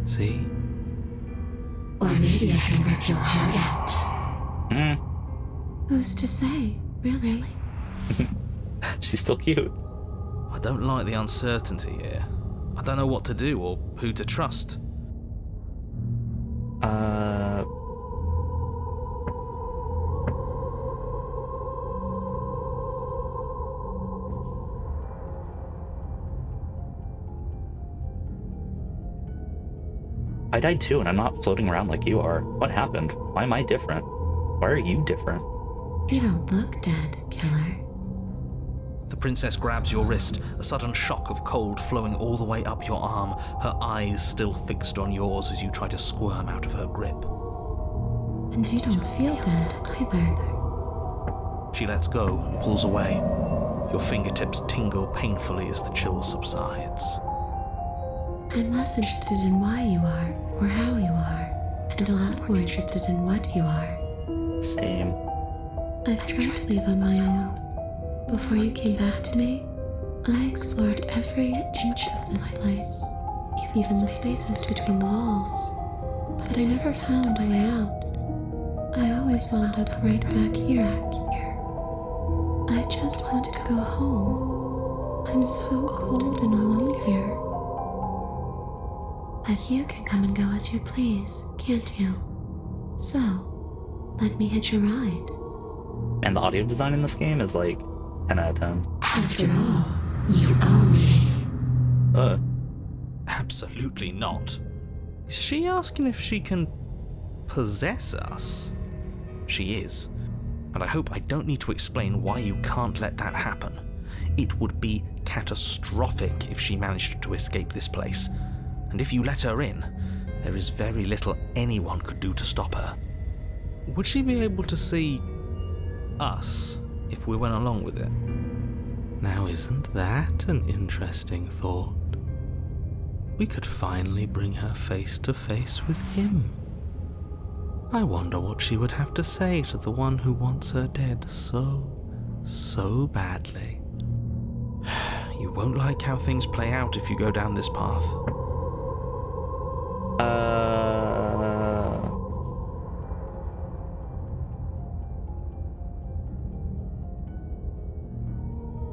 See? Or maybe I can rip your heart out. Who's to say, really? She's still cute. I don't like the uncertainty here. I don't know what to do or who to trust. I died too, and I'm not floating around like you are. What happened? Why am I different? Why are you different? You don't look dead, killer. The princess grabs your wrist, a sudden shock of cold flowing all the way up your arm, her eyes still fixed on yours as you try to squirm out of her grip. And you don't feel dead either. She lets go and pulls away. Your fingertips tingle painfully as the chill subsides. I'm less interested in why you are, or how you are, and a lot more interested in what you are. Same. I've tried to leave on my own. Before you came back to me, I explored every inch of this place, even the spaces between the walls. But I never found a way out. I always wound up right back here. I just want to go home. I'm so cold and alone here. But you can come and go as you please, can't you? So, let me hitch a ride. And the audio design in this game is like 10 out of 10. After all, you owe me. Absolutely not. Is she asking if she can possess us? She is. And I hope I don't need to explain why you can't let that happen. It would be catastrophic if she managed to escape this place. And if you let her in, there is very little anyone could do to stop her. Would she be able to see us if we went along with it? Now, isn't that an interesting thought? We could finally bring her face to face with him. I wonder what she would have to say to the one who wants her dead so badly. You won't like how things play out if you go down this path.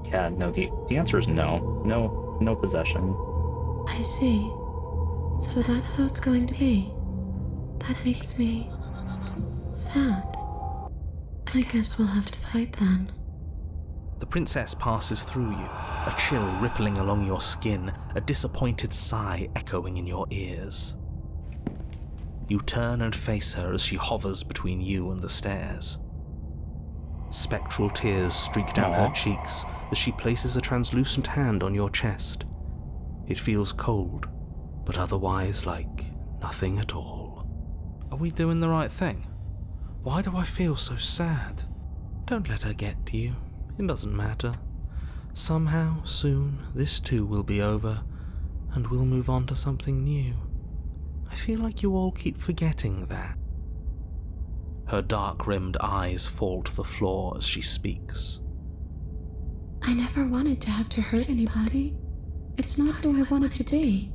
Yeah, no, the answer is no. No possession. I see. So that's how it's going to be. That makes me sad. I guess we'll have to fight then. The princess passes through you, a chill rippling along your skin, a disappointed sigh echoing in your ears. You turn and face her as she hovers between you and the stairs. Spectral tears streak down her cheeks as she places a translucent hand on your chest. It feels cold, but otherwise like nothing at all. Are we doing the right thing? Why do I feel so sad? Don't let her get to you. It doesn't matter. Somehow, soon, this too will be over, and we'll move on to something new. I feel like you all keep forgetting that. Her dark-rimmed eyes fall to the floor as she speaks. I never wanted to have to hurt anybody. It's not who I wanted to be.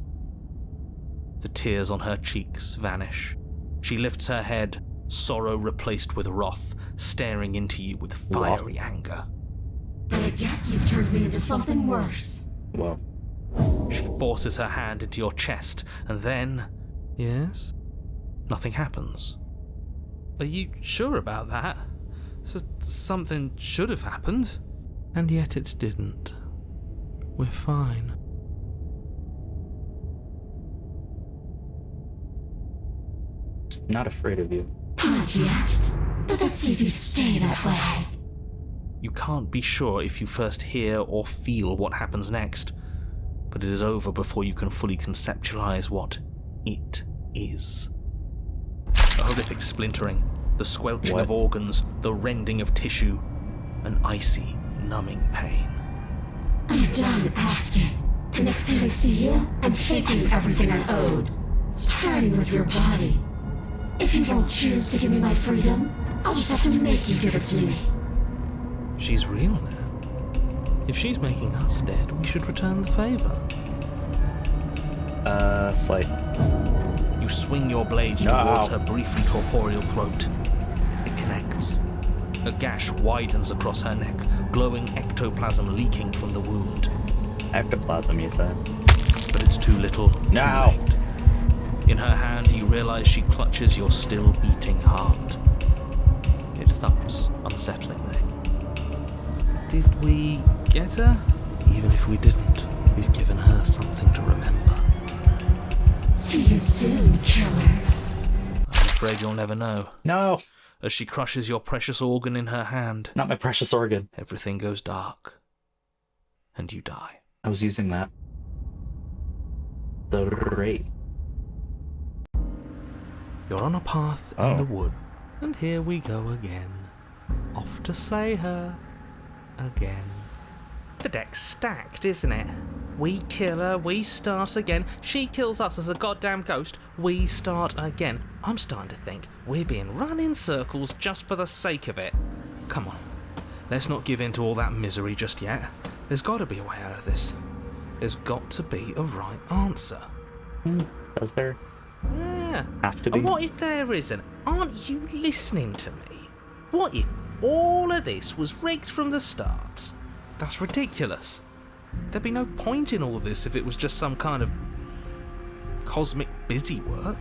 The tears on her cheeks vanish. She lifts her head, sorrow replaced with wrath, staring into you with fiery anger. But I guess you've turned me into something worse. Whoa. She forces her hand into your chest, and then... Yes? Nothing happens. Are you sure about that? Something should have happened. And yet it didn't. We're fine. Not afraid of you. Not yet. But let's see if you stay that way. You can't be sure if you first hear or feel what happens next, but it is over before you can fully conceptualize what it is. A horrific splintering, the squelching of organs, the rending of tissue, an icy, numbing pain. I'm done asking. The next time I see you, I'm taking everything I owed. Starting with your body. If you won't choose to give me my freedom, I'll just have to make you give it to me. She's real now. If she's making us dead, we should return the favor. Slight. You swing your blade towards her briefly corporeal throat. It connects. A gash widens across her neck, glowing ectoplasm leaking from the wound. Ectoplasm, you said? But it's too little, too No! late. In her hand, you realize she clutches your still beating heart. It thumps unsettlingly. Did we get her? Even if we didn't, we've given her something to remember. See you soon, killer. I'm afraid you'll never know. No! As she crushes your precious organ in her hand, Not my precious organ. everything goes dark. and you die. I was using that. The Wraith. You're on a path in the wood, and here we go again. Off to slay her again. The deck's stacked, isn't it? We kill her, we start again. She kills us as a goddamn ghost, we start again. I'm starting to think we're being run in circles just for the sake of it. Come on, let's not give in to all that misery just yet. There's got to be a way out of this. There's got to be a right answer. Does there? Yeah. Have to be? And what if there isn't? Aren't you listening to me? What if all of this was rigged from the start? That's ridiculous. There'd be no point in all this if it was just some kind of cosmic busy work.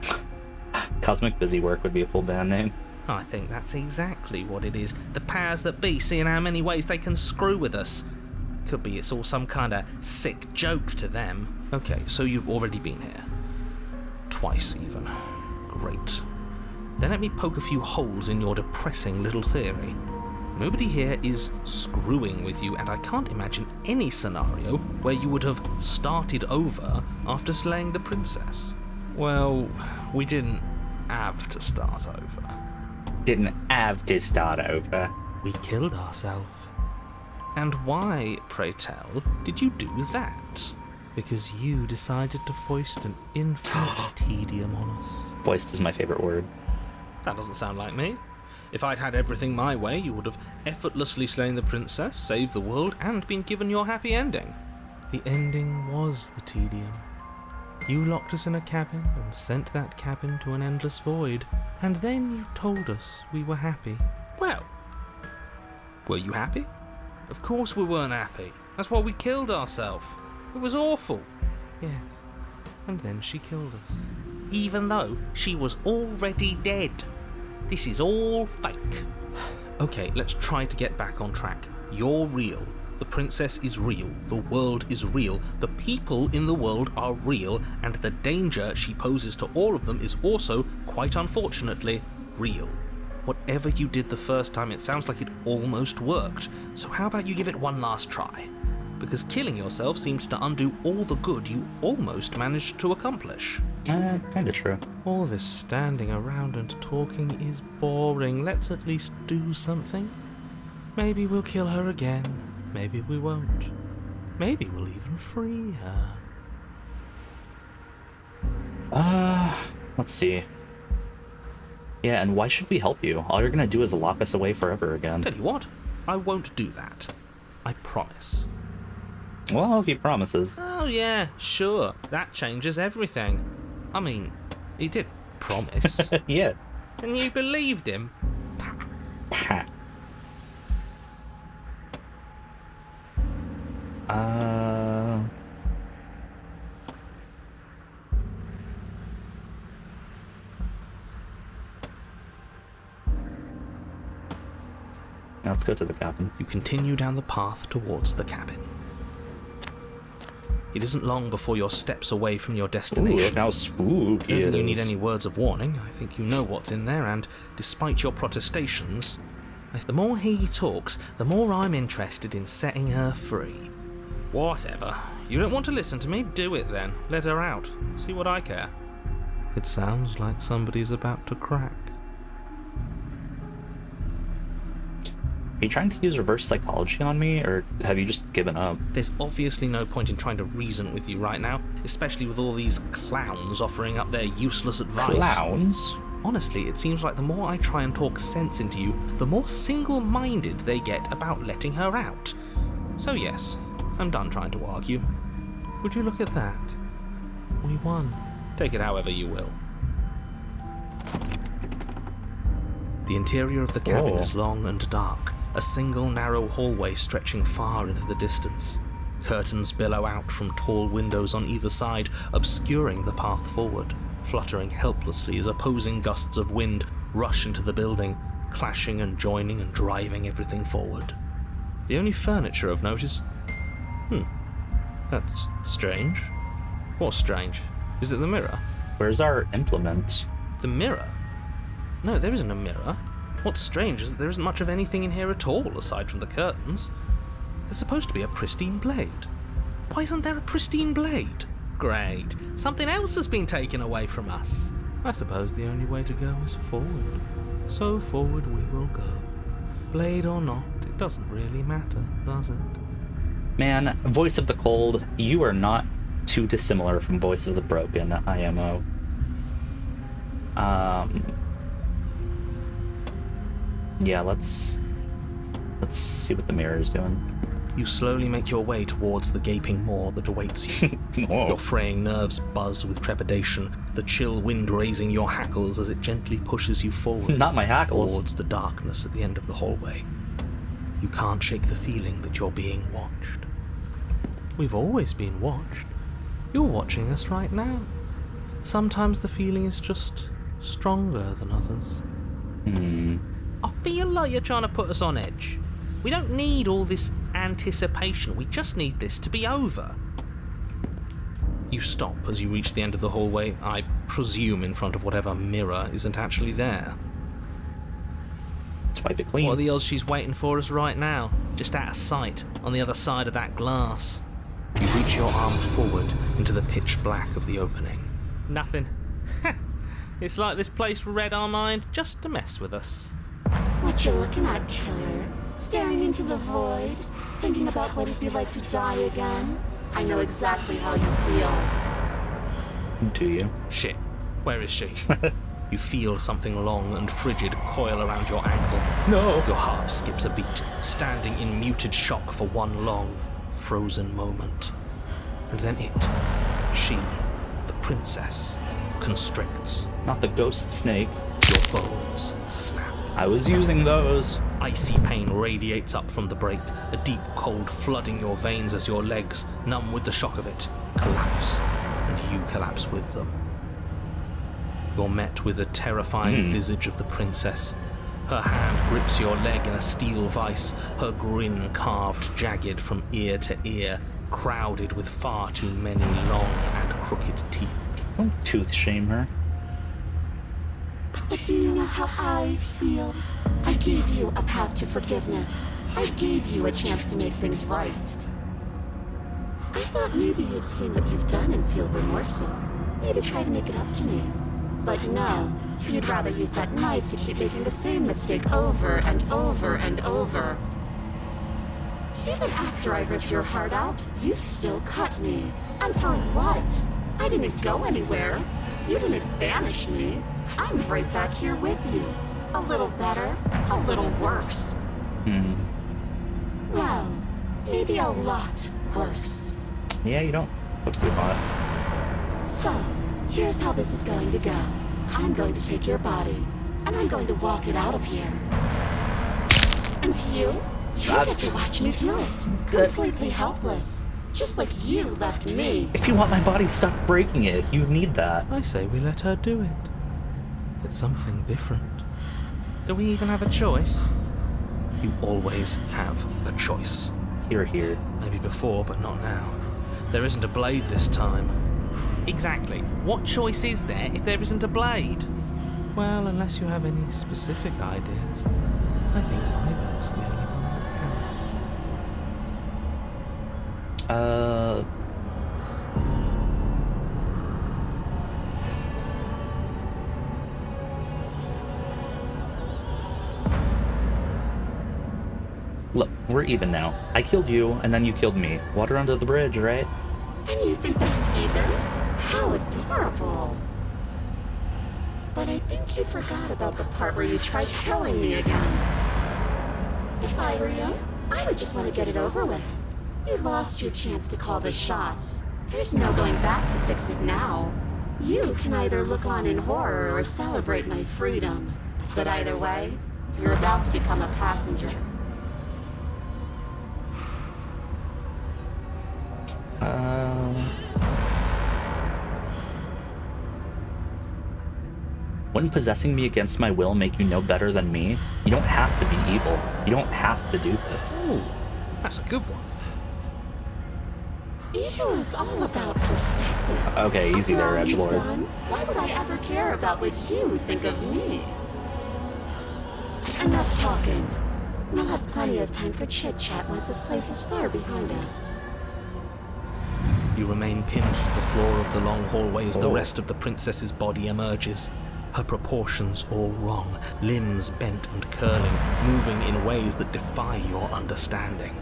Cosmic Busy Work would be a full band name. I think that's exactly what it is. The powers that be seeing how many ways they can screw with us. Could be it's all some kind of sick joke to them. Okay, so you've already been here. Twice even. Great. Then let me poke a few holes in your depressing little theory. Nobody here is screwing with you, and I can't imagine any scenario where you would have started over after slaying the princess. Well, we didn't have to start over. Didn't have to start over. We killed ourselves. And why, pray tell, did you do that? Because you decided to foist an infinite tedium on us. Foist is my favorite word. That doesn't sound like me. If I'd had everything my way, you would have effortlessly slain the princess, saved the world, and been given your happy ending. The ending was the tedium. You locked us in a cabin and sent that cabin to an endless void, and then you told us we were happy. Well, were you happy? Of course we weren't happy. That's why we killed ourselves. It was awful. Yes, and then she killed us. Even though she was already dead. This is all fake. Okay, let's try to get back on track. You're real. The princess is real. The world is real. The people in the world are real. And the danger she poses to all of them is also, quite unfortunately, real. Whatever you did the first time, it sounds like it almost worked. So how about you give it one last try? Because killing yourself seemed to undo all the good you almost managed to accomplish. Kinda true. All this standing around and talking is boring. Let's at least do something. Maybe we'll kill her again. Maybe we won't. Maybe we'll even free her. Let's see. Yeah, and why should we help you? All you're gonna do is lock us away forever again. Tell you what, I won't do that. I promise. Well, if he promises. Oh yeah, sure. That changes everything. I mean, he did promise. Yeah. And you believed him? Now let's go to the cabin. You continue down the path towards the cabin. It isn't long before you're steps away from your destination. Ooh, look how spooky I don't it think you is. need any words of warning. I think you know what's in there, and despite your protestations, the more he talks, the more I'm interested in setting her free. Whatever. You don't want to listen to me? Do it then. Let her out. See what I care. It sounds like somebody's about to crack. Are you trying to use reverse psychology on me, or have you just given up? There's obviously no point in trying to reason with you right now, especially with all these clowns offering up their useless advice. Clowns? Honestly, it seems like the more I try and talk sense into you, the more single-minded they get about letting her out. So yes, I'm done trying to argue. Would you look at that? We won. Take it however you will. The interior of the cabin is long and dark, a single narrow hallway stretching far into the distance. Curtains billow out from tall windows on either side, obscuring the path forward, fluttering helplessly as opposing gusts of wind rush into the building, clashing and joining and driving everything forward. The only furniture of note is... that's strange. What's strange? Is it the mirror? Where's our implement? The mirror? No, there isn't a mirror. What's strange is that there isn't much of anything in here at all, aside from the curtains. There's supposed to be a pristine blade. Why isn't there a pristine blade? Great. Something else has been taken away from us. I suppose the only way to go is forward. So forward we will go. Blade or not, it doesn't really matter, does it? Man, Voice of the Cold, you are not too dissimilar from Voice of the Broken, IMO. Yeah, let's see what the mirror is doing. You slowly make your way towards the gaping maw that awaits you. Your fraying nerves buzz with trepidation, the chill wind raising your hackles as it gently pushes you forward. Not my hackles. Towards the darkness at the end of the hallway. You can't shake the feeling that you're being watched. We've always been watched. You're watching us right now. Sometimes the feeling is just stronger than others. I feel like you're trying to put us on edge. We don't need all this anticipation. We just need this to be over. You stop as you reach the end of the hallway, I presume in front of whatever mirror isn't actually there. Let's wipe it clean. What are the odds she's waiting for us right now, just out of sight, on the other side of that glass? You reach your arm forward into the pitch black of the opening. Nothing. It's like this place read our mind just to mess with us. What you looking at, killer? Staring into the void? Thinking about what it'd be like to die again? I know exactly how you feel. Do you? Shit. Where is she? You feel something long and frigid coil around your ankle. No. Your heart skips a beat, standing in muted shock for one long, frozen moment. And then it, she, the princess, constricts. Not the ghost snake. Your bones snap. I was using those. Icy pain radiates up from the break, a deep cold flooding your veins as your legs, numb with the shock of it, collapse, and you collapse with them. You're met with the terrifying visage of the princess. Her hand grips your leg in a steel vice, her grin carved jagged from ear to ear, crowded with far too many long and crooked teeth. Don't tooth shame her. But do you know how I feel? I gave you a path to forgiveness. I gave you a chance to make things right. I thought maybe you'd see what you've done and feel remorseful. Maybe try to make it up to me. But no, you'd rather use that knife to keep making the same mistake over and over and over. Even after I ripped your heart out, you still cut me. And for what? I didn't go anywhere. You didn't banish me. I'm right back here with you. A little better, a little worse. Well, maybe a lot worse. Yeah, you don't look too hot. So, here's how this is going to go. I'm going to take your body, and I'm going to walk it out of here. And you get to watch me do it. Completely helpless. Just like you left me. If you want my body, stop breaking it. You need that. I say we let her do it. It's something different. Do we even have a choice? You always have a choice. Here. Maybe before, but not now. There isn't a blade this time. Exactly. What choice is there if there isn't a blade? Well, unless you have any specific ideas, I think my vote's the only one that counts. Look, we're even now. I killed you, and then you killed me. Water under the bridge, right? And you think that's even? How adorable. But I think you forgot about the part where you tried killing me again. If I were you, I would just want to get it over with. You lost your chance to call the shots. There's no going back to fix it now. You can either look on in horror or celebrate my freedom. But either way, you're about to become a passenger. Wouldn't possessing me against my will make you no better than me? You don't have to be evil. You don't have to do this. Ooh, that's a good one. Ego is all about perspective. Okay, easy there, edgelord. Why would I ever care about what you think of me? Enough talking. We'll have plenty of time for chit-chat once this place is far behind us. You remain pinned to the floor of the long hallway as the rest of the princess's body emerges. Her proportions all wrong, limbs bent and curling, moving in ways that defy your understanding.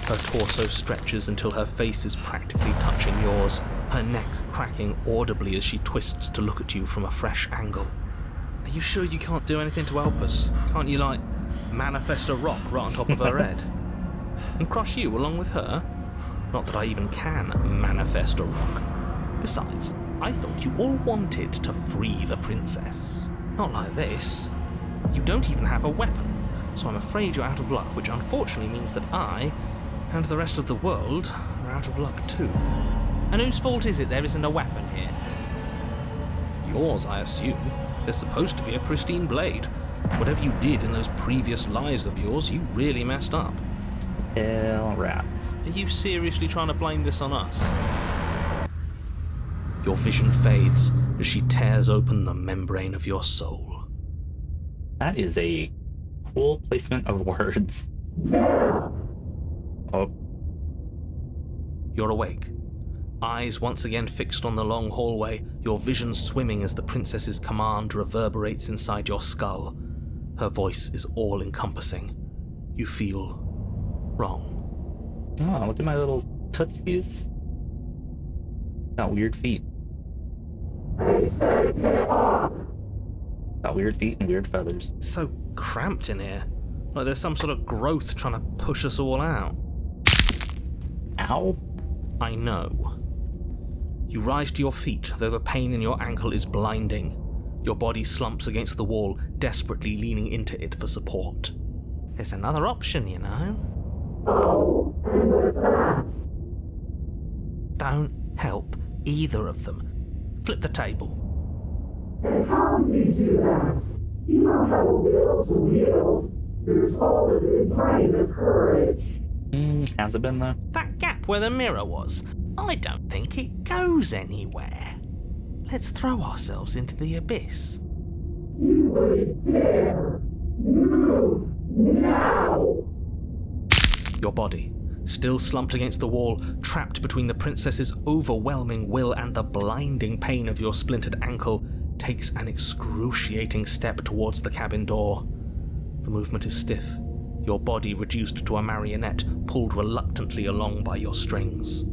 Her torso stretches until her face is practically touching yours, her neck cracking audibly as she twists to look at you from a fresh angle. Are you sure you can't do anything to help us? Can't you, manifest a rock right on top of her head? And crush you along with her? Not that I even can manifest a rock. Besides, I thought you all wanted to free the princess. Not like this. You don't even have a weapon, so I'm afraid you're out of luck, which unfortunately means that I, and the rest of the world, are out of luck too. And whose fault is it there isn't a weapon here? Yours, I assume. There's supposed to be a pristine blade. Whatever you did in those previous lives of yours, you really messed up. Hell rats. Are you seriously trying to blame this on us? Your vision fades as she tears open the membrane of your soul. That is a cool placement of words. Oh. You're awake. Eyes once again fixed on the long hallway, your vision swimming as the princess's command reverberates inside your skull. Her voice is all-encompassing. You feel wrong. Oh, look at my little tootsies. Got weird feet. Got weird feet and weird feathers. It's so cramped in here. Like there's some sort of growth trying to push us all out. Ow. I know. You rise to your feet, though the pain in your ankle is blinding. Your body slumps against the wall, desperately leaning into it for support. There's another option, you know. Oh, and what's that? Don't help either of them. Flip the table. And how do you do that? You don't have a will to wield. Your soul has been drained of courage. Has it been though? That gap where the mirror was, I don't think it goes anywhere. Let's throw ourselves into the abyss. You wouldn't dare. Move now. Your body, still slumped against the wall, trapped between the princess's overwhelming will and the blinding pain of your splintered ankle, takes an excruciating step towards the cabin door. The movement is stiff, your body reduced to a marionette, pulled reluctantly along by your strings.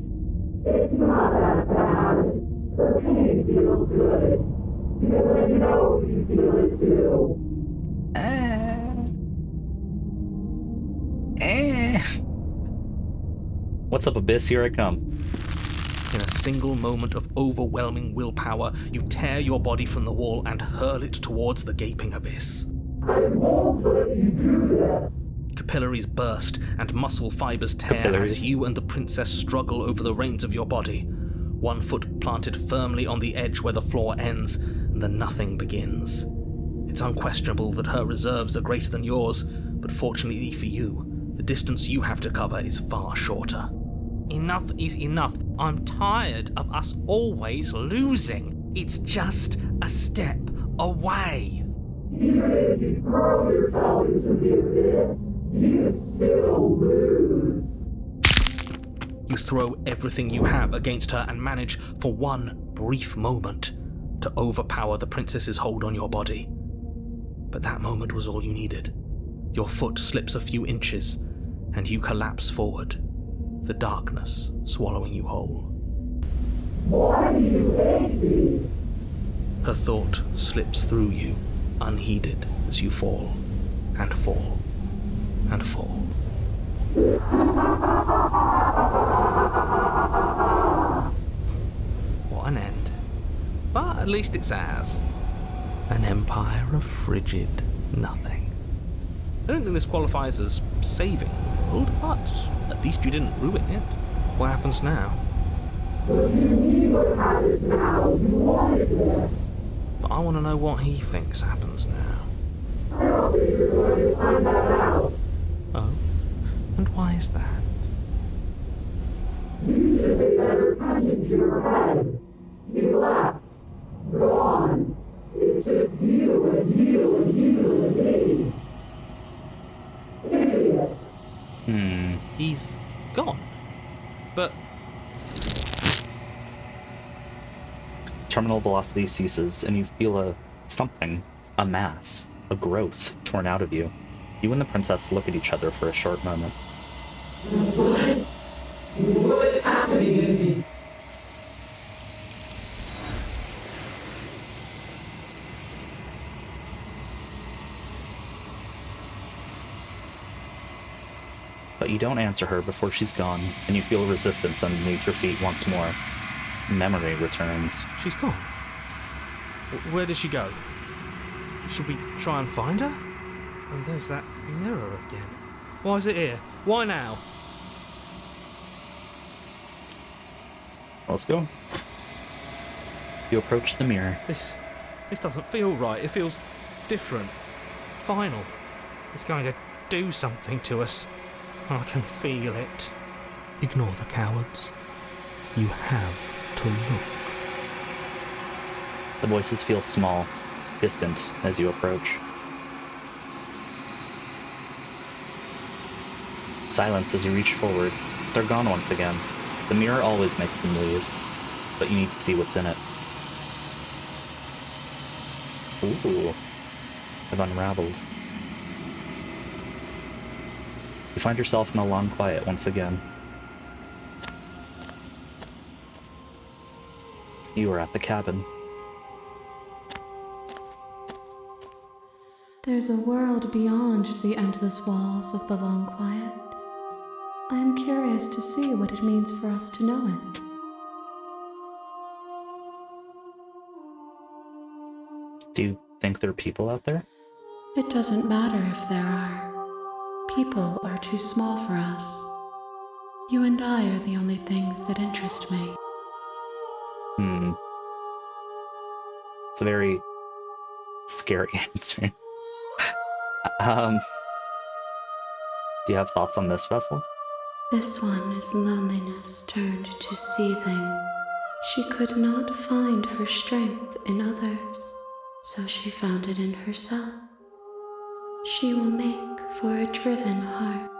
It's not that bad. The pain feels good. Because I know you feel it too. What's up, Abyss? Here I come. In a single moment of overwhelming willpower, you tear your body from the wall and hurl it towards the gaping abyss. I won't let you do this. Capillaries burst and muscle fibers tear as you and the princess struggle over the reins of your body. One foot planted firmly on the edge where the floor ends, and the nothing begins. It's unquestionable that her reserves are greater than yours, but fortunately for you, the distance you have to cover is far shorter. Enough is enough. I'm tired of us always losing. It's just a step away. Even if you throw yourself into the abyss, you still lose. You throw everything you have against her and manage, for one brief moment, to overpower the princess's hold on your body. But that moment was all you needed. Your foot slips a few inches, and you collapse forward, the darkness swallowing you whole. Why do you hate me? Her thought slips through you, unheeded, as you fall, and fall, and fall. What an end. But at least it's ours. An empire of frigid nothing. I don't think this qualifies as saving the world, but at least you didn't ruin it. What happens now? But I want to know what he thinks happens now. I don't think you're going to find that out. Oh? And why is that? You should pay better attention to your head. You left. Gone. It's just you and you and you and me. he's gone. But Terminal velocity ceases, and you feel a mass, a growth torn out of you. You and the princess look at each other for a short moment. What's happening to me? But you don't answer her before she's gone, and you feel resistance underneath your feet once more. Memory returns. she's gone. Where did she go? Should we try and find her? And there's that mirror again. Why is it here? Why now? Let's go. You approach the mirror. This doesn't feel right. It feels different. Final. It's going to do something to us. I can feel it. Ignore the cowards. You have to look. The voices feel small, distant as you approach. Silence as you reach forward. They're gone once again. The mirror always makes them leave, but you need to see what's in it. Ooh, I've unraveled. You find yourself in the long quiet once again. You are at the cabin. There's a world beyond the endless walls of the long quiet. I am curious to see what it means for us to know it. Do you think there are people out there? It doesn't matter if there are. People are too small for us. You and I are the only things that interest me. It's a very scary answer. Do you have thoughts on this vessel? This one is loneliness turned to seething. She could not find her strength in others, so she found it in herself. She will make for a driven heart.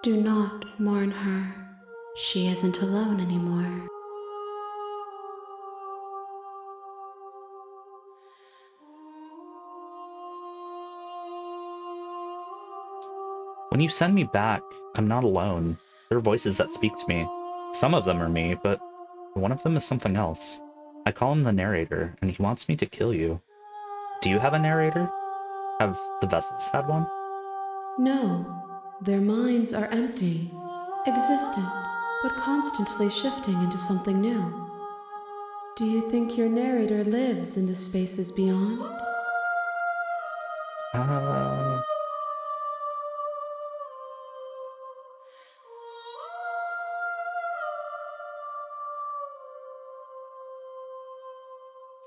Do not mourn her. She isn't alone anymore. When you send me back, I'm not alone. There are voices that speak to me. Some of them are me, but one of them is something else. I call him the narrator, and he wants me to kill you. Do you have a narrator? Have the vessels had one? No, their minds are empty, existent, but constantly shifting into something new. Do you think your narrator lives in the spaces beyond?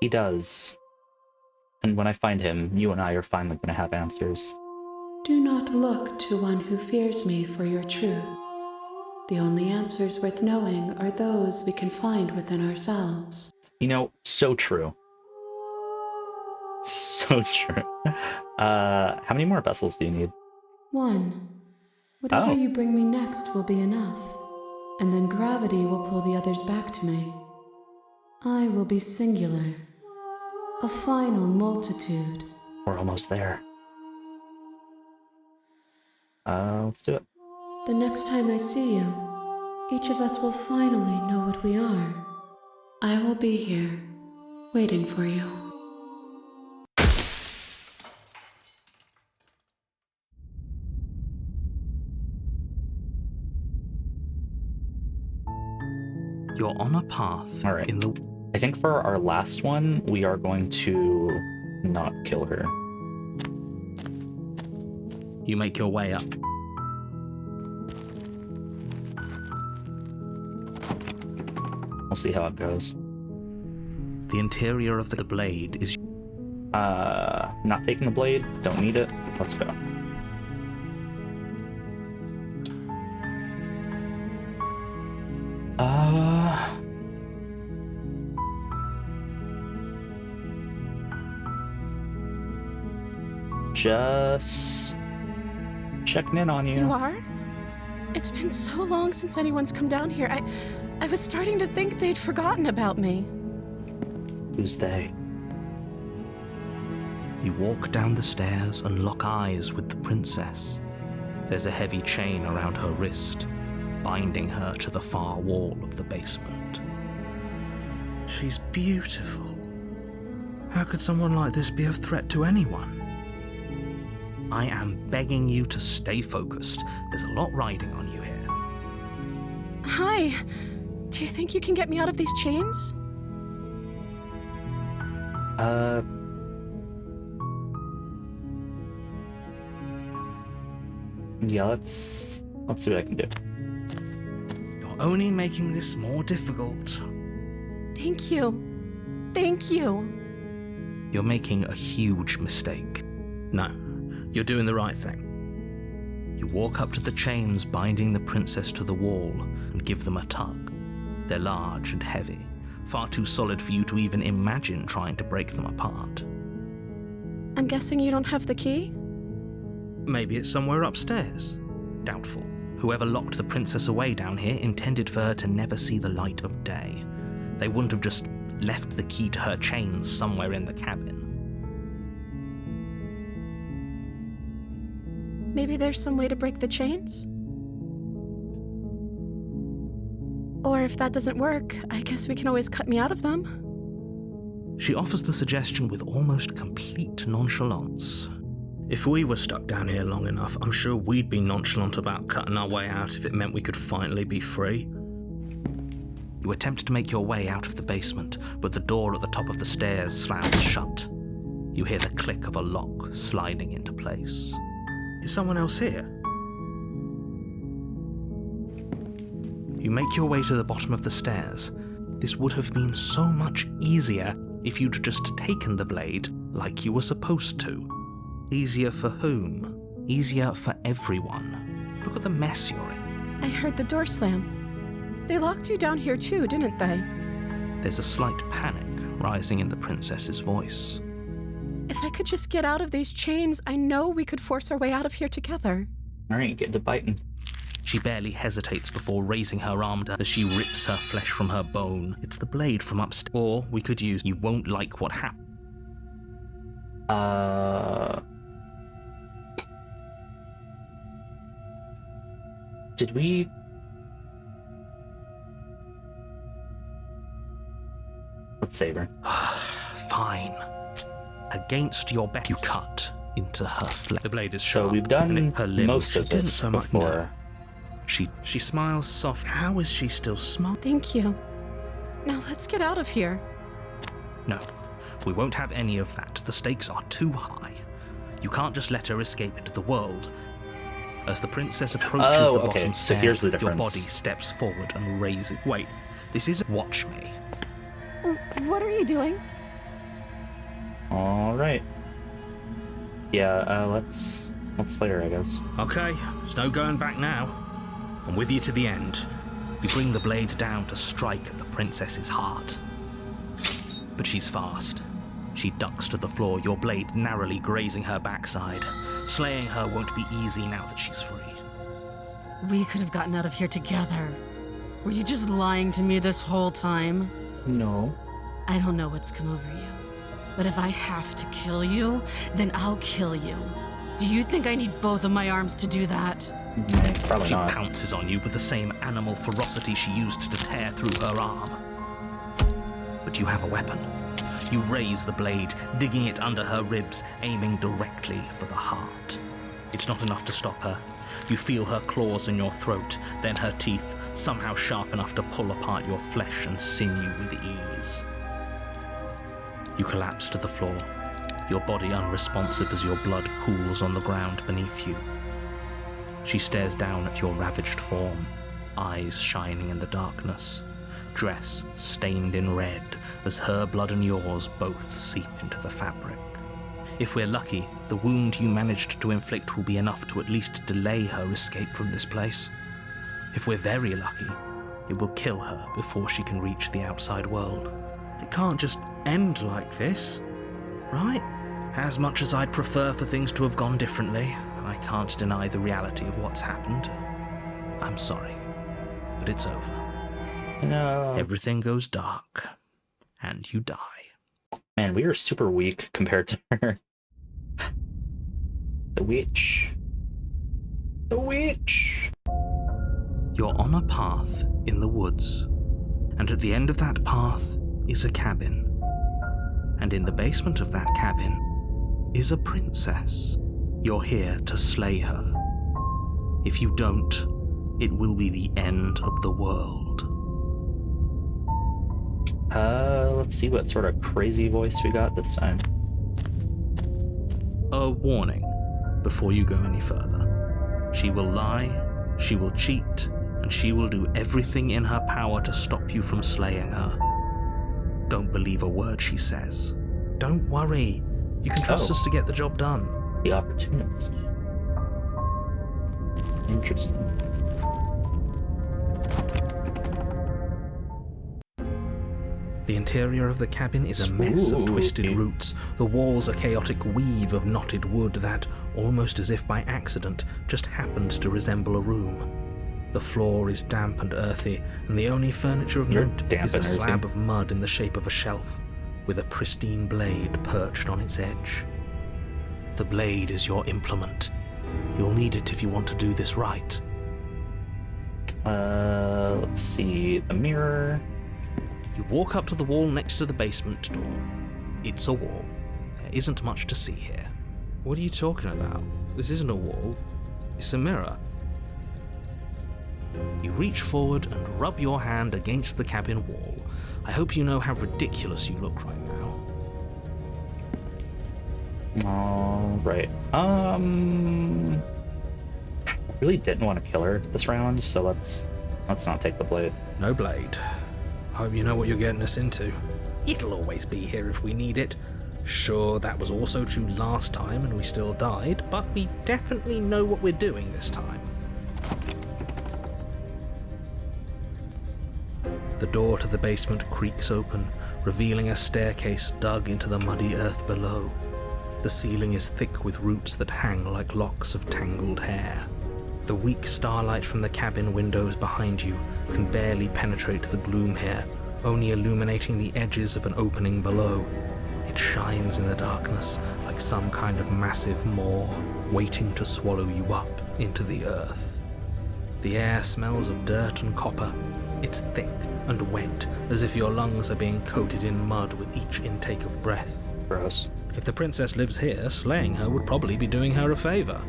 He does. And when I find him, you and I are finally going to have answers. Do not look to one who fears me for your truth. The only answers worth knowing are those we can find within ourselves. You know, so true. So true. How many more vessels do you need? One. Whatever you bring me next will be enough, and then gravity will pull the others back to me. I will be singular. A final multitude. We're almost there. Let's do it. The next time I see you, each of us will finally know what we are. I will be here, waiting for you. You're on a path All right. in the... I think for our last one, we are going to not kill her. You make your way up. We'll see how it goes. The interior of the blade is... Not taking the blade. Don't need it. Let's go. Just checking in on you. You are? It's been so long since anyone's come down here. I was starting to think they'd forgotten about me. Who's they? You walk down the stairs and lock eyes with the princess. There's a heavy chain around her wrist, binding her to the far wall of the basement. She's beautiful. How could someone like this be a threat to anyone? I am begging you to stay focused. There's a lot riding on you here. Hi. Do you think you can get me out of these chains? Yeah, let's see what I can do. You're only making this more difficult. Thank you. Thank you. You're making a huge mistake. No, you're doing the right thing. You walk up to the chains binding the princess to the wall and give them a tug. They're large and heavy, far too solid for you to even imagine trying to break them apart. I'm guessing you don't have the key? Maybe it's somewhere upstairs. Doubtful. Whoever locked the princess away down here intended for her to never see the light of day. They wouldn't have just left the key to her chains somewhere in the cabin. Maybe there's some way to break the chains? Or if that doesn't work, I guess we can always cut me out of them. She offers the suggestion with almost complete nonchalance. If we were stuck down here long enough, I'm sure we'd be nonchalant about cutting our way out if it meant we could finally be free. You attempt to make your way out of the basement, but the door at the top of the stairs slams shut. You hear the click of a lock sliding into place. Is someone else here? You make your way to the bottom of the stairs. This would have been so much easier if you'd just taken the blade like you were supposed to. Easier for whom? Easier for everyone. Look at the mess you're in. I heard the door slam. They locked you down here too, didn't they? There's a slight panic rising in the princess's voice. If I could just get out of these chains, I know we could force our way out of here together. Alright, get to biting. She barely hesitates before raising her arm as she rips her flesh from her bone. It's the blade from upstairs. Or we could use you won't like what happened. Did we... Let's save her. Fine. Against your bet, you cut into her flesh. The blade is sharp. So we've done her limb. most of this so much before. No. She smiles soft. How is she still smart? Thank you. Now let's get out of here. No, we won't have any of that. The stakes are too high. You can't just let her escape into the world. As the princess approaches the bottom so stair, here's the difference. your body steps forward and raises. Wait, this isn't. Watch me. What are you doing? Alright. Yeah, let's slay her, I guess. Okay, there's no going back now. I'm with you to the end. You bring the blade down to strike at the princess's heart. But she's fast. She ducks to the floor, your blade narrowly grazing her backside. Slaying her won't be easy now that she's free. We could have gotten out of here together. Were you just lying to me this whole time? No. I don't know what's come over you, but if I have to kill you, then I'll kill you. Do you think I need both of my arms to do that? Probably She not. pounces on you with the same animal ferocity she used to tear through her arm. But you have a weapon. You raise the blade, digging it under her ribs, aiming directly for the heart. It's not enough to stop her. You feel her claws in your throat, then her teeth, somehow sharp enough to pull apart your flesh and sinew with ease. You collapse to the floor, your body unresponsive as your blood pools on the ground beneath you. She stares down at your ravaged form, eyes shining in the darkness, dress stained in red as her blood and yours both seep into the fabric. If we're lucky, the wound you managed to inflict will be enough to at least delay her escape from this place. If we're very lucky, it will kill her before she can reach the outside world. It can't just end like this, right? As much as I'd prefer for things to have gone differently, I can't deny the reality of what's happened. I'm sorry, but it's over. No. Everything goes dark, and you die. Man, we are super weak compared to her. The witch. The witch! You're on a path in the woods, and at the end of that path is a cabin. And in the basement of that cabin is a princess. You're here to slay her. If you don't, it will be the end of the world. Let's see what sort of crazy voice we got this time. A warning before you go any further. She will lie, she will cheat, and she will do everything in her power to stop you from slaying her. Don't believe a word she says. Don't worry. You can trust us to get the job done. The opportunist. Interesting. The interior of the cabin is a mess of twisted roots. The walls a chaotic weave of knotted wood that, almost as if by accident, just happened to resemble a room. The floor is damp and earthy, and the only furniture of note is a slab of mud in the shape of a shelf, with a pristine blade perched on its edge. The blade is your implement. You'll need it if you want to do this right. Let's see. The mirror. You walk up to the wall next to the basement door. It's a wall. There isn't much to see here. What are you talking about? This isn't a wall. It's a mirror. You reach forward and rub your hand against the cabin wall. I hope you know how ridiculous you look right now. Alright. I really didn't want to kill her this round, so let's not take the blade. No blade. I hope you know what you're getting us into. It'll always be here if we need it. Sure, that was also true last time and we still died, but we definitely know what we're doing this time. The door to the basement creaks open, revealing a staircase dug into the muddy earth below. The ceiling is thick with roots that hang like locks of tangled hair. The weak starlight from the cabin windows behind you can barely penetrate the gloom here, only illuminating the edges of an opening below. It shines in the darkness like some kind of massive maw, waiting to swallow you up into the earth. The air smells of dirt and copper. It's thick and wet, as if your lungs are being coated in mud with each intake of breath. Gross. If the princess lives here, slaying her would probably be doing her a favor.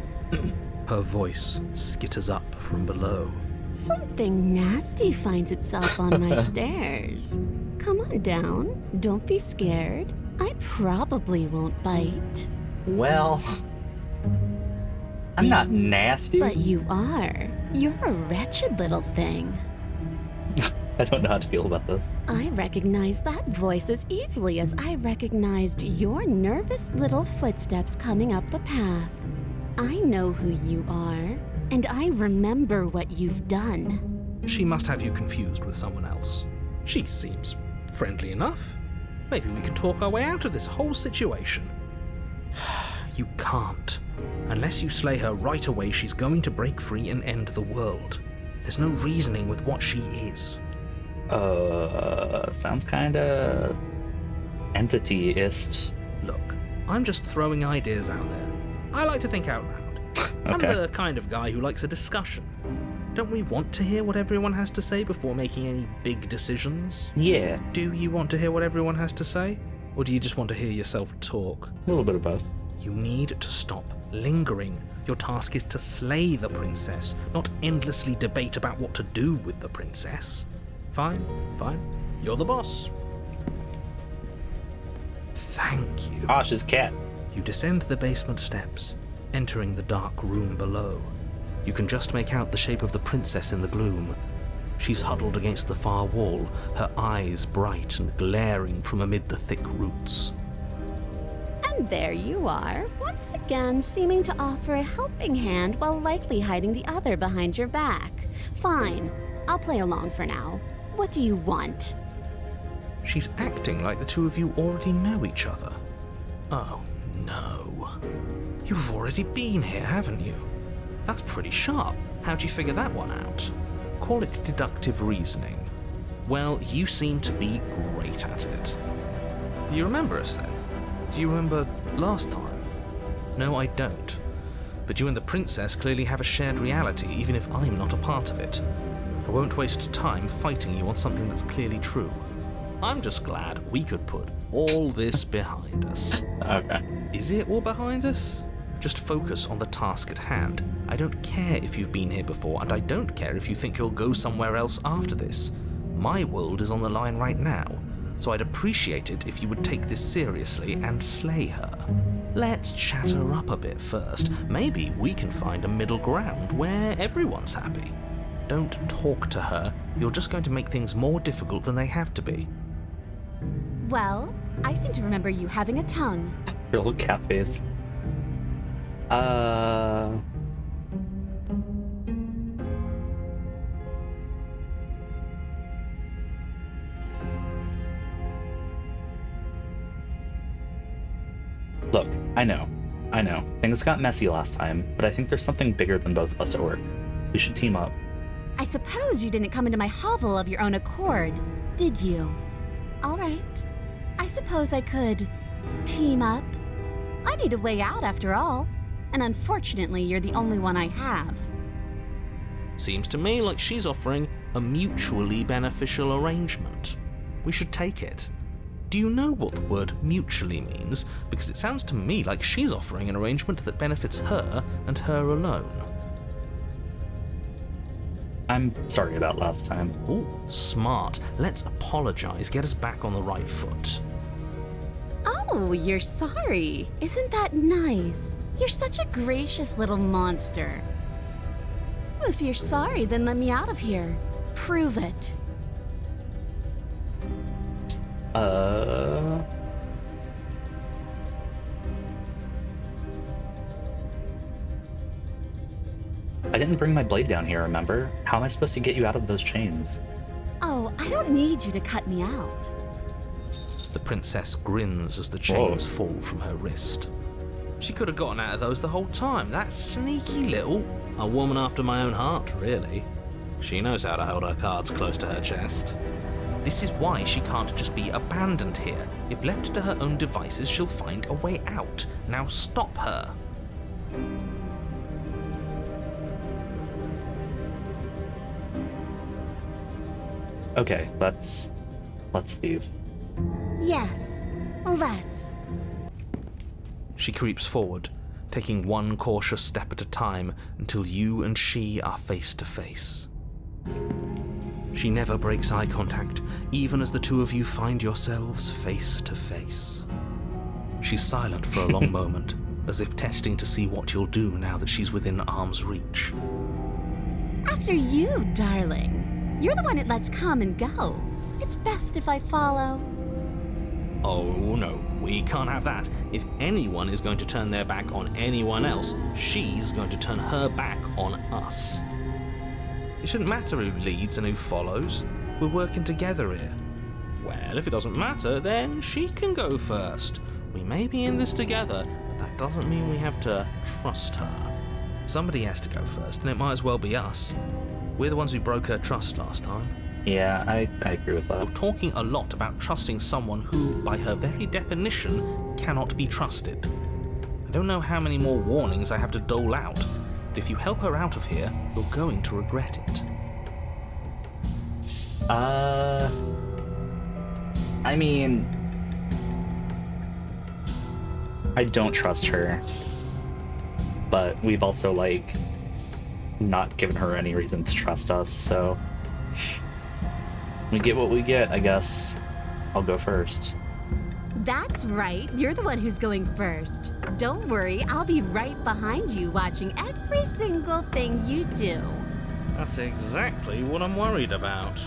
Her voice skitters up from below. Something nasty finds itself on my stairs. Come on down. Don't be scared. I probably won't bite. Well, I'm not nasty. But you are. You're a wretched little thing. I don't know how to feel about this. I recognize that voice as easily as I recognized your nervous little footsteps coming up the path. I know who you are, and I remember what you've done. She must have you confused with someone else. She seems friendly enough. Maybe we can talk our way out of this whole situation. You can't. Unless you slay her right away, she's going to break free and end the world. There's no reasoning with what she is. Sounds kinda entity-ist. Look, I'm just throwing ideas out there. I like to think out loud. Okay. I'm the kind of guy who likes a discussion. Don't we want to hear what everyone has to say before making any big decisions? Yeah. Do you want to hear what everyone has to say? Or do you just want to hear yourself talk? A little bit of both. You need to stop lingering. Your task is to slay the princess, not endlessly debate about what to do with the princess. Fine. You're the boss. Thank you. Ah, she's a cat. You descend the basement steps, entering the dark room below. You can just make out the shape of the princess in the gloom. She's huddled against the far wall, her eyes bright and glaring from amid the thick roots. And there you are, once again seeming to offer a helping hand while likely hiding the other behind your back. Fine, I'll play along for now. What do you want? She's acting like the two of you already know each other. Oh, no. You've already been here, haven't you? That's pretty sharp. How'd you figure that one out? Call it deductive reasoning. Well, you seem to be great at it. Do you remember us then? Do you remember last time? No, I don't. But you and the princess clearly have a shared reality, even if I'm not a part of it. I won't waste time fighting you on something that's clearly true. I'm just glad we could put all this behind us. Okay. Is it all behind us? Just focus on the task at hand. I don't care if you've been here before, and I don't care if you think you'll go somewhere else after this. My world is on the line right now, so I'd appreciate it if you would take this seriously and slay her. Let's chat her up a bit first. Maybe we can find a middle ground where everyone's happy. Don't talk to her. You're just going to make things more difficult than they have to be. Well, I seem to remember you having a tongue. Your little cat face. Look, I know. Things got messy last time, but I think there's something bigger than both of us at work. We should team up. I suppose you didn't come into my hovel of your own accord, did you? All right. I suppose I could team up. I need a way out after all, and unfortunately you're the only one I have. Seems to me like she's offering a mutually beneficial arrangement. We should take it. Do you know what the word mutually means? Because it sounds to me like she's offering an arrangement that benefits her and her alone. I'm sorry about last time. Ooh, smart. Let's apologize, get us back on the right foot. Oh, you're sorry. Isn't that nice? You're such a gracious little monster. If you're sorry, then let me out of here. Prove it. I didn't bring my blade down here, remember? How am I supposed to get you out of those chains? Oh, I don't need you to cut me out. The princess grins as the chains fall from her wrist. She could have gotten out of those the whole time. That sneaky little... A woman after my own heart, really. She knows how to hold her cards close to her chest. This is why she can't just be abandoned here. If left to her own devices, she'll find a way out. Now stop her. Okay, let's leave. Yes, let's. She creeps forward, taking one cautious step at a time until you and she are face to face. She never breaks eye contact, even as the two of you find yourselves face to face. She's silent for a long moment, as if testing to see what you'll do now that she's within arm's reach. After you, darling. You're the one it lets come and go. It's best if I follow. Oh no, we can't have that. If anyone is going to turn their back on anyone else, she's going to turn her back on us. It shouldn't matter who leads and who follows. We're working together here. Well, if it doesn't matter, then she can go first. We may be in this together, but that doesn't mean we have to trust her. Somebody has to go first, and it might as well be us. We're the ones who broke her trust last time. Yeah, I agree with that. You're talking a lot about trusting someone who, by her very definition, cannot be trusted. I don't know how many more warnings I have to dole out, but if you help her out of here, you're going to regret it. I mean... I don't trust her. But we've also, like, not given her any reason to trust us, so... we get what we get, I guess. I'll go first. That's right. You're the one who's going first. Don't worry, I'll be right behind you watching every single thing you do. That's exactly what I'm worried about.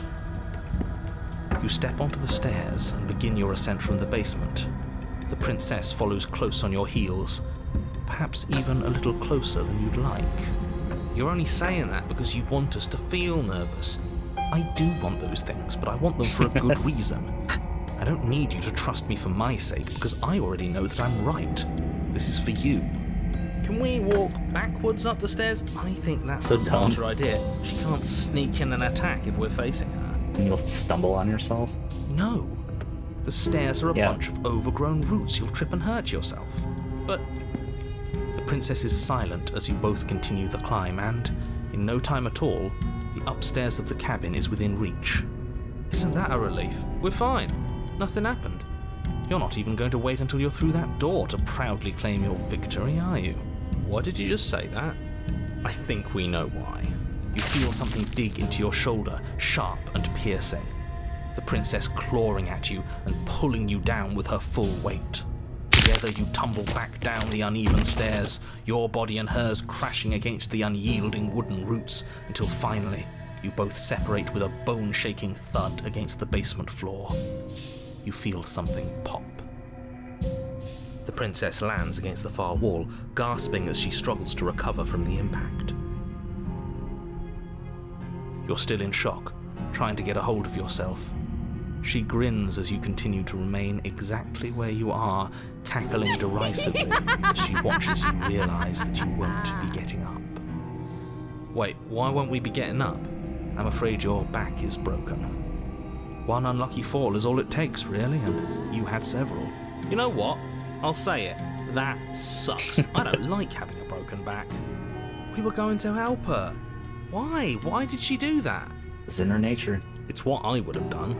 You step onto the stairs and begin your ascent from the basement. The princess follows close on your heels, perhaps even a little closer than you'd like. You're only saying that because you want us to feel nervous. I do want those things, but I want them for a good reason. I don't need you to trust me for my sake, because I already know that I'm right. This is for you. Can we walk backwards up the stairs? I think that's So a smarter dumb. idea. She can't sneak in and attack if we're facing her. And you'll stumble on yourself. No. The stairs are a Yeah. bunch of overgrown roots. You'll trip and hurt yourself. But the princess is silent as you both continue the climb, and in no time at all, the upstairs of the cabin is within reach. Isn't that a relief? We're fine. Nothing happened. You're not even going to wait until you're through that door to proudly claim your victory, are you? Why did you just say that? I think we know why. You feel something dig into your shoulder, sharp and piercing. The princess clawing at you and pulling you down with her full weight. Together you tumble back down the uneven stairs, your body and hers crashing against the unyielding wooden roots, until finally you both separate with a bone-shaking thud against the basement floor. You feel something pop. The princess lands against the far wall, gasping as she struggles to recover from the impact. You're still in shock, trying to get a hold of yourself. She grins as you continue to remain exactly where you are, cackling derisively as she watches you realise that you won't be getting up. Wait, why won't we be getting up? I'm afraid your back is broken. One unlucky fall is all it takes, really, and you had several. You know what? I'll say it. That sucks. I don't like having a broken back. We were going to help her. Why? Why did she do that? It's in her nature. It's what I would have done.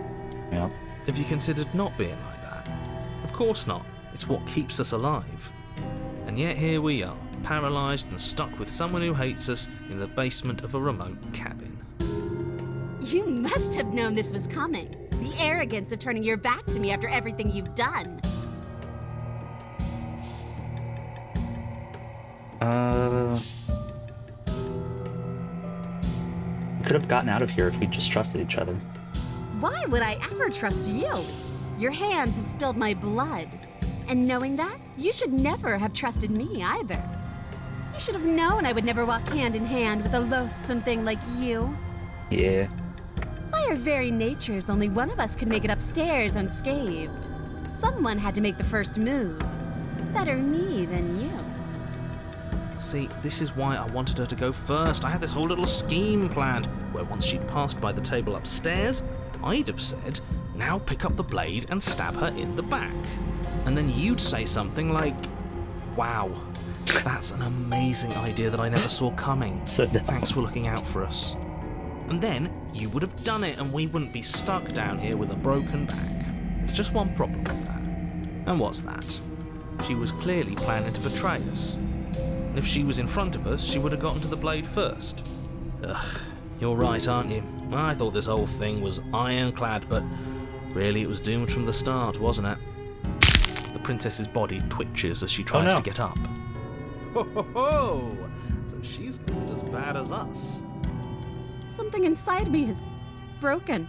Yeah. Have you considered not being like that? Of course not. It's what keeps us alive. And yet here we are, paralysed and stuck with someone who hates us in the basement of a remote cabin. You must have known this was coming. The arrogance of turning your back to me after everything you've done. We could have gotten out of here if we just trusted each other. Why would I ever trust you? Your hands have spilled my blood. And knowing that, you should never have trusted me either. You should have known I would never walk hand in hand with a loathsome thing like you. Yeah. By our very natures, only one of us could make it upstairs unscathed. Someone had to make the first move. Better me than you. See, this is why I wanted her to go first. I had this whole little scheme planned, where once she'd passed by the table upstairs, I'd have said, now pick up the blade and stab her in the back. And then you'd say something like, wow, that's an amazing idea that I never saw coming. So dumb. Thanks for looking out for us. And then you would have done it and we wouldn't be stuck down here with a broken back. There's just one problem with that. And what's that? She was clearly planning to betray us. And if she was in front of us, she would have gotten to the blade first. Ugh, you're right, aren't you? I thought this whole thing was ironclad, but really it was doomed from the start, wasn't it? The princess's body twitches as she tries to get up. Ho ho ho! So she's not as bad as us. Something inside me is broken.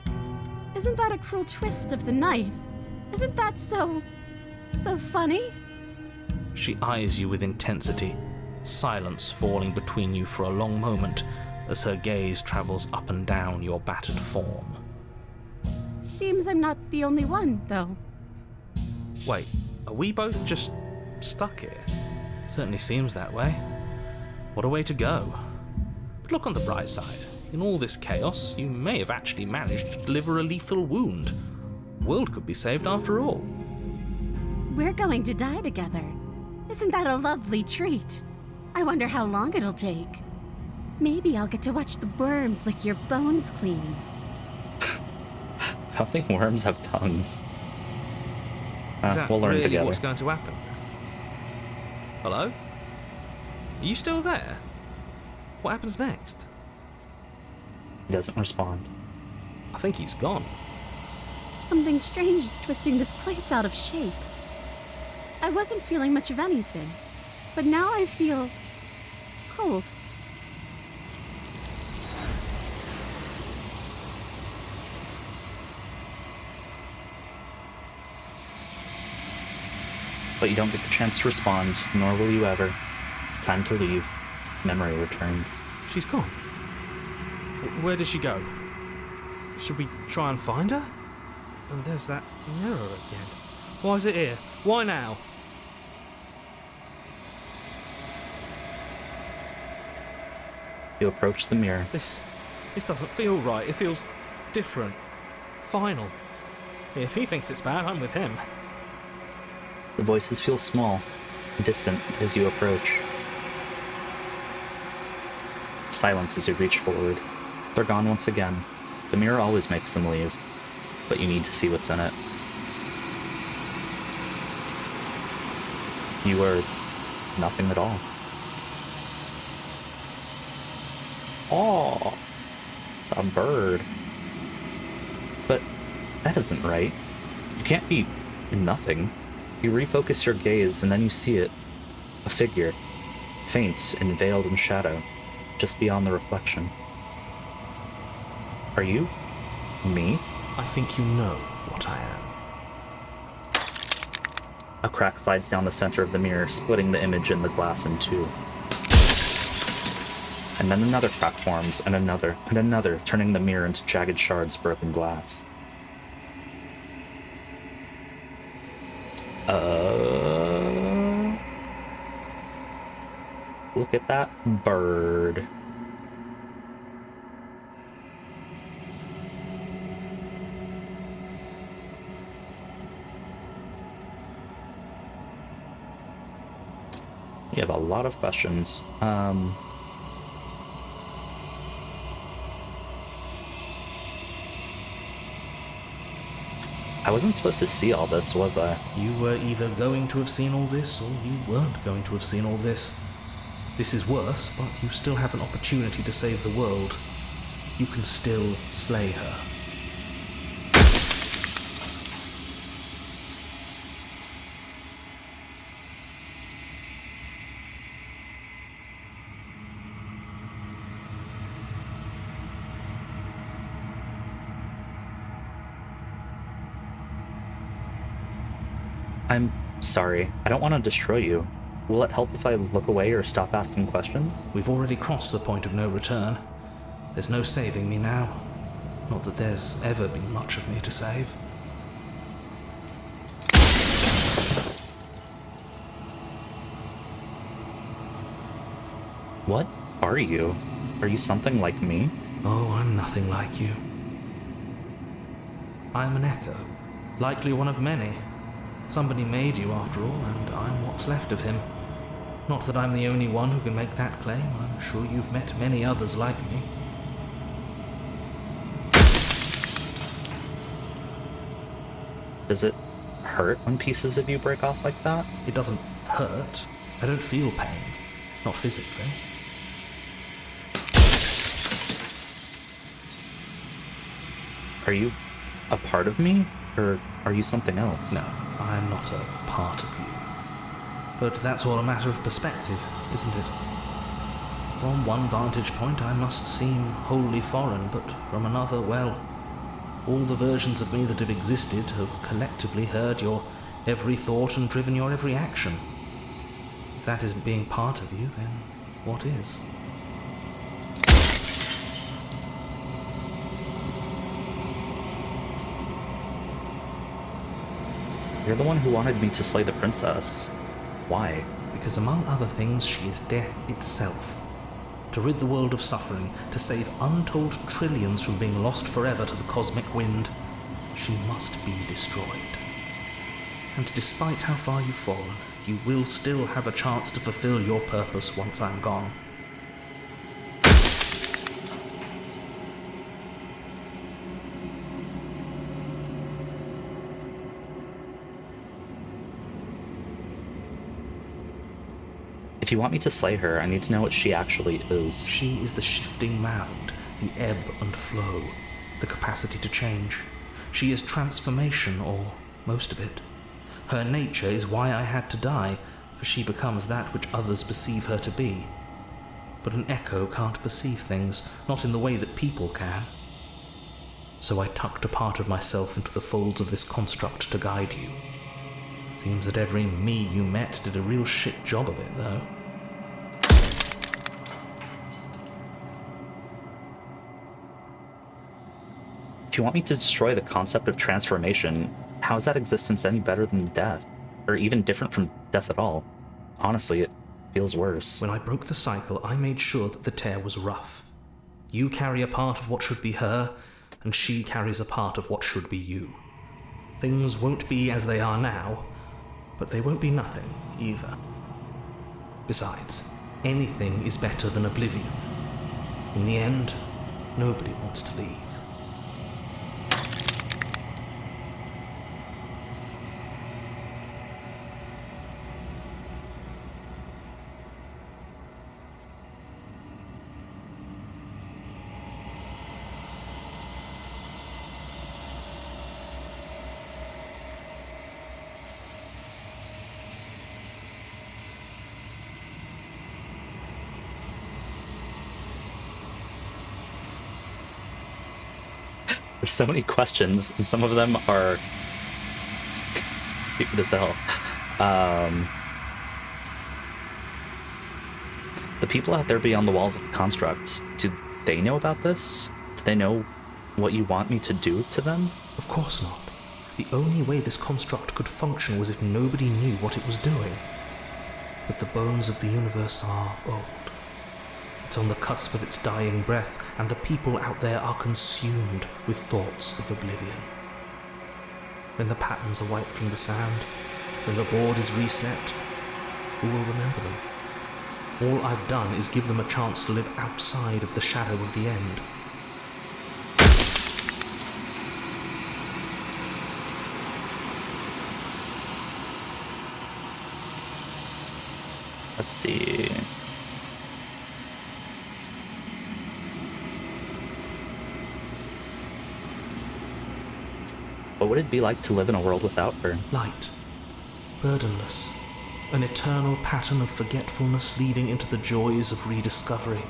Isn't that a cruel twist of the knife? Isn't that so funny? She eyes you with intensity, silence falling between you for a long moment as her gaze travels up and down your battered form. Seems I'm not the only one, though. Wait, are we both just stuck here? Certainly seems that way. What a way to go. But look on the bright side. In all this chaos, you may have actually managed to deliver a lethal wound. The world could be saved after all. We're going to die together. Isn't that a lovely treat? I wonder how long it'll take. Maybe I'll get to watch the worms lick your bones clean. I don't think worms have tongues. Is that We'll learn really together. what's going to happen? Hello? Are you still there? What happens next? He doesn't respond. I think he's gone. Something strange is twisting this place out of shape. I wasn't feeling much of anything, but now I feel cold. But you don't get the chance to respond, nor will you ever. It's time to leave. Memory returns. She's gone. Where did she go? Should we try and find her? And there's that mirror again. Why is it here? Why now? You approach the mirror. This doesn't feel right. It feels different. Final. If he thinks it's bad, I'm with him. The voices feel small, distant as you approach. Silence as you reach forward. They're gone once again. The mirror always makes them leave, but you need to see what's in it. You are nothing at all. Oh, it's a bird. But that isn't right. You can't be nothing. You refocus your gaze and then you see it. A figure, faint and veiled in shadow, just beyond the reflection. Are you me? I think you know what I am. A crack slides down the center of the mirror, splitting the image in the glass in two. And then another crack forms, and another, turning the mirror into jagged shards of broken glass. Look at that bird. You have a lot of questions. I wasn't supposed to see all this, was I? You were either going to have seen all this, or you weren't going to have seen all this. This is worse, but you still have an opportunity to save the world. You can still slay her. I'm sorry. I don't want to destroy you. Will it help if I look away or stop asking questions? We've already crossed the point of no return. There's no saving me now. Not that there's ever been much of me to save. What are you? Are you something like me? Oh, I'm nothing like you. I'm an echo. Likely one of many. Somebody made you after all, and I'm what's left of him. Not that I'm the only one who can make that claim. I'm sure you've met many others like me. Does it hurt when pieces of you break off like that? It doesn't hurt. I don't feel pain. Not physically. Are you a part of me? Or are you something else? No, I'm not a part of you. But that's all a matter of perspective, isn't it? From one vantage point I must seem wholly foreign, but from another, well, all the versions of me that have existed have collectively heard your every thought and driven your every action. If that isn't being part of you, then what is? You're the one who wanted me to slay the princess. Why? Because among other things, she is death itself. To rid the world of suffering, to save untold trillions from being lost forever to the cosmic wind, she must be destroyed. And despite how far you've fallen, you will still have a chance to fulfill your purpose once I'm gone. If you want me to slay her, I need to know what she actually is. She is the shifting mound, the ebb and flow, the capacity to change. She is transformation, or most of it. Her nature is why I had to die, for she becomes that which others perceive her to be. But an echo can't perceive things, not in the way that people can. So I tucked a part of myself into the folds of this construct to guide you. Seems that every me you met did a real shit job of it, though. If you want me to destroy the concept of transformation, how is that existence any better than death? Or even different from death at all? Honestly, it feels worse. When I broke the cycle, I made sure that the tear was rough. You carry a part of what should be her, and she carries a part of what should be you. Things won't be as they are now, but they won't be nothing either. Besides, anything is better than oblivion. In the end, nobody wants to leave. There's so many questions, and some of them are stupid as hell. The people out there beyond the walls of the construct, do they know about this? Do they know what you want me to do to them? Of course not. The only way this construct could function was if nobody knew what it was doing. But the bones of the universe are old. It's on the cusp of its dying breath, and the people out there are consumed with thoughts of oblivion. When the patterns are wiped from the sand, when the board is reset, who will remember them? All I've done is give them a chance to live outside of the shadow of the end. Let's see. What would it be like to live in a world without her? Light, burdenless, an eternal pattern of forgetfulness leading into the joys of rediscovery.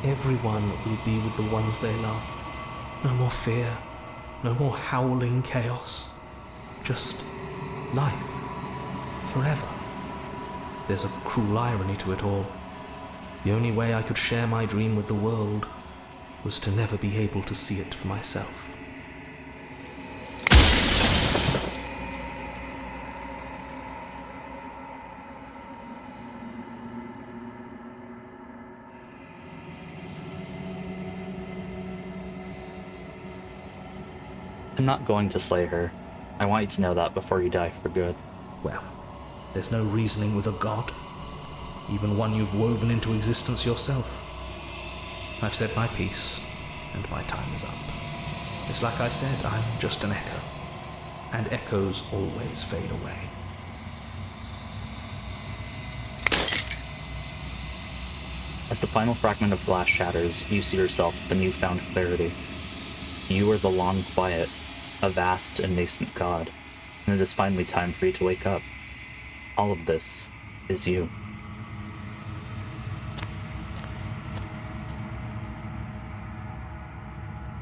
Everyone will be with the ones they love. No more fear, no more howling chaos. Just life, forever. There's a cruel irony to it all. The only way I could share my dream with the world was to never be able to see it for myself. I'm not going to slay her. I want you to know that before you die for good. Well, there's no reasoning with a god, even one you've woven into existence yourself. I've said my piece, and my time is up. It's like I said, I'm just an echo, and echoes always fade away. As the final fragment of glass shatters, you see yourself with a newfound clarity. You are the long quiet, a vast and nascent god, and it is finally time for you to wake up. All of this is you.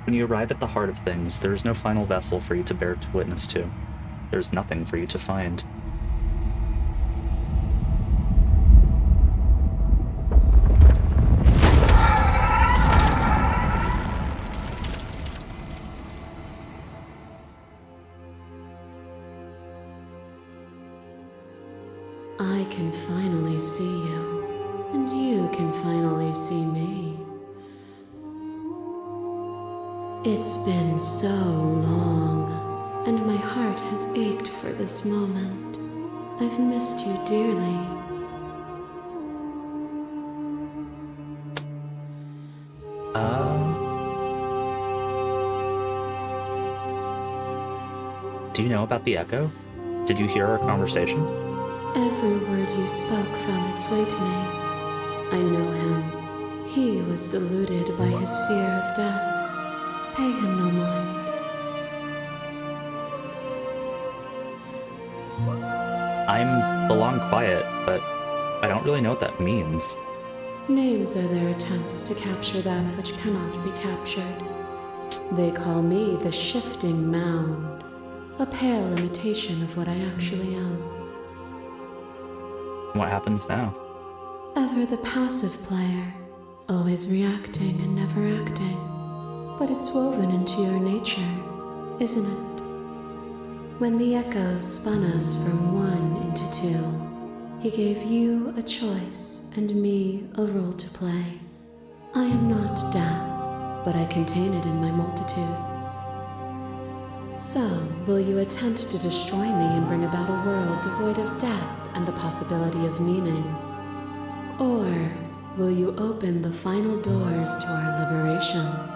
When you arrive at the heart of things, there is no final vessel for you to bear to witness to. There is nothing for you to find. I can finally see you, and you can finally see me. It's been so long, and my heart has ached for this moment. I've missed you dearly. Do you know about the echo? Did you hear our conversation? Every word you spoke found its way to me. I know him. He was deluded by his fear of death. Pay him no mind. I'm the long quiet, but I don't really know what that means. Names are their attempts to capture that which cannot be captured. They call me the shifting mound, a pale imitation of what I actually am. What happens now? Ever the passive player, always reacting and never acting. But it's woven into your nature, isn't it? When the echo spun us from one into two, He gave you a choice and me a role to play. I am not death, but I contain it in my multitudes. So, will you attempt to destroy me and bring about a world devoid of death and the possibility of meaning? Or will you open the final doors to our liberation?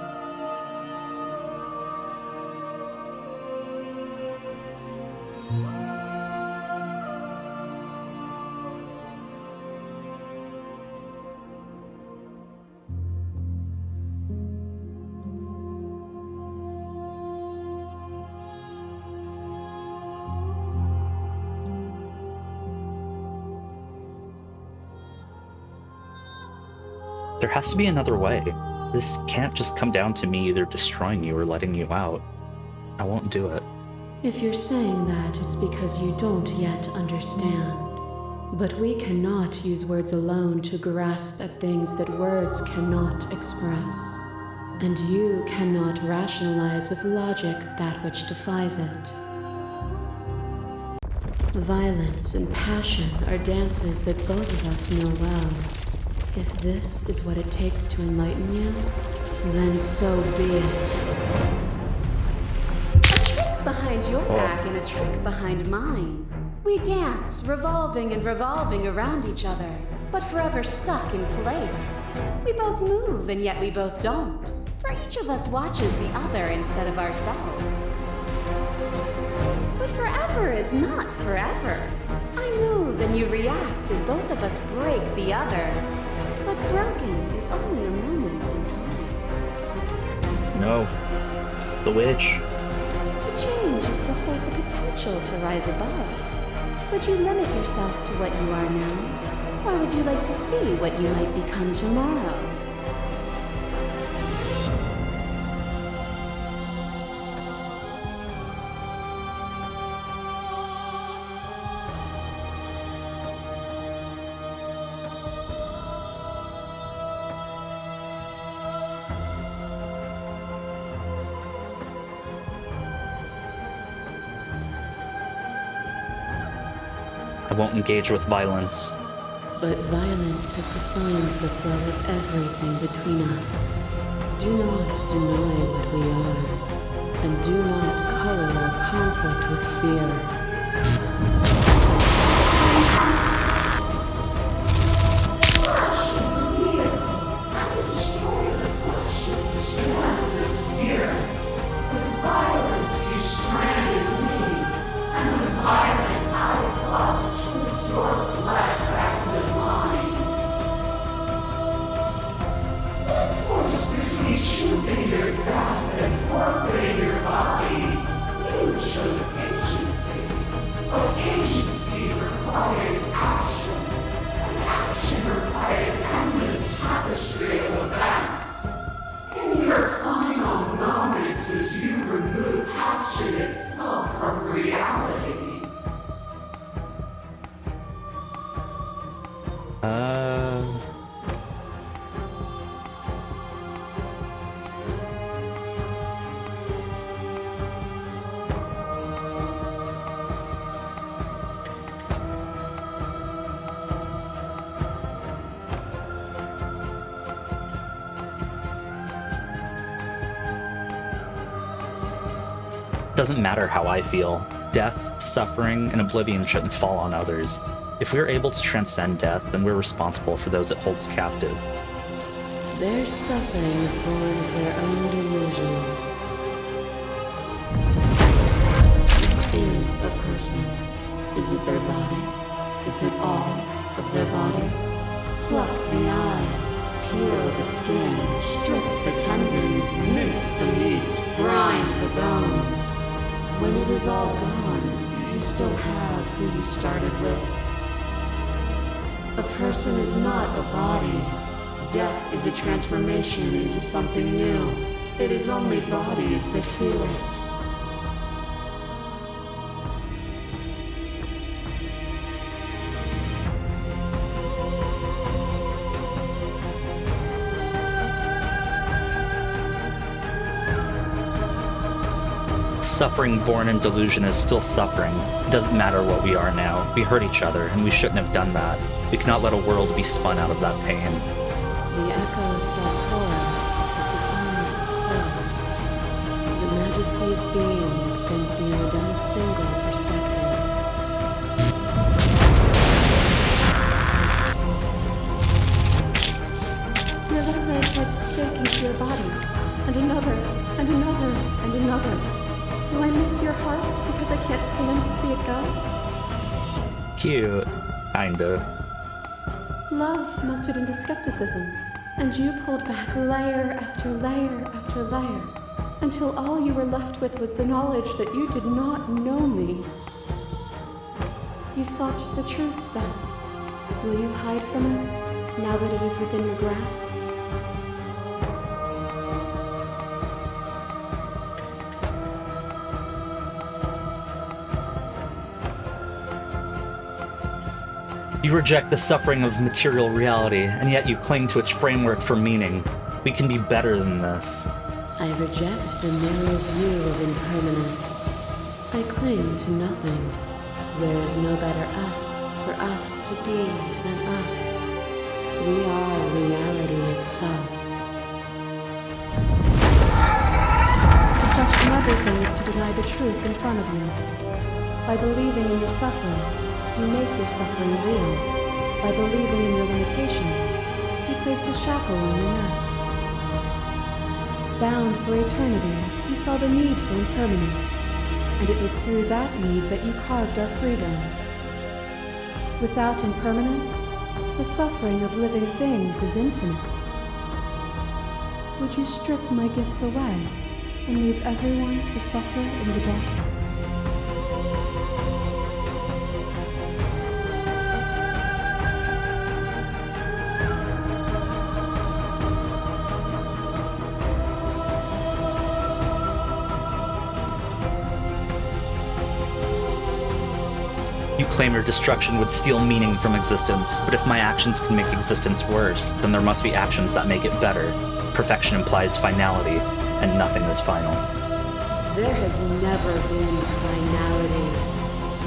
There has to be another way. This can't just come down to me either destroying you or letting you out. I won't do it. If you're saying that, it's because you don't yet understand. But we cannot use words alone to grasp at things that words cannot express. And you cannot rationalize with logic that which defies it. Violence and passion are dances that both of us know well. If this is what it takes to enlighten you, then so be it. A trick behind your back and a trick behind mine. We dance, revolving and revolving around each other, but forever stuck in place. We both move and yet we both don't, for each of us watches the other instead of ourselves. But forever is not forever. I move and you react and both of us break the other. But broken is only a moment in time. No. The witch. To change is to hold the potential to rise above. Would you limit yourself to what you are now? Or would you like to see what you might become tomorrow? I won't engage with violence. But violence has defined the flow of everything between us. Do not deny what we are, and do not color our conflict with fear. Doesn't matter how I feel. Death, suffering, and oblivion shouldn't fall on others. If we're able to transcend death, then we're responsible for those it holds captive. Their suffering is born of their own delusion. What is a person? Is it their body? Is it all of their body? Pluck the eyes, peel the skin, strip the tendons, mince the meat, grind the bones. When it is all gone, do you still have who you started with? A person is not a body. Death is a transformation into something new. It is only bodies that feel it. suffering born in delusion is still suffering. It doesn't matter what we are now. We hurt each other, and we shouldn't have done that. We cannot let a world be spun out of that pain. The echoes saw horrors because his eyes are closed. The majesty of being extends beyond any single perspective. Your lover has tried to stake into your body, and another, and another, and another. Do I miss your heart because I can't stand to see it go? Cute. Kinda. Love melted into skepticism, and you pulled back layer after layer after layer, until all you were left with was the knowledge that you did not know me. You sought the truth then. Will you hide from it, now that it is within your grasp? You reject the suffering of material reality, and yet you cling to its framework for meaning. We can be better than this. I reject the narrow view of impermanence. I cling to nothing. There is no better us for us to be than us. We are reality itself. To question everything is to deny the truth in front of you. By believing in your suffering, you make your suffering real. By believing in your limitations, you placed a shackle on your neck. Bound for eternity, you saw the need for impermanence, and it was through that need that you carved our freedom. Without impermanence, the suffering of living things is infinite. Would you strip my gifts away and leave everyone to suffer in the dark? You claim your destruction would steal meaning from existence, but if my actions can make existence worse, then there must be actions that make it better. Perfection implies finality, and nothing is final. There has never been finality.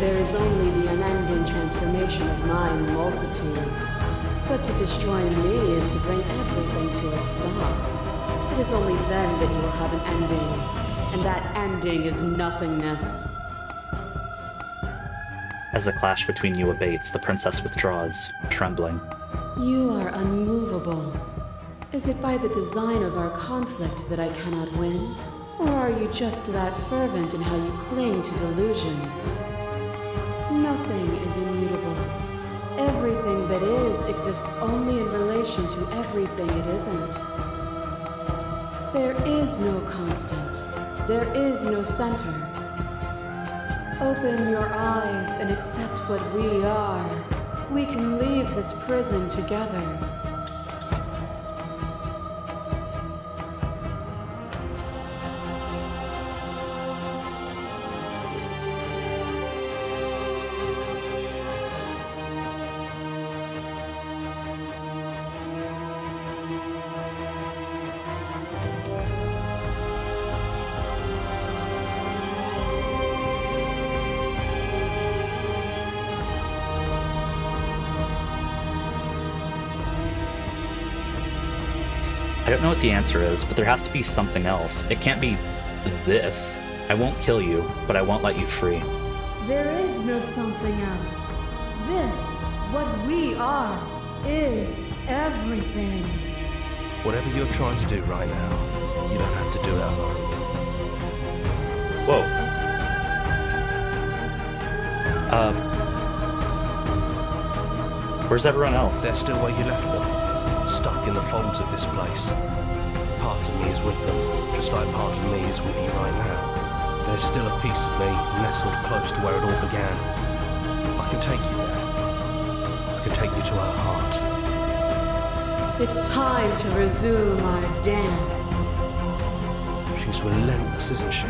There is only the unending transformation of my multitudes. But to destroy me is to bring everything to a stop. It is only then that you will have an ending, and that ending is nothingness. As the clash between you abates, the princess withdraws, trembling. You are unmovable. Is it by the design of our conflict that I cannot win? Or are you just that fervent in how you cling to delusion? Nothing is immutable. Everything that is exists only in relation to everything it isn't. There is no constant. There is no center. Open your eyes and accept what we are. We can leave this prison together. I don't know what the answer is, but there has to be something else. It can't be this. I won't kill you, but I won't let you free. There is no something else. This, what we are, is everything. Whatever you're trying to do right now, you don't have to do it alone. Whoa. Where's everyone else? They're still where you left them, stuck in the folds of this place. Part of me is with them, just like part of me is with you right now. There's still a piece of me nestled close to where it all began. I can take you there. I can take you to her heart. It's time to resume our dance. She's relentless, isn't she?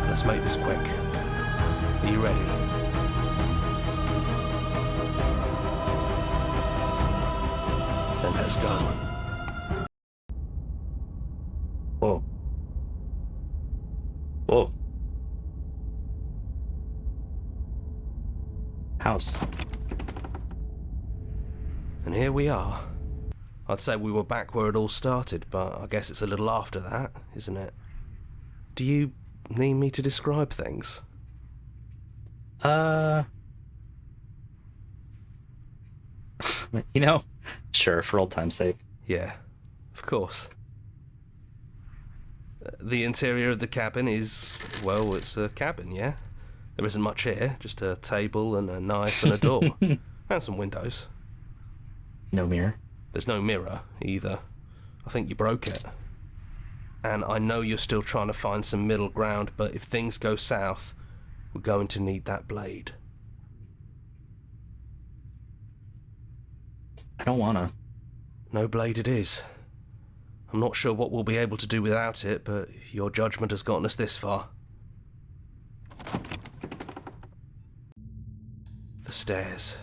Let's make this quick. Are you ready? Then let's go. Whoa. Whoa. house. And here we are. I'd say we were back where it all started, but I guess it's a little after that, isn't it? Do you need me to describe things? You know, sure, for old time's sake. Yeah, of course. The interior of the cabin is, well, it's a cabin, yeah? There isn't much here, just a table and a knife and a door. And some windows. No mirror? There's no mirror, either. I think you broke it. And I know you're still trying to find some middle ground, but if things go south, we're going to need that blade. I don't wanna. No blade it is. I'm not sure what we'll be able to do without it, but your judgment has gotten us this far. The stairs.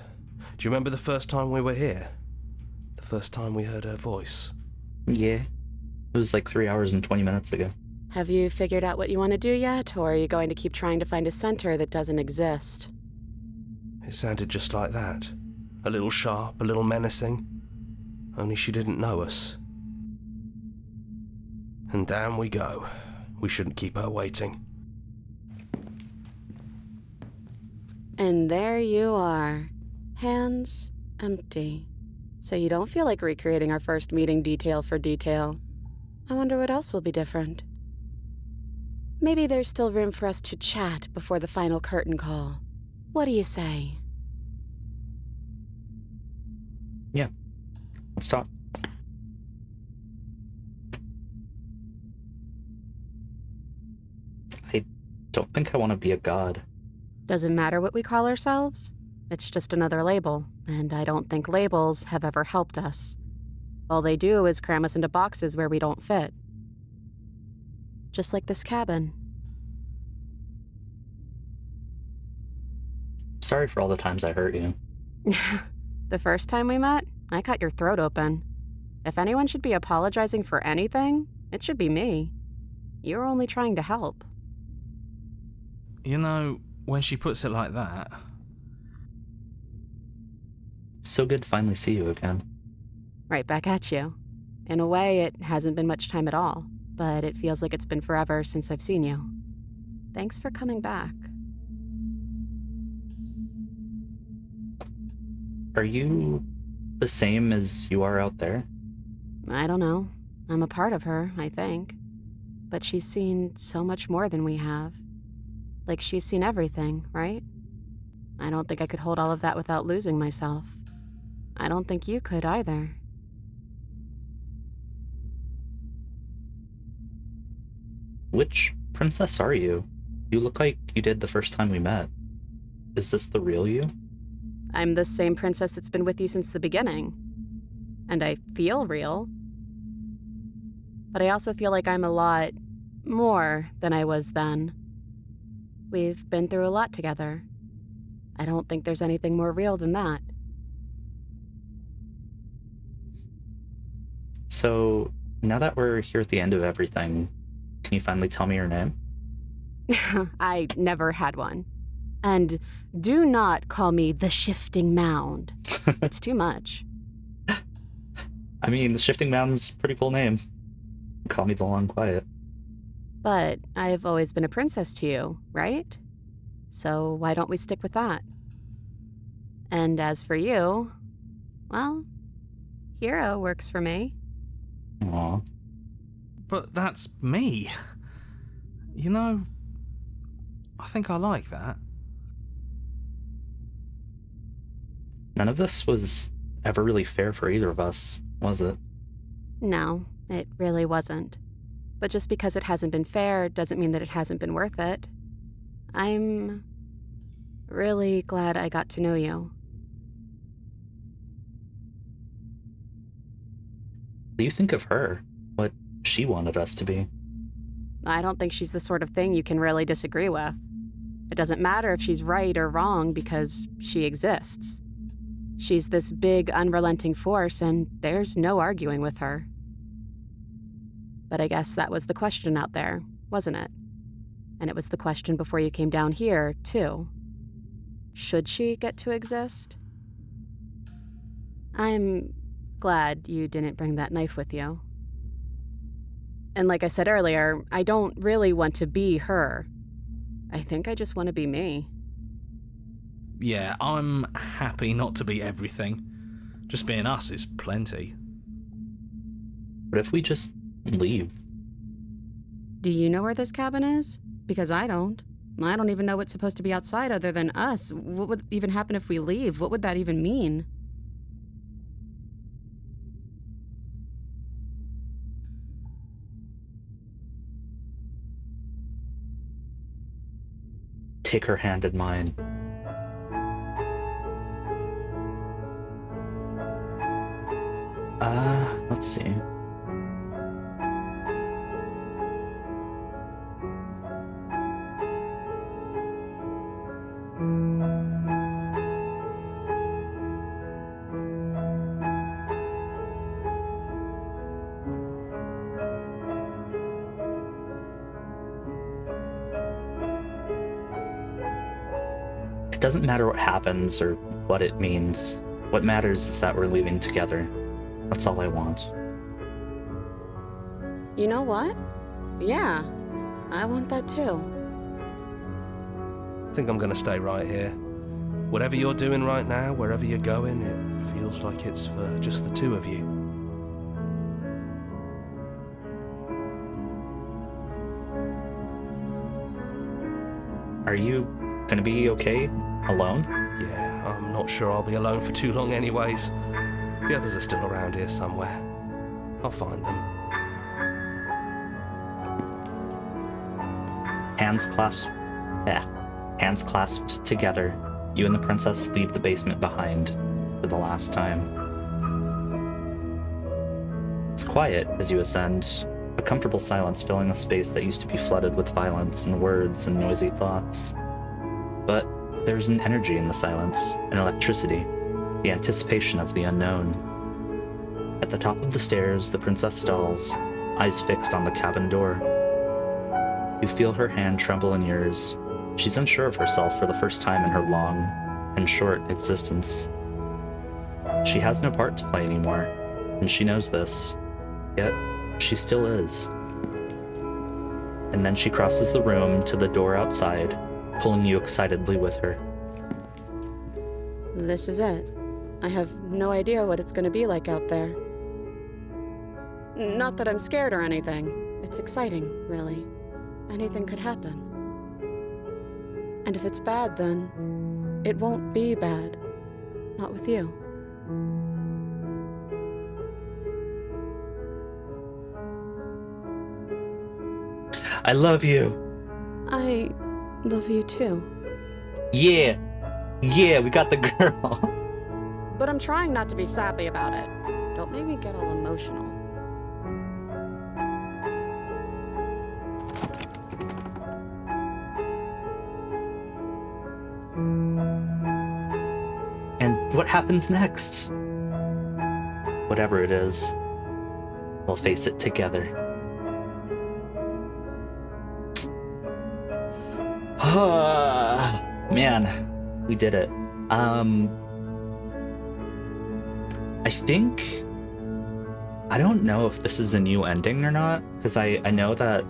Do you remember the first time we were here? The first time we heard her voice? Yeah. It was like 3 hours and 20 minutes ago. Have you figured out what you want to do yet, or are you going to keep trying to find a center that doesn't exist? It sounded just like that. A little sharp, a little menacing. Only she didn't know us. And down we go. We shouldn't keep her waiting. And there you are. Hands empty. So you don't feel like recreating our first meeting detail for detail. I wonder what else will be different. Maybe there's still room for us to chat before the final curtain call. What do you say? Yeah. Let's talk. I don't think I want to be a god. Doesn't matter what we call ourselves. It's just another label, and I don't think labels have ever helped us. All they do is cram us into boxes where we don't fit. Just like this cabin. Sorry for all the times I hurt you. The first time we met, I cut your throat open. If anyone should be apologizing for anything, it should be me. You're only trying to help. You know, when she puts it like that... It's so good to finally see you again. Right back at you. In a way, it hasn't been much time at all, but it feels like it's been forever since I've seen you. Thanks for coming back. Are you the same as you are out there? I don't know. I'm a part of her, I think. But she's seen so much more than we have. Like she's seen everything, right? I don't think I could hold all of that without losing myself. I don't think you could either. Which princess are you? You look like you did the first time we met. Is this the real you? I'm the same princess that's been with you since the beginning. And I feel real. But I also feel like I'm a lot more than I was then. We've been through a lot together. I don't think there's anything more real than that. So, now that we're here at the end of everything, can you finally tell me your name? I never had one. And do not call me the Shifting Mound. It's too much. I mean, the Shifting Mound's a pretty cool name. Call me the Long Quiet. But I've always been a princess to you, right? So why don't we stick with that? And as for you, well, Hero works for me. Aw. But that's me. You know, I think I like that. None of this was ever really fair for either of us, was it? No, it really wasn't. But just because it hasn't been fair doesn't mean that it hasn't been worth it. I'm really glad I got to know you. What do you think of her? What she wanted us to be? I don't think she's the sort of thing you can really disagree with. It doesn't matter if she's right or wrong because she exists. She's this big, unrelenting force, and there's no arguing with her. But I guess that was the question out there, wasn't it? And it was the question before you came down here, too. should she get to exist? I'm glad you didn't bring that knife with you. And like I said earlier, I don't really want to be her. I think I just want to be me. Yeah, I'm happy not to be everything. Just being us is plenty. What if we just leave? Do you know where this cabin is? Because I don't. I don't even know what's supposed to be outside other than us. What would even happen if we leave? What would that even mean? Take her hand in mine. Let's see. It doesn't matter what happens or what it means. What matters is that we're leaving together. That's all I want. You know what? Yeah, I want that too. I think I'm gonna stay right here. Whatever you're doing right now, wherever you're going, it feels like it's for just the two of you. Are you gonna be okay alone? Yeah, I'm not sure I'll be alone for too long anyways. The others are still around here somewhere. I'll find them. Hands clasped together, you and the princess leave the basement behind for the last time. It's quiet as you ascend, a comfortable silence filling a space that used to be flooded with violence and words and noisy thoughts. But there's an energy in the silence, an electricity, the anticipation of the unknown. At the top of the stairs, the princess stalls, eyes fixed on the cabin door. You feel her hand tremble in yours. She's unsure of herself for the first time in her long and short existence. She has no part to play anymore, and she knows this. Yet, she still is. And then she crosses the room to the door outside, pulling you excitedly with her. This is it. I have no idea what it's going to be like out there. Not that I'm scared or anything. It's exciting, really. Anything could happen. And if it's bad, then it won't be bad. Not with you. I love you. I love you too. Yeah, we got the girl. But I'm trying not to be sappy about it. Don't make me get all emotional. And what happens next? Whatever it is, we'll face it together. Man, we did it. I think... I don't know if this is a new ending or not, because I know that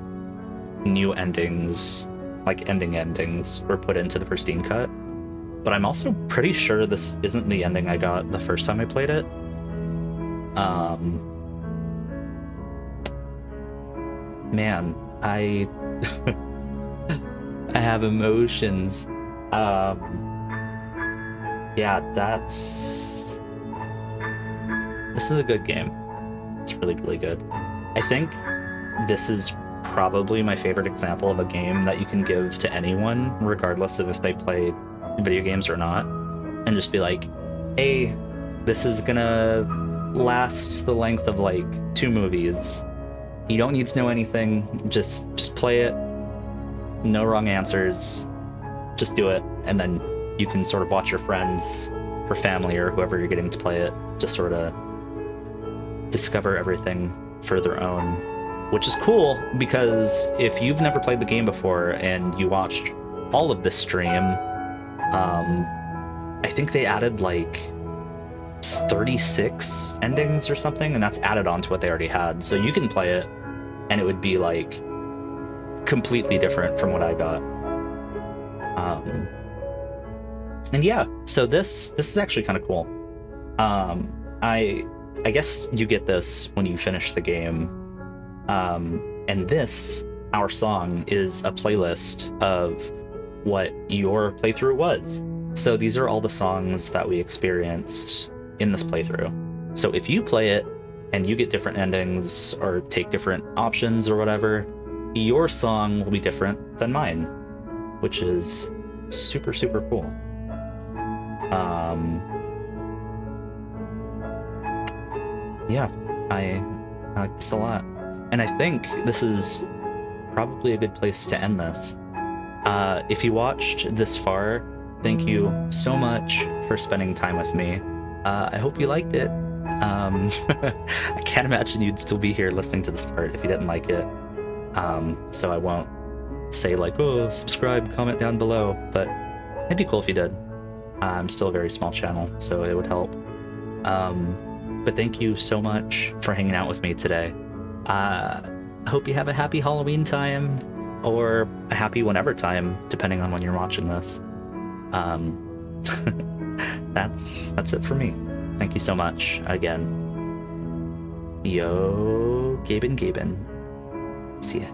new endings, like endings, were put into the Pristine cut. But I'm also pretty sure this isn't the ending I got the first time I played it. Man, I have emotions. Yeah, this is a good game. It's really, really good. I think this is probably my favorite example of a game that you can give to anyone, regardless of if they play video games or not, and just be like, hey, this is gonna last the length of like 2 movies. You don't need to know anything, just play it. No wrong answers. Just do it, and then you can sort of watch your friends or family or whoever you're getting to play it just sort of discover everything for their own, which is cool, because if you've never played the game before and you watched all of this stream, I think they added like 36 endings or something, and that's added on to what they already had. So you can play it, and it would be like completely different from what I got. And yeah, so this is actually kind of cool. I guess you get this when you finish the game. And this, our song, is a playlist of what your playthrough was. So these are all the songs that we experienced in this playthrough. So if you play it and you get different endings or take different options or whatever, your song will be different than mine, which is super, super cool. Yeah, I like this a lot. And I think this is probably a good place to end this. If you watched this far, thank you so much for spending time with me. I hope you liked it. I can't imagine you'd still be here listening to this part if you didn't like it. So I won't say like, oh, subscribe, comment down below, but it'd be cool if you did. I'm still a very small channel, so it would help. But thank you so much for hanging out with me today. I hope you have a happy Halloween time, or a happy whenever time, depending on when you're watching this. That's it for me. Thank you so much again. Yo, Gaben. See ya.